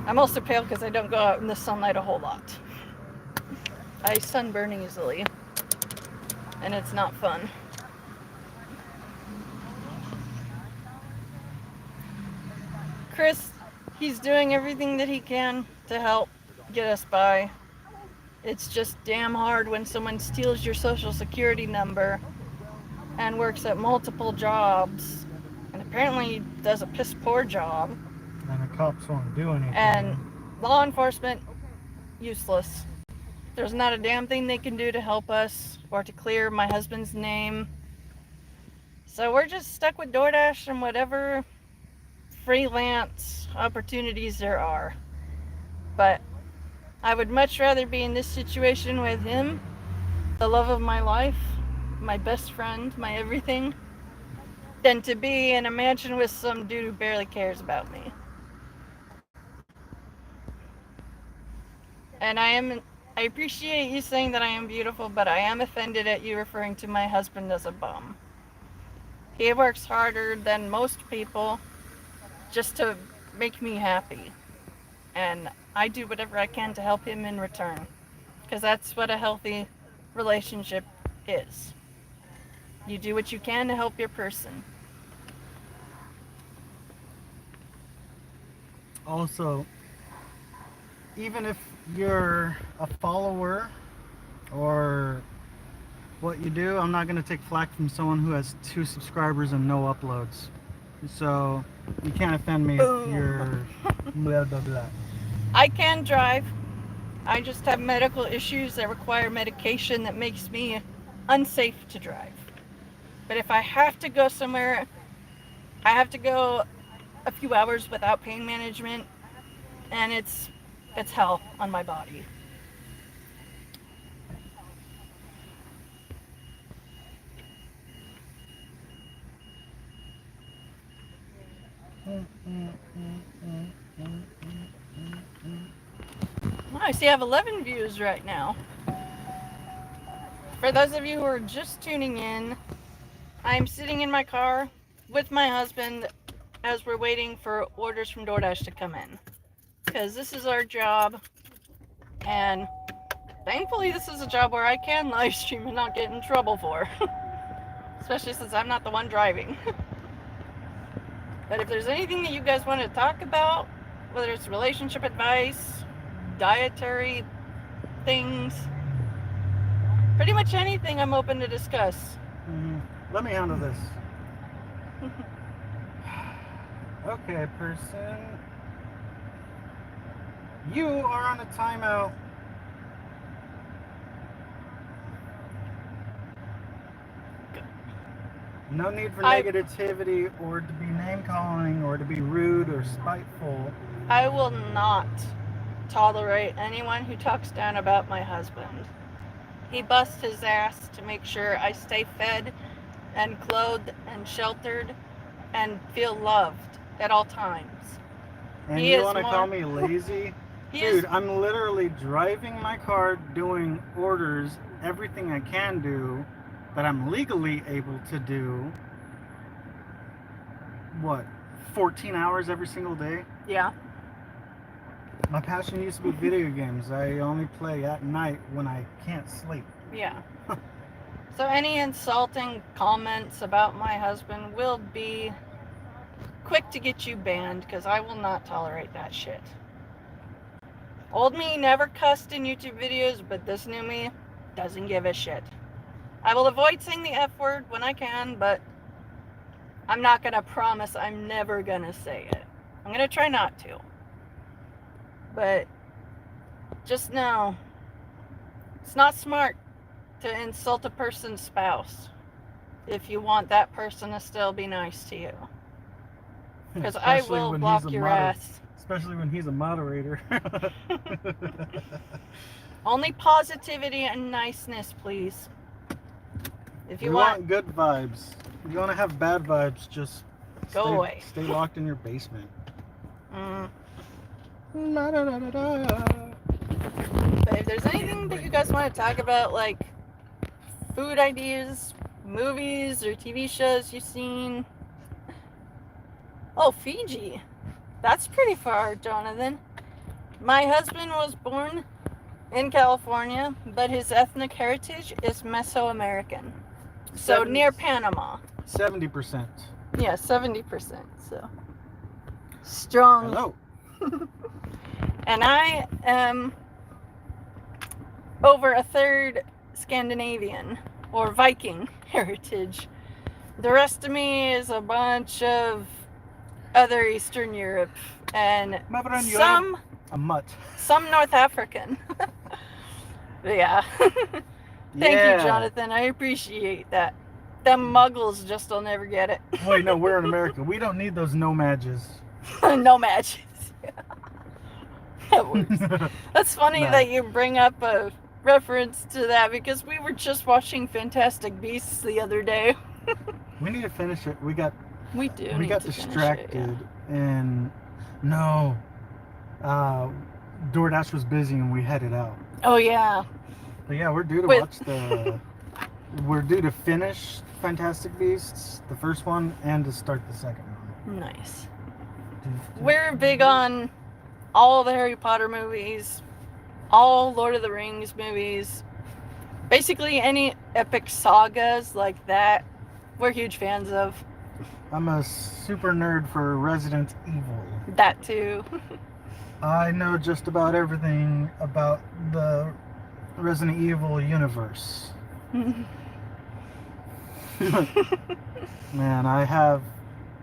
I'm also pale because I don't go out in the sunlight a whole lot. I sunburn easily, and it's not fun. Chris, he's doing everything that he can to help get us by. It's just damn hard when someone steals your social security number and works at multiple jobs, and apparently does a piss poor job. And the cops won't do anything. And law enforcement, useless. There's not a damn thing they can do to help us or to clear my husband's name. So we're just stuck with DoorDash and whatever freelance opportunities there are. But I would much rather be in this situation with him, the love of my life, my best friend, my everything, than to be in a mansion with some dude who barely cares about me. And I appreciate you saying that I am beautiful, but I am offended at you referring to my husband as a bum. He works harder than most people just to make me happy. And I do whatever I can to help him in return. Because that's what a healthy relationship is. You do what you can to help your person. Also, even if you're a follower or what you do, I'm not going to take flack from someone who has 2 subscribers and no uploads. So you can't offend me if you're blah blah blah. I can drive. I just have medical issues that require medication that makes me unsafe to drive. But if I have to go somewhere, I have to go a few hours without pain management, and it's hell on my body. I see I have 11 views right now. For those of you who are just tuning in, I'm sitting in my car with my husband as we're waiting for orders from DoorDash to come in. Because this is our job, and thankfully this is a job where I can live stream and not get in trouble for. Especially since I'm not the one driving. But if there's anything that you guys want to talk about, whether it's relationship advice, dietary things, pretty much anything, I'm open to discuss. Let me handle this. Okay, person. You are on a timeout. No need for negativity or to be name calling or to be rude or spiteful. I will not tolerate anyone who talks down about my husband. He busts his ass to make sure I stay fed and clothed and sheltered and feel loved at all times. And you want to call me lazy? Dude, I'm literally driving my car, doing orders, everything I can do that I'm legally able to do. What, 14 hours every single day? Yeah. My passion used to be video games. I only play at night when I can't sleep. Yeah. So any insulting comments about my husband will be quick to get you banned, because I will not tolerate that shit. Old me never cussed in YouTube videos, but this new me doesn't give a shit. I will avoid saying the F word when I can, but I'm not going to promise I'm never going to say it. I'm going to try not to. But just know, it's not smart to insult a person's spouse if you want that person to still be nice to you. Because I will block your ass. Especially when he's a moderator. Only positivity and niceness, please. If you want good vibes. If you want to have bad vibes, just go away. Stay locked in your basement. But if there's anything that you guys want to talk about, like food ideas, movies, or TV shows you've seen. Oh, Fiji. That's pretty far, Jonathan. My husband was born in California, but his ethnic heritage is Mesoamerican. So near Panama. 70%. Yeah, 70%. So strong. Hello. And I am over a third Scandinavian or Viking heritage. The rest of me is a bunch of other Eastern Europe and some A mutt. Some North African. Yeah. Thank you, Jonathan. I appreciate that. Them muggles just will never get it. Wait, no, we're in America. We don't need those no-matches. No matches. That works. That's funny that you bring up a reference to that because we were just watching Fantastic Beasts the other day. We need to finish it. We got distracted and no, DoorDash was busy and we headed out. Oh yeah. But yeah, we're due to finish Fantastic Beasts, the first one, and to start the second one. Nice. We're big on all the Harry Potter movies, all Lord of the Rings movies, basically any epic sagas like that. We're huge fans of. I'm a super nerd for Resident Evil. That too. I know just about everything about the Resident Evil universe. Man, I have...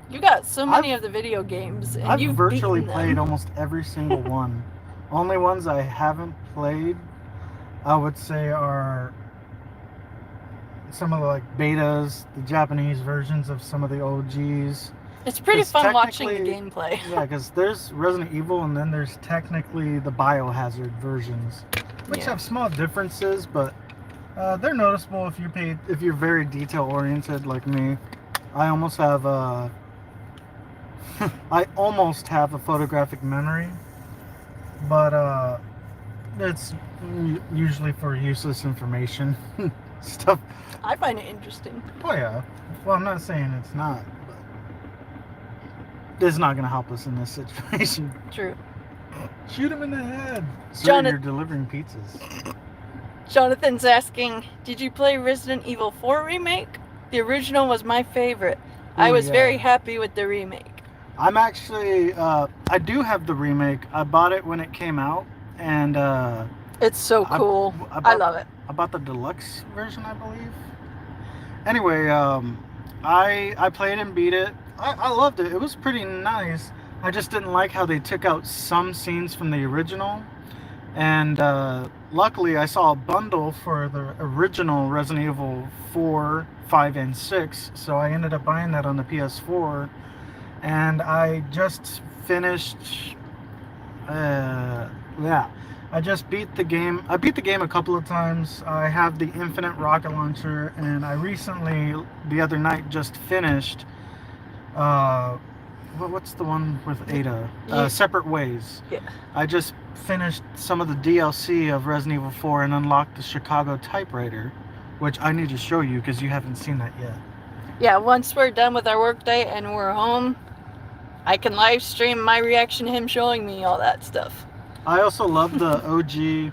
You got so many of the video games. And I've virtually played almost every single one. Only ones I haven't played, I would say, are some of the betas, the Japanese versions of some of the OGs. It's pretty fun watching the gameplay. Yeah, because there's Resident Evil and then there's technically the Biohazard versions, which have small differences, but they're noticeable if you're very detail oriented like me. I almost have a photographic memory, but it's usually for useless information stuff. I find it interesting. Oh yeah. Well, I'm not saying it's not, but it's not going to help us in this situation. True. Shoot him in the head. Sir, you're delivering pizzas. Jonathan's asking, did you play Resident Evil 4 remake? The original was my favorite. I was very happy with the remake. I'm actually, I do have the remake. I bought it when it came out, and it's so cool. I love it. I bought the deluxe version, I believe. Anyway, I played and beat it. I loved it. It was pretty nice. I just didn't like how they took out some scenes from the original. And luckily, I saw a bundle for the original Resident Evil 4, 5, and 6. So I ended up buying that on the PS4. And I just finished... I just beat the game. I beat the game a couple of times. I have the infinite rocket launcher, and I recently, the other night, just finished. What's the one with Ada? Separate Ways. Yeah. I just finished some of the DLC of Resident Evil 4 and unlocked the Chicago typewriter, which I need to show you because you haven't seen that yet. Yeah, once we're done with our workday and we're home, I can live stream my reaction to him showing me all that stuff. I also love the OG.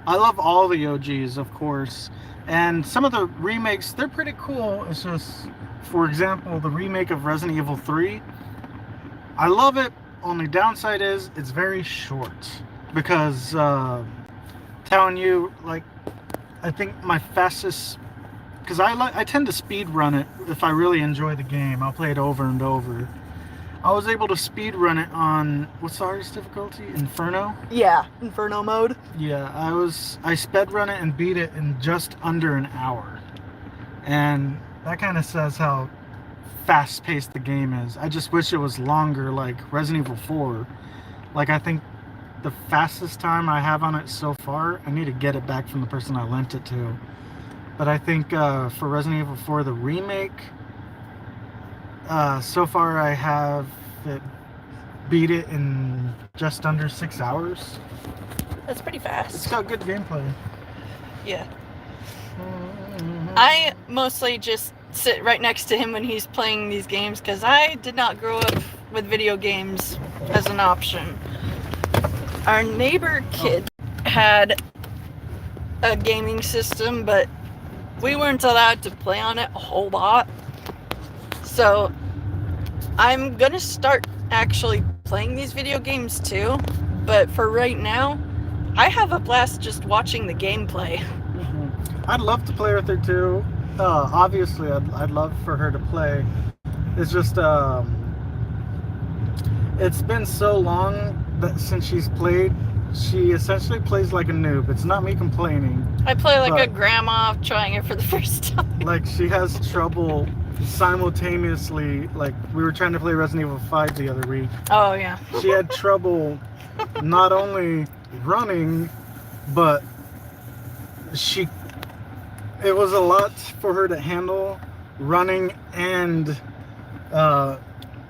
I love all the OGs, of course. And some of the remakes, they're pretty cool. It's just, for example, the remake of Resident Evil 3. I love it. Only downside is it's very short. Because, telling you, I think my fastest... Because I tend to speed run it if I really enjoy the game. I'll play it over and over. I was able to speed run it on, what's the hardest difficulty? Inferno? Yeah, Inferno mode. Yeah, I sped run it and beat it in just under an hour. And that kind of says how fast paced the game is. I just wish it was longer, like Resident Evil 4. I think the fastest time I have on it so far, I need to get it back from the person I lent it to. But I think for Resident Evil 4, the remake, so far I have beat it in just under 6 hours. That's pretty fast. It's got good gameplay. Yeah. I mostly just sit right next to him when he's playing these games because I did not grow up with video games as an option. Our neighbor kid had a gaming system, but we weren't allowed to play on it a whole lot. So I'm gonna start actually playing these video games too, but for right now, I have a blast just watching the gameplay. I'd love to play with her too. Obviously, I'd love for her to play. It's just, it's been so long that since she's played, she essentially plays like a noob. It's not me complaining. I play like a but, grandma trying it for the first time. like, she has trouble simultaneously. Like, we were trying to play Resident Evil 5 the other week. Oh, yeah. She had trouble not only running, but it was a lot for her to handle running and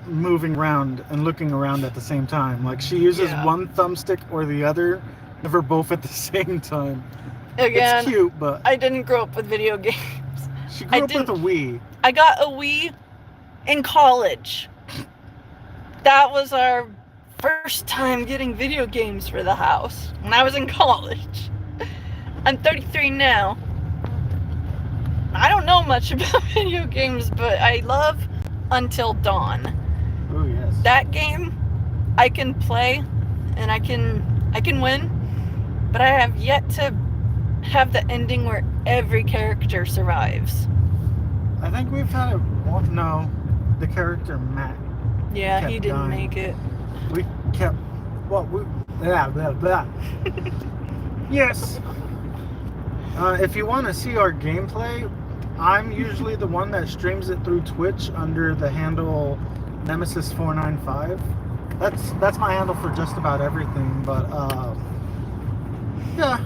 moving around and looking around at the same time. Like, she uses one thumbstick or the other, never both at the same time. Again, it's cute, but I didn't grow up with video games. She grew up with a Wii. I got a Wii in college. That was our first time getting video games for the house when I was in college. I'm 33 now. I don't know much about video games, but I love Until Dawn. Oh yes. That game I can play and I can win, but I have yet to have the ending where every character survives. I think we've had it. Well, no, the character Matt. Yeah, he didn't make it. We kept. Well, blah blah blah. Yes. If you want to see our gameplay, I'm usually the one that streams it through Twitch under the handle Nemesis495. That's my handle for just about everything. But yeah.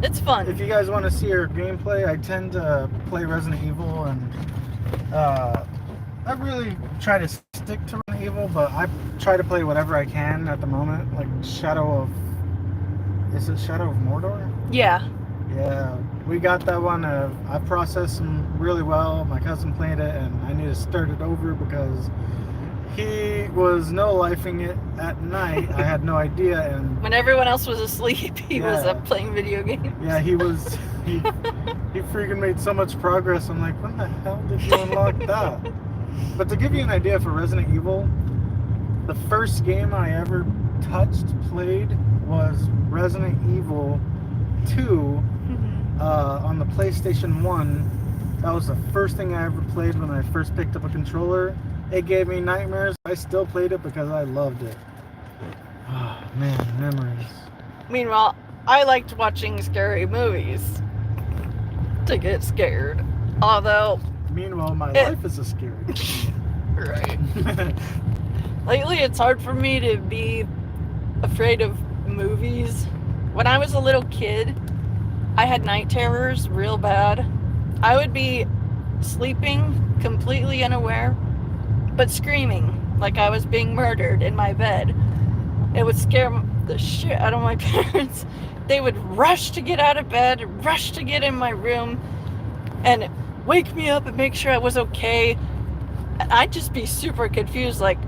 It's fun. If you guys want to see our gameplay, I tend to play Resident Evil, and I really try to stick to Resident Evil, but I try to play whatever I can at the moment, like Shadow of Mordor? Yeah. Yeah, we got that one. I processed them really well. My cousin played it, and I need to start it over because he was no-lifing it at night. I had no idea, and when everyone else was asleep, he was up playing video games. Yeah, he was. He freaking made so much progress. I'm like, when the hell did you unlock that? But to give you an idea for Resident Evil, the first game I ever played was Resident Evil 2 on the PlayStation 1. That was the first thing I ever played when I first picked up a controller. It gave me nightmares. I still played it because I loved it. Oh, man, memories. Meanwhile, I liked watching scary movies to get scared. Although... Meanwhile, my life is a scary movie. Right. Lately, it's hard for me to be afraid of movies. When I was a little kid, I had night terrors real bad. I would be sleeping, completely unaware, but screaming like I was being murdered in my bed. It would scare the shit out of my parents. They would rush to get out of bed, rush to get in my room, and wake me up and make sure I was okay. And I'd just be super confused, like,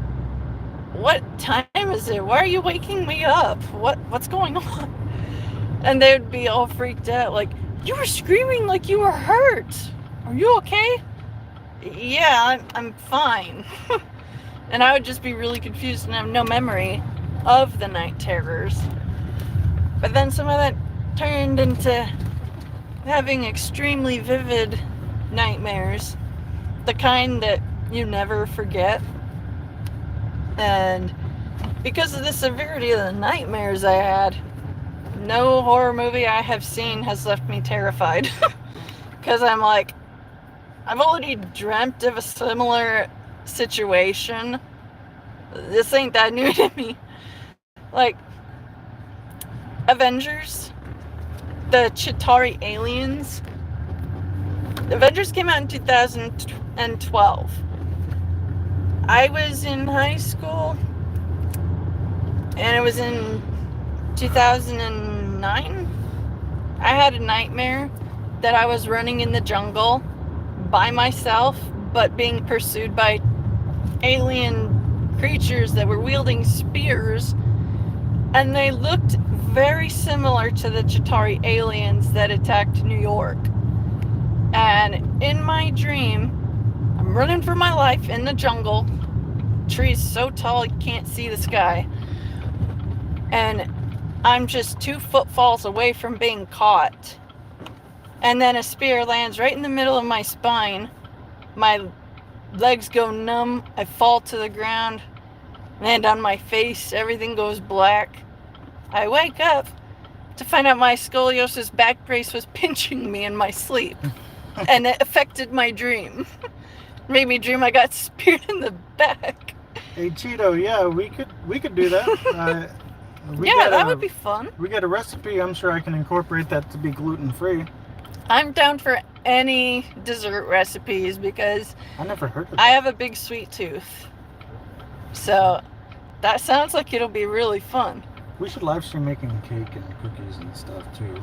what time is it? Why are you waking me up? What's going on? And they would be all freaked out, like, you were screaming like you were hurt. Are you okay? Yeah, I'm fine. And I would just be really confused and have no memory of the night terrors. But then some of that turned into having extremely vivid nightmares, the kind that you never forget. And because of the severity of the nightmares I had, no horror movie I have seen has left me terrified. Because I'm like, I've already dreamt of a similar situation. This ain't that new to me. Like, Avengers, the Chitauri aliens. Avengers came out in 2012. I was in high school, and it was in 2009. I had a nightmare that I was running in the jungle by myself, but being pursued by alien creatures that were wielding spears, and they looked very similar to the Chitauri aliens that attacked New York. And in my dream, I'm running for my life in the jungle, trees so tall you can't see the sky, and I'm just 2 footfalls away from being caught. And then a spear lands right in the middle of my spine. My legs go numb. I fall to the ground. And on my face, everything goes black. I wake up to find out my scoliosis back brace was pinching me in my sleep. And it affected my dream. Made me dream I got speared in the back. Hey Cheeto, yeah, we could do that. That would be fun. We got a recipe. I'm sure I can incorporate that to be gluten-free. I'm down for any dessert recipes because I never heard of that. I have a big sweet tooth. So that sounds like it'll be really fun. We should live stream making cake and cookies and stuff too.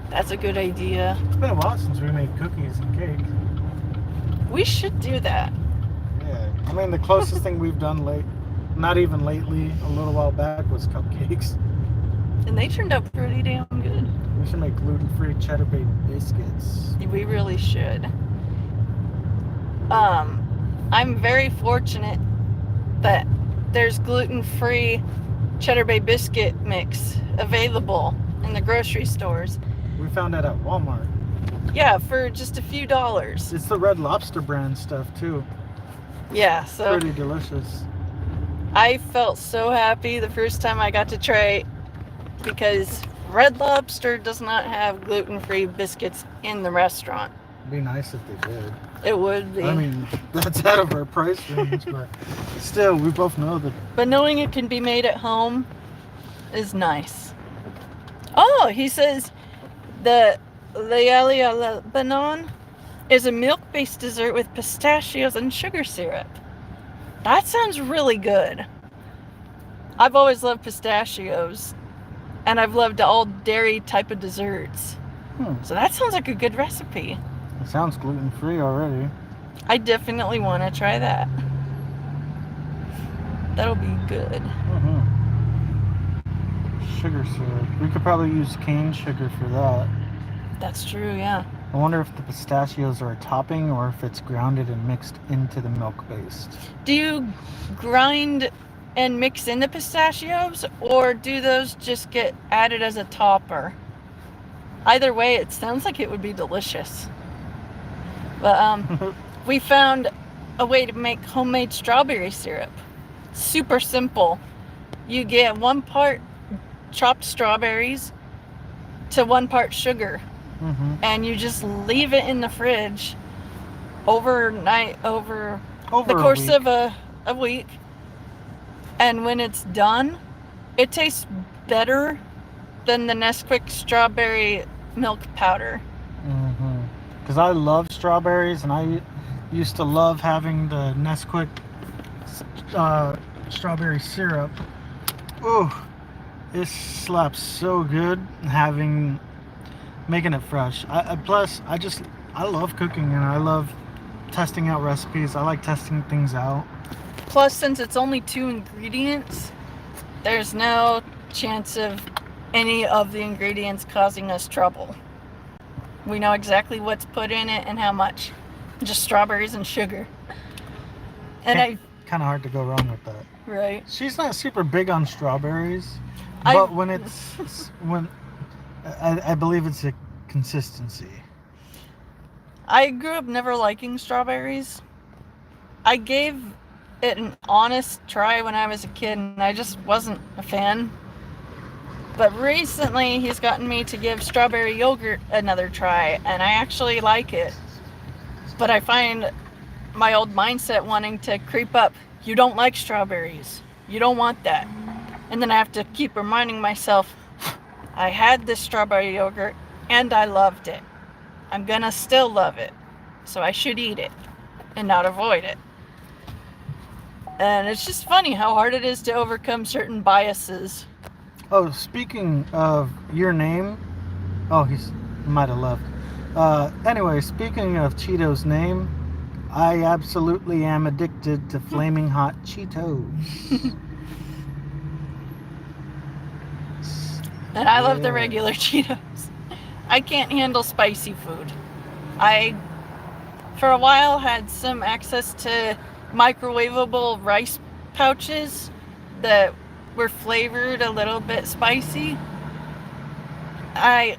That's a good idea. It's been a while since we made cookies and cake. We should do that. Yeah, I mean the closest thing we've done not even lately, a little while back, was cupcakes. And they turned out pretty damn good. We should make gluten-free cheddar bay biscuits. We really should. I'm very fortunate that there's gluten-free cheddar bay biscuit mix available in the grocery stores. We found that at Walmart. Yeah, for just a few dollars. It's the Red Lobster brand stuff too. Yeah, so Pretty delicious. I felt so happy the first time I got to try it because Red Lobster does not have gluten-free biscuits in the restaurant. It'd be nice if they did. It would be. I mean, that's out of our price range, but still, we both know that. But knowing it can be made at home is nice. Oh, he says the Lebanon is a milk-based dessert with pistachios and sugar syrup. That sounds really good. I've always loved pistachios, and I've loved all dairy type of desserts. So that sounds like a good recipe. It sounds gluten-free already. I definitely want to try that. That'll be good. Sugar syrup. We could probably use cane sugar for that. That's true, yeah. I wonder if the pistachios are a topping or if it's grounded and mixed into the milk paste. Do you grind and mix in the pistachios, or do those just get added as a topper? Either way, it sounds like it would be delicious. But we found a way to make homemade strawberry syrup. Super simple. You get 1 part chopped strawberries to 1 part sugar. And you just leave it in the fridge overnight over the course of a week. And when it's done, it tastes better than the Nesquik strawberry milk powder. Because I love strawberries, and I used to love having the Nesquik strawberry syrup. Ooh, it slaps so good making it fresh. Plus, I love cooking, and I love testing out recipes. I like testing things out. Plus, since it's only 2 ingredients, there's no chance of any of the ingredients causing us trouble. We know exactly what's put in it and how much. Just strawberries and sugar. And kind of hard to go wrong with that. Right. She's not super big on strawberries, but I believe it's a consistency. I grew up never liking strawberries. I gave it an honest try when I was a kid, and I just wasn't a fan. But recently, he's gotten me to give strawberry yogurt another try, and I actually like it. But I find my old mindset wanting to creep up. You don't like strawberries. You don't want that. And then I have to keep reminding myself, I had this strawberry yogurt, and I loved it. I'm gonna still love it. So I should eat it and not avoid it. And it's just funny how hard it is to overcome certain biases. Oh, speaking of your name, he might have left. Anyway, speaking of Cheeto's name, I absolutely am addicted to flaming hot Cheetos. And I love the regular Cheetos. I can't handle spicy food. I, for a while, had some access to microwavable rice pouches that were flavored a little bit spicy. I'm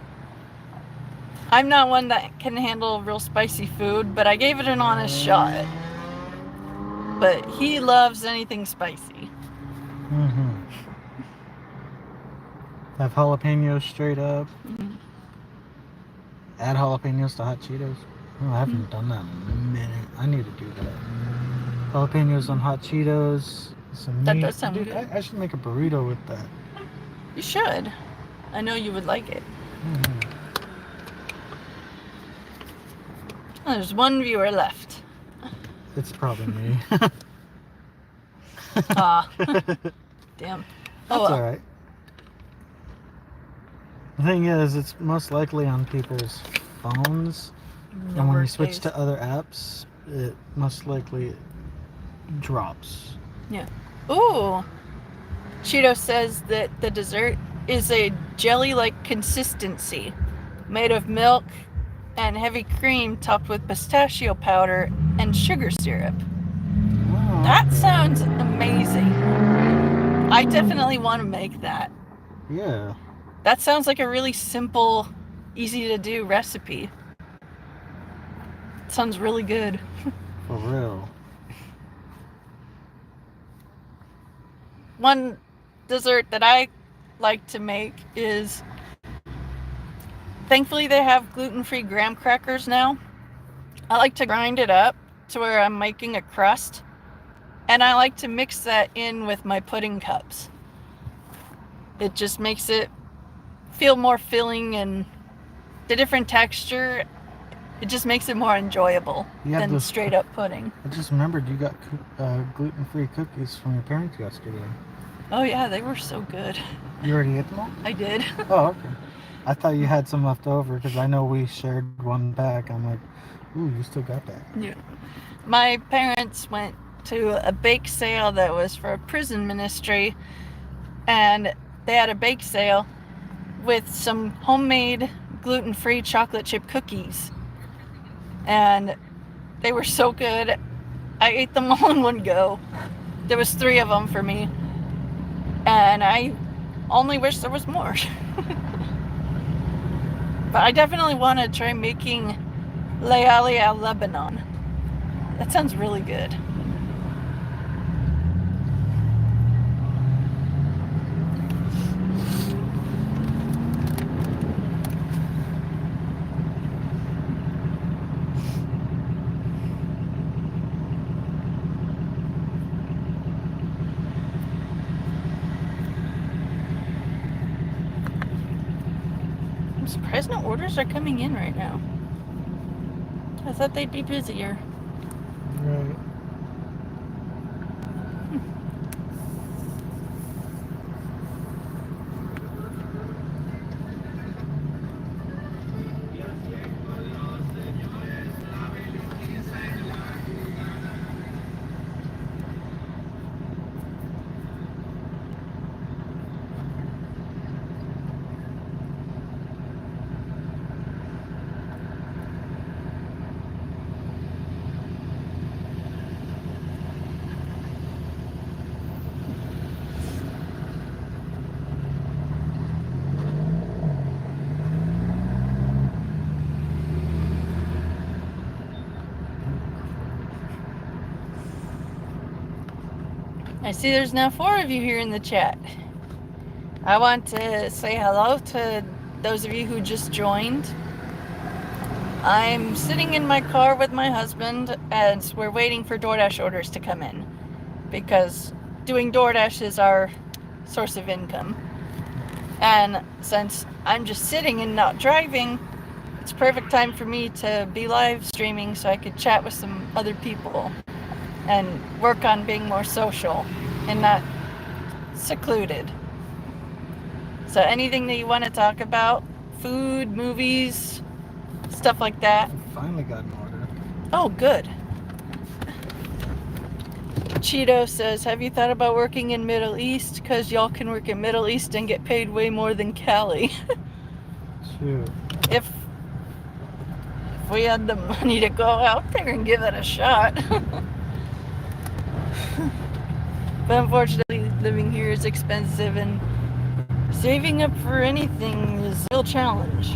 not one that can handle real spicy food, but I gave it an honest shot. But he loves anything spicy. Mm-hmm. Have jalapenos straight up. Mm-hmm. Add jalapenos to hot Cheetos. Oh, I haven't done that in a minute. I need to do that. Jalapenos on hot Cheetos. Some That meat. does sound Dude, good. I should make a burrito with that. You should. I know you would like it. Mm-hmm. Oh, there's one viewer left. It's probably me. Ah. Damn. That's alright. The thing is, it's most likely on people's phones. No And when you worst switch case. to other apps, it most likely drops. Yeah. Ooh. Cheeto says that the dessert is a jelly-like consistency, made of milk and heavy cream topped with pistachio powder and sugar syrup. Oh, That okay. sounds amazing. I definitely want to make that. Yeah. That sounds like a really simple, easy to do recipe. Sounds really good. For real. One dessert that I like to make is, thankfully they have gluten-free graham crackers now. I like to grind it up to where I'm making a crust, and I like to mix that in with my pudding cups. It just makes it feel more filling, and the different texture, it just makes it more enjoyable than straight up pudding. I just remembered you got gluten-free cookies from your parents yesterday. Oh yeah, they were so good. You already ate them all? I did. Oh, okay. I thought you had some left over because I know we shared one pack. I'm like, ooh, you still got that. Yeah. My parents went to a bake sale that was for a prison ministry, and they had a bake sale with some homemade gluten-free chocolate chip cookies, and they were so good. I ate them all in one go. There was 3 of them for me, and I only wish there was more. But I definitely want to try making leali al Lebanon. That sounds really good. I'm surprised no orders are coming in right now. I thought they'd be busier. Right. I see there's now 4 of you here in the chat. I want to say hello to those of you who just joined. I'm sitting in my car with my husband as we're waiting for DoorDash orders to come in, because doing DoorDash is our source of income. And since I'm just sitting and not driving, it's perfect time for me to be live streaming so I could chat with some other people and work on being more social and not secluded. So anything that you want to talk about, food, movies, stuff like that. Finally got an order. Oh, good. Cheeto says, have you thought about working in Middle East? Because y'all can work in Middle East and get paid way more than Cali. Shoot. If we had the money to go out there and give it a shot. But unfortunately, living here is expensive, and saving up for anything is a real challenge.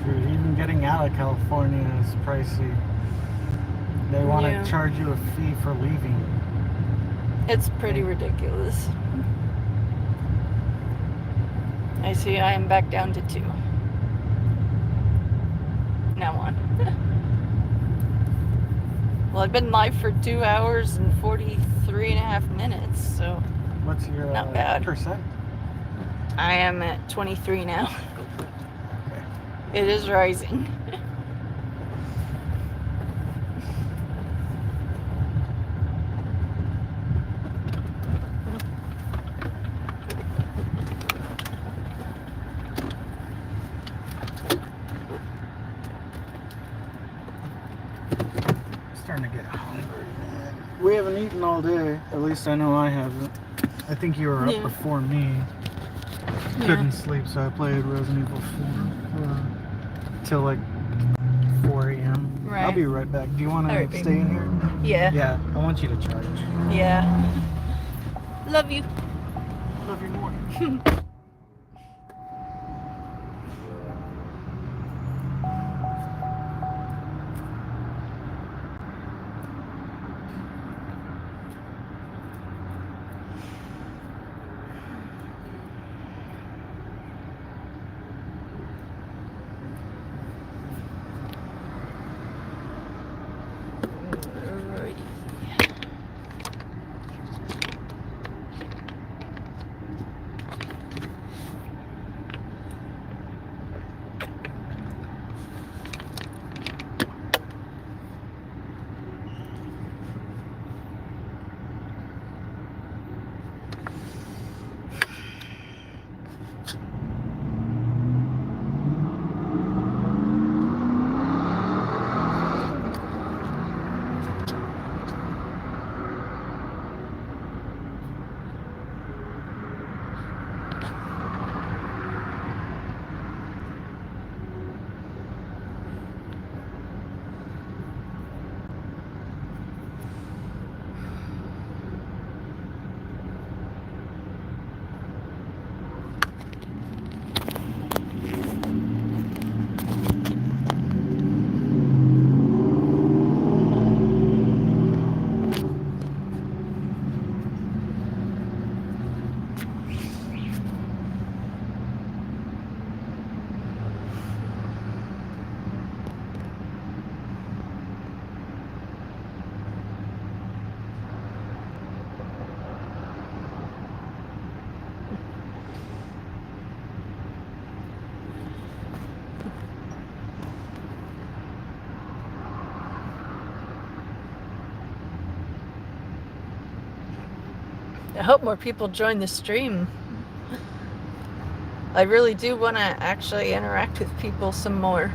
Even getting out of California is pricey. They want to charge you a fee for leaving. It's pretty ridiculous. I see I am back down to 2. Now on. Well, I've been live for 2 hours and 43.5 minutes, so What's your not bad. percent? I am at 23 now. It is rising. Starting to get hungry, man. We haven't eaten all day. At least I know I haven't. I think you were up before me. Couldn't sleep, so I played Resident Evil 4 till like 4 a.m. Right. I'll be right back. Do you want to stay in here? Yeah. Yeah, I want you to charge. Yeah. Love you. Love you more. I hope more people join the stream. I really do want to actually interact with people some more.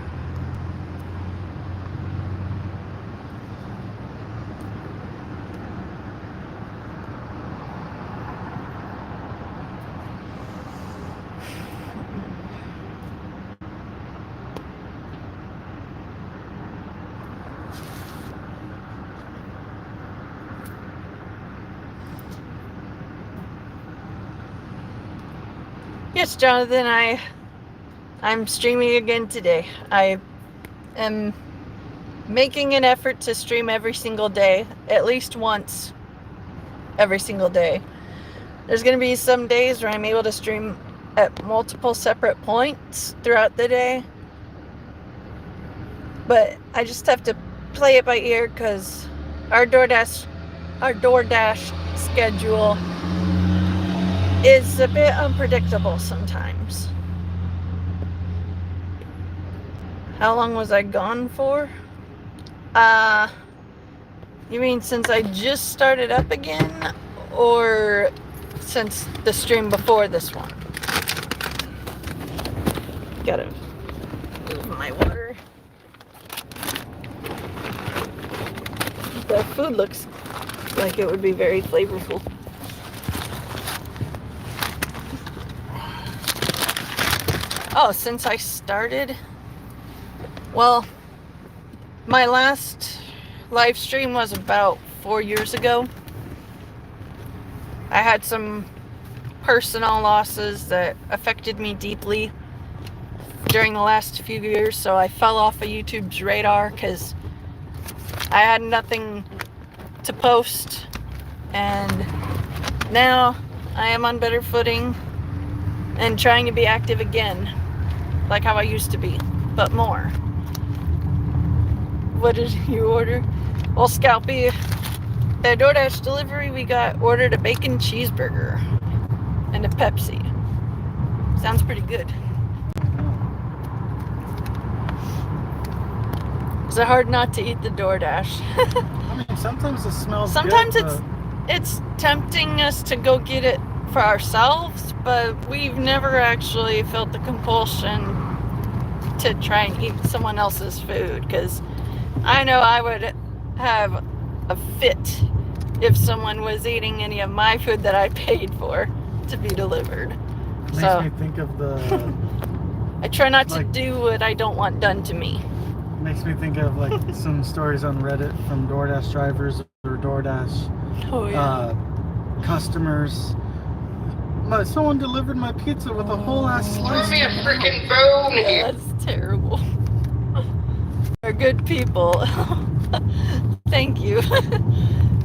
Yes, Jonathan, I'm streaming again today. I am making an effort to stream every single day, at least once every single day. There's going to be some days where I'm able to stream at multiple separate points throughout the day. But I just have to play it by ear because our DoorDash schedule is a bit unpredictable sometimes. How long was I gone for? You mean since I just started up again, or since the stream before this one? Gotta move my water. The food looks like it would be very flavorful. Oh, since I started? Well, my last live stream was about 4 years ago. I had some personal losses that affected me deeply during the last few years, so I fell off of YouTube's radar because I had nothing to post And now I am on better footing and trying to be active again, like how I used to be, but more. What did you order? Well, Scalpy, at DoorDash delivery, we ordered a bacon cheeseburger and a Pepsi. Sounds pretty good. Is it hard not to eat the DoorDash? I mean, sometimes it smells Sometimes good, it's tempting us to go get it for ourselves, but we've never actually felt the compulsion to try and eat someone else's food, because I know I would have a fit if someone was eating any of my food that I paid for to be delivered. Makes me think of the... I try not to do what I don't want done to me. Makes me think of like some stories on Reddit from DoorDash drivers or DoorDash customers. Someone delivered my pizza with a whole ass slice. Throw me a freaking bone here. Yeah, that's terrible. They're good people. Thank you.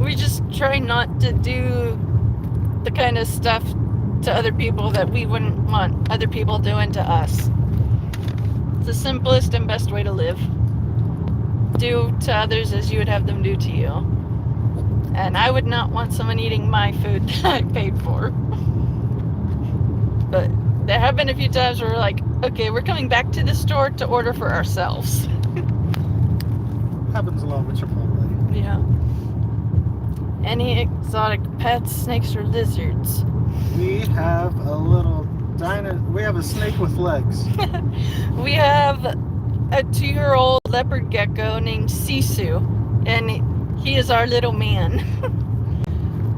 We just try not to do the kind of stuff to other people that we wouldn't want other people doing to us. It's the simplest and best way to live. Do to others as you would have them do to you. And I would not want someone eating my food that I paid for. But there have been a few times where we're like, okay, we're coming back to the store to order for ourselves. Happens a lot with Chipotle. Yeah. Any exotic pets, snakes, or lizards? We have a little we have a snake with legs. We have a 2-year-old leopard gecko named Sisu, and he is our little man.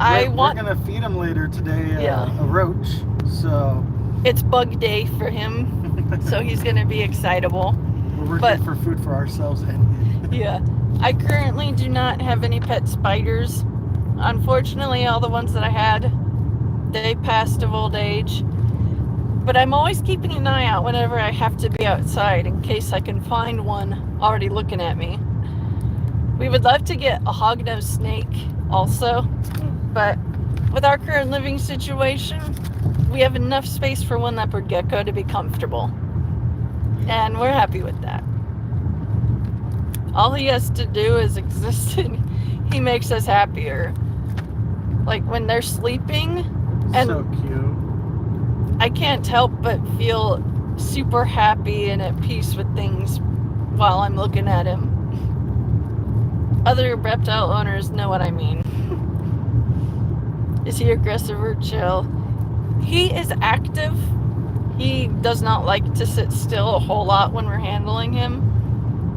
We're gonna feed him later today. A roach. So it's bug day for him, so he's gonna be excitable. We're working for food for ourselves and yeah. I currently do not have any pet spiders. Unfortunately, all the ones that I had, they passed of old age. But I'm always keeping an eye out whenever I have to be outside in case I can find one already looking at me. We would love to get a hognose snake also, but with our current living situation, we have enough space for one leopard gecko to be comfortable. And we're happy with that. All he has to do is exist, and he makes us happier. Like when they're sleeping, and so cute. I can't help but feel super happy and at peace with things while I'm looking at him. Other reptile owners know what I mean. Is he aggressive or chill? He is active. He does not like to sit still a whole lot when we're handling him.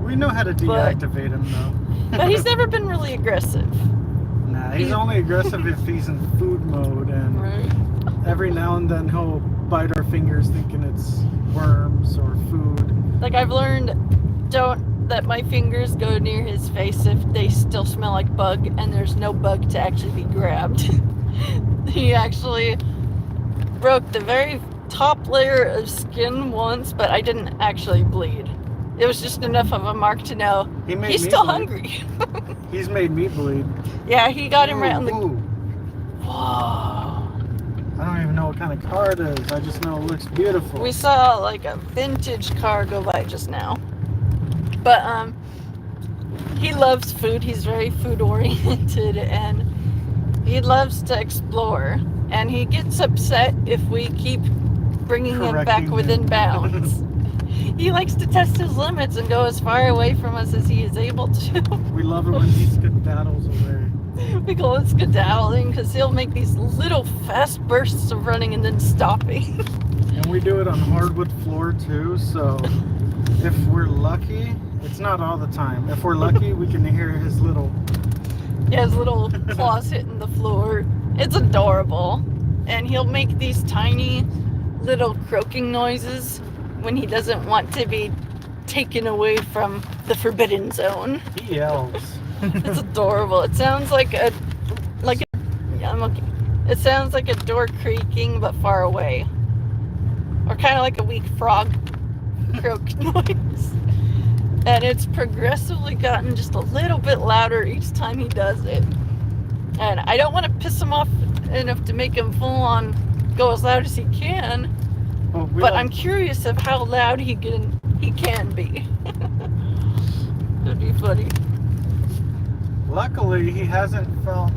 We know how to deactivate him though. But he's never been really aggressive. Nah, he's only aggressive if he's in food mode, and every now and then he'll bite our fingers thinking it's worms or food. Like I've learned, don't let my fingers go near his face if they still smell like bug and there's no bug to actually be grabbed. He actually broke the very top layer of skin once, but I didn't actually bleed. It was just enough of a mark to know he's still hungry. He's made me bleed. Yeah, he got him right on the... Whoa. I don't even know what kind of car it is. I just know it looks beautiful. We saw like a vintage car go by just now. But he loves food. He's very food oriented, and he loves to explore. And he gets upset if we keep bringing him back within bounds. He likes to test his limits and go as far away from us as he is able to. We love it when he skedaddles away. We call it skedaddling because he'll make these little fast bursts of running and then stopping. And we do it on hardwood floor too, so if we're lucky, it's not all the time. If we're lucky, we can hear his little... Yeah, his little claws hitting the floor. It's adorable. And he'll make these tiny little croaking noises when he doesn't want to be taken away from the forbidden zone. He yells. It's adorable. It sounds like a yeah, I'm okay. It sounds like a door creaking but far away. Or kind of like a weak frog croak noise. And it's progressively gotten just a little bit louder each time he does it. And I don't want to piss him off enough to make him full on go as loud as he can. But I'm curious of how loud he can be. That'd be funny. Luckily, he hasn't felt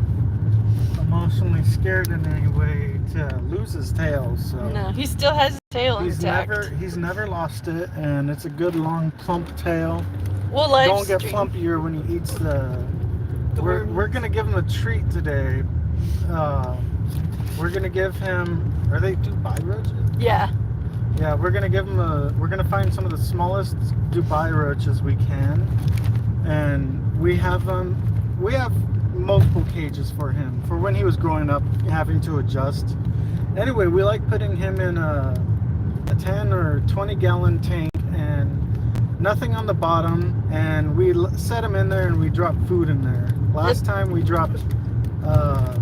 emotionally scared in any way to lose his tail. So no, he still has his tail intact. He's never lost it, and it's a good long plump tail. We'll live Don't get stream. plumpier when he eats the. We're gonna give him a treat today. We're gonna give him. Are they Dubai roaches? Yeah. Yeah, we're gonna give him we're gonna find some of the smallest Dubai roaches we can, and we have multiple cages for him for when he was growing up, having to adjust. Anyway, we like putting him in a 10 or 20 gallon tank and nothing on the bottom, and we set him in there and we drop food in there. Last time we dropped a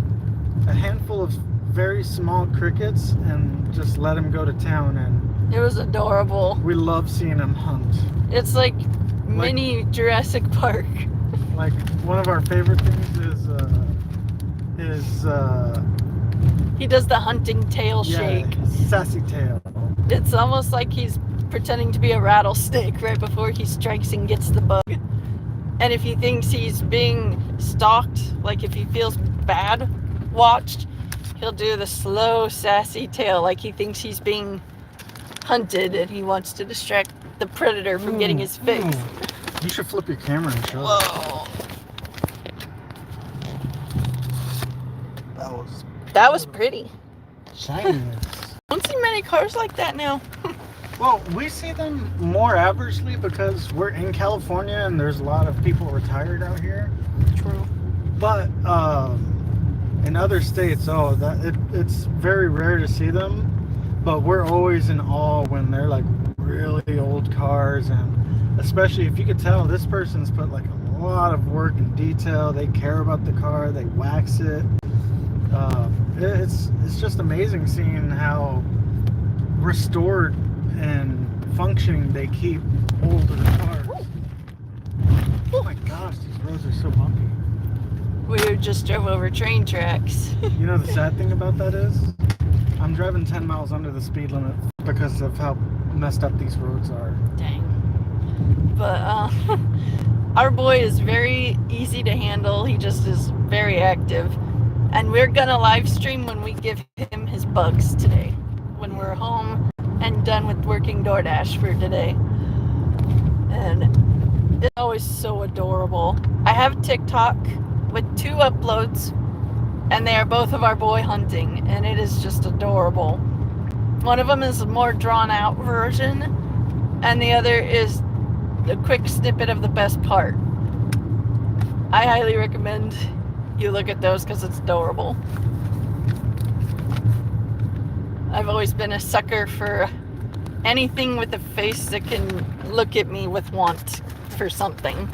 handful of very small crickets and just let him go to town, and it was adorable. we love seeing him hunt. It's like mini Jurassic Park. Like one of our favorite things is he does the hunting tail shake. Sassy tail. It's almost like he's pretending to be a rattlesnake right before he strikes and gets the bug. And if he thinks he's being stalked, like if he feels bad watched, he'll do the slow, sassy tail like he thinks he's being hunted and he wants to distract the predator from getting his fix. You should flip your camera and show Whoa. That was pretty. shiny. Don't see many cars like that now. Well, we see them more averagely because we're in California and there's a lot of people retired out here. True. But in other states, it's very rare to see them. But we're always in awe when they're like really old cars, and especially if you could tell this person's put like a lot of work and detail. They care about the car. They wax it. It's just amazing seeing how restored and functioning they keep older cars. Oh my gosh, these roads are so bumpy. We just drove over train tracks. You know the sad thing about that is, I'm driving 10 miles under the speed limit because of how messed up these roads are. Dang. But our boy is very easy to handle. He just is very active. And we're gonna live stream when we give him his bugs today, when we're home and done with working DoorDash for today. And it's always so adorable. I have TikTok with 2 uploads, and they are both of our boy hunting, and it is just adorable. One of them is a more drawn out version, and the other is a quick snippet of the best part. I highly recommend you look at those because it's adorable. I've always been a sucker for anything with a face that can look at me with want for something.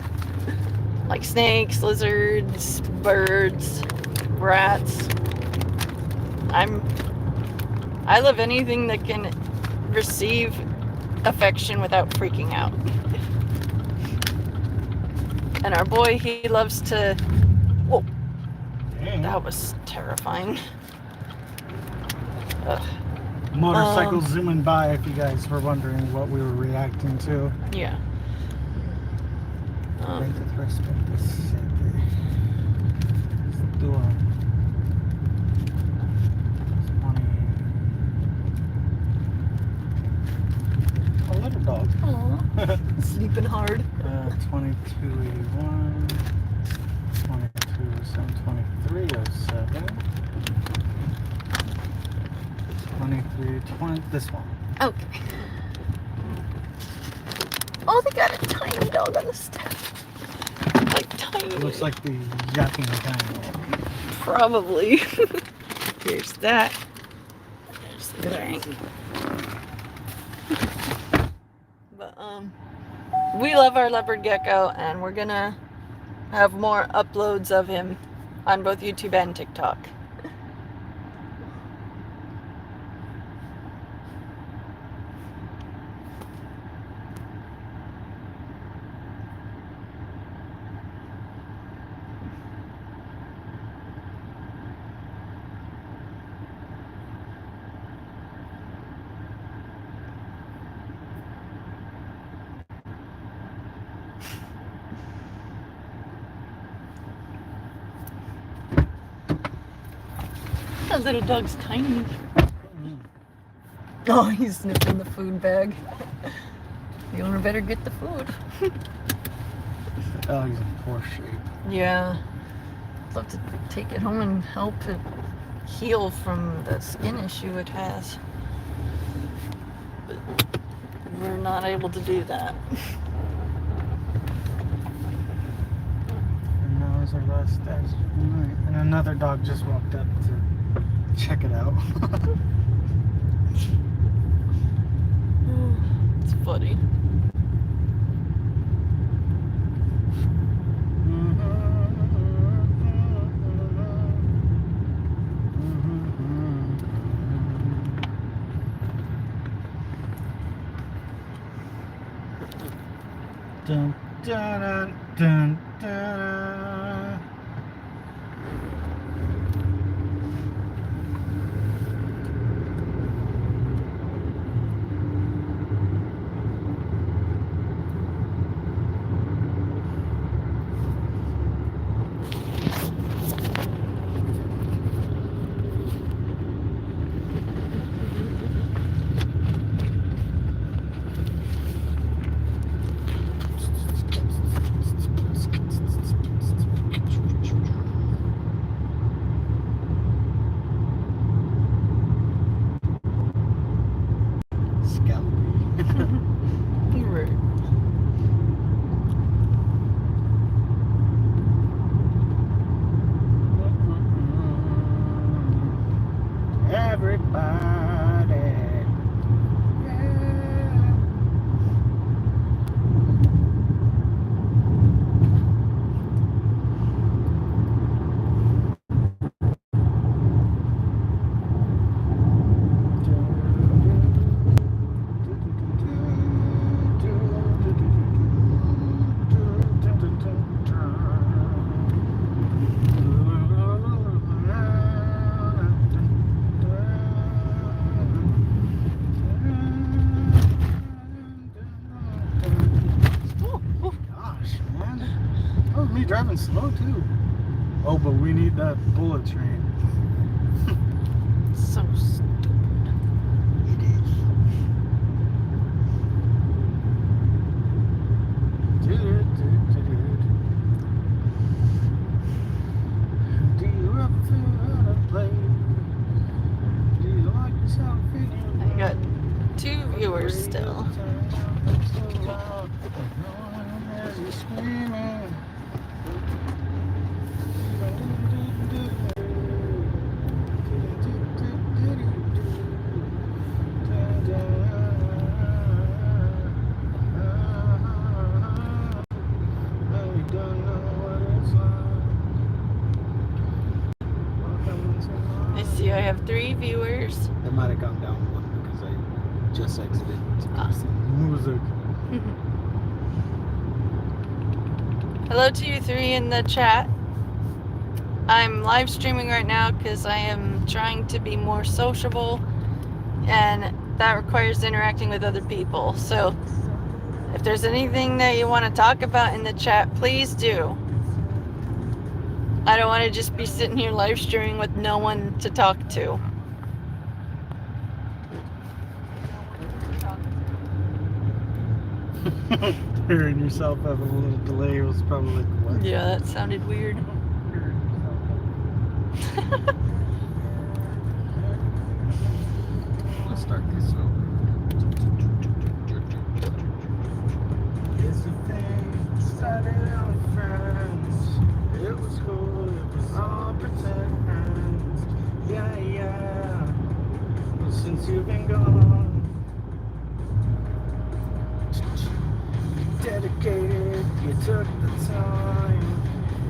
Like snakes, lizards, birds, rats. I love anything that can receive affection without freaking out. And our boy, he loves to... Whoa. Dang. That was terrifying. Ugh. Motorcycles zooming by, if you guys were wondering what we were reacting to. Yeah. A little dog. Aw. Sleeping hard. 2281, 2307, 2320, this one. Okay. Oh, they got a tiny dog on the step. Like tiny. Looks like the yucking kind. Probably. Here's that. There's the drink. But we love our leopard gecko, and we're gonna have more uploads of him on both YouTube and TikTok. That little dog's tiny. Oh, he's sniffing the food bag. The owner better get the food. The dog's in poor shape. Yeah. I'd love to take it home and help it heal from the skin issue it has. But we're not able to do that. And now is our last dash of the night. And another dog just walked up to check it out. It's funny. Dun, dun, dun, dun. Right. Everybody. Gosh, man. That was me driving slow too. Oh, but we need that bullet train. So stupid. It is. Do you ever feel out of place? Do you like yourself in your I got 2 viewers still. I see I have 3 viewers. It might have gone down one because I just exited. Music. Hello to you 3 in the chat. I'm live streaming right now because I am trying to be more sociable, and that requires interacting with other people. So if there's anything that you want to talk about in the chat, please do. I don't want to just be sitting here live streaming with no one to talk to. Hearing yourself having a little delay was probably like, what? Yeah, that sounded weird. Let's start this over. It's a thing, started out with friends. It was cool, it was all pretend. Yeah, yeah. But since you've been gone, you dedicated, you took the time.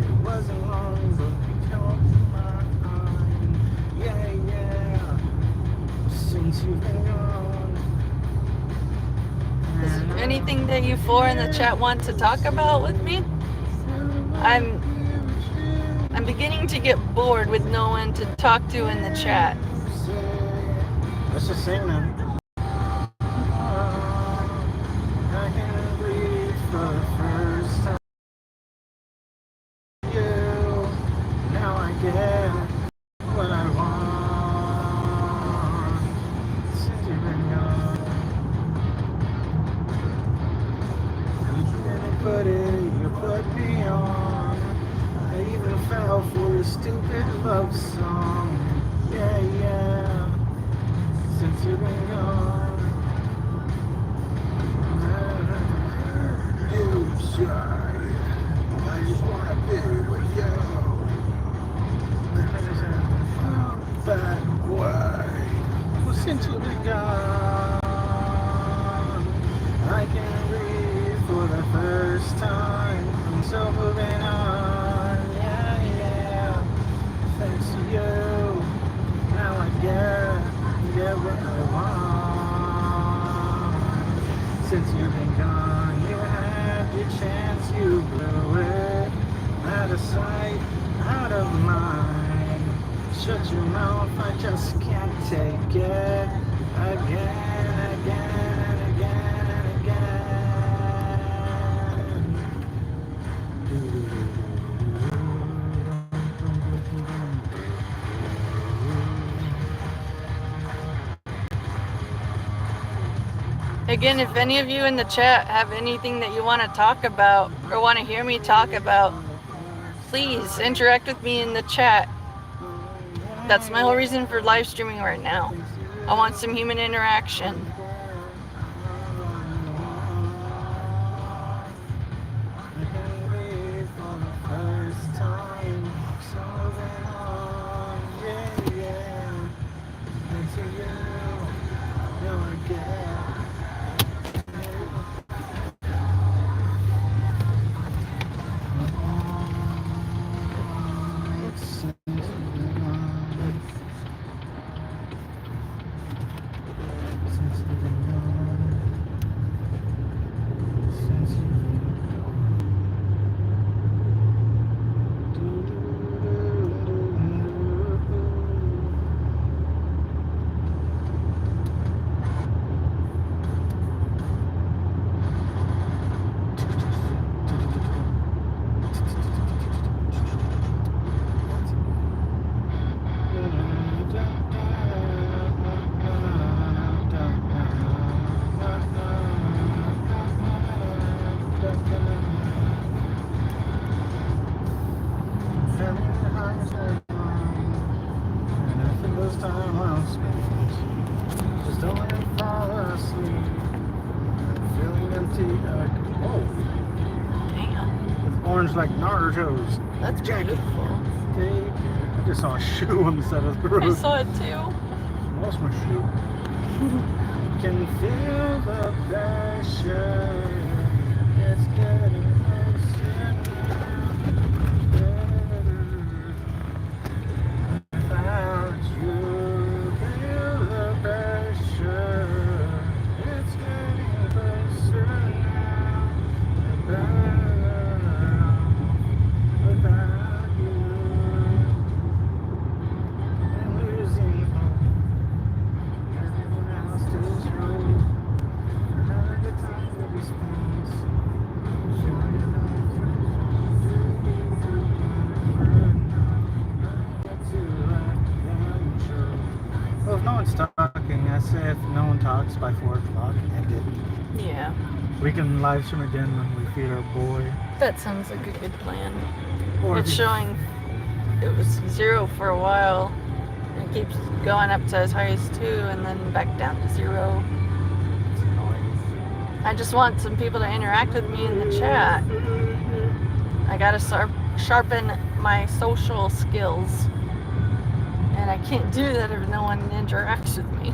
It wasn't long, but you came mine. Yeah, yeah. Since you've been gone. Is there anything that you 4 in the chat want to talk about with me? I'm beginning to get bored with no one to talk to in the chat. Let's just sing then. I can breathe for the first time. You, now I get what I want. love song. Yeah, yeah. Since you've been gone. Inside, I just wanna be with you. That way. Well, since you've been gone, I can breathe for the first time. I'm so moving on. Yeah, yeah. Thanks to you, now I get what I want. Since you've been gone, you had your chance, you blew it. Out of sight, out of mind. Shut your mouth, I just can't take it. Again, again, and again, and Again, if any of you in the chat have anything that you want to talk about or want to hear me talk about, please interact with me in the chat. That's my whole reason for live streaming right now. I want some human interaction. Like Naruto's. That's beautiful. I just saw a shoe on the side of the road. I saw it too. Lost my shoe. Can feel the pressure. It's getting closer now. Without you, feel the pressure. It's getting closer now. Well, if no one's talking, I say if no one talks by 4 o'clock, end it. Yeah. We can live stream again when we feed our boy. That sounds like a good plan. Or It's showing it was 0 for a while. And it keeps going up to as high as 2 and then back down to 0. I just want some people to interact with me in the chat. I gotta sharpen my social skills. And I can't do that if no one interacts with me.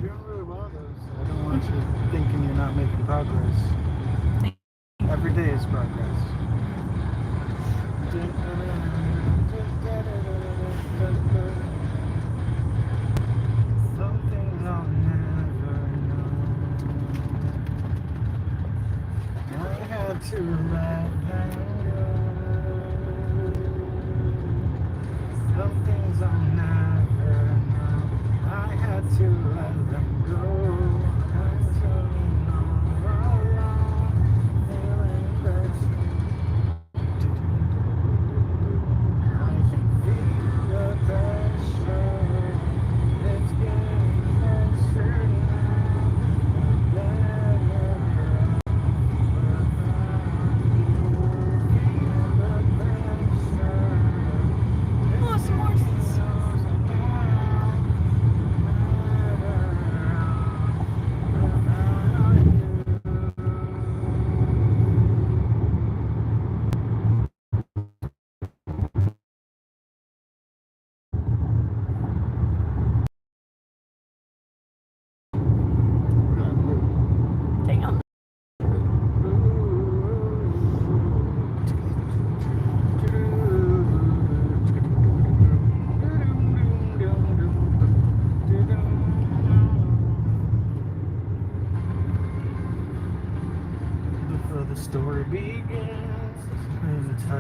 You're doing really well, though, so I don't want you thinking you're not making progress. Every day is progress. Some things I'll never know. I had to let them go. Some things I'll never know. I had to let them go. Until no alone, feeling crazy. I can feel the pressure. It's getting closer now.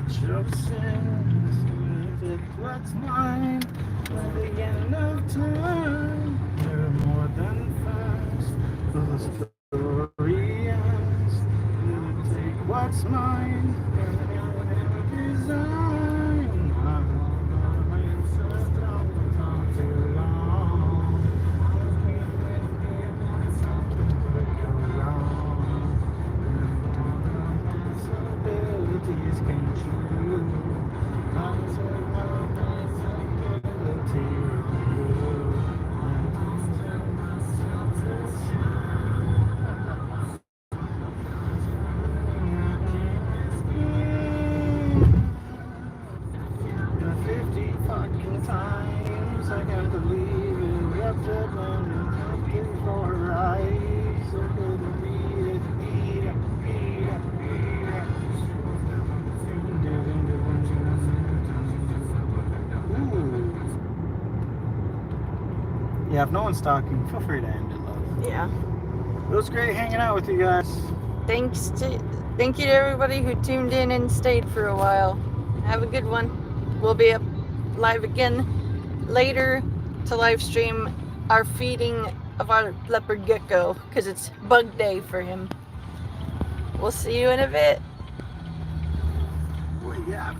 much obsessed with what's mine. By the end of time, they're more than fast. So the story ends. Take what's mine. Design. Too long. Possibilities came true. The 50 fucking times I can't believe it. Wrapped up and looking for her eyes. So good to read it, read it, read it, read it. Ooh. Yeah, if no one's talking, feel free to end it, love. Yeah. It was great hanging out with you guys. Thank you to everybody who tuned in and stayed for a while. Have a good one. We'll be up live again later to live stream our feeding of our leopard gecko because it's bug day for him. We'll see you in a bit. Well, yeah.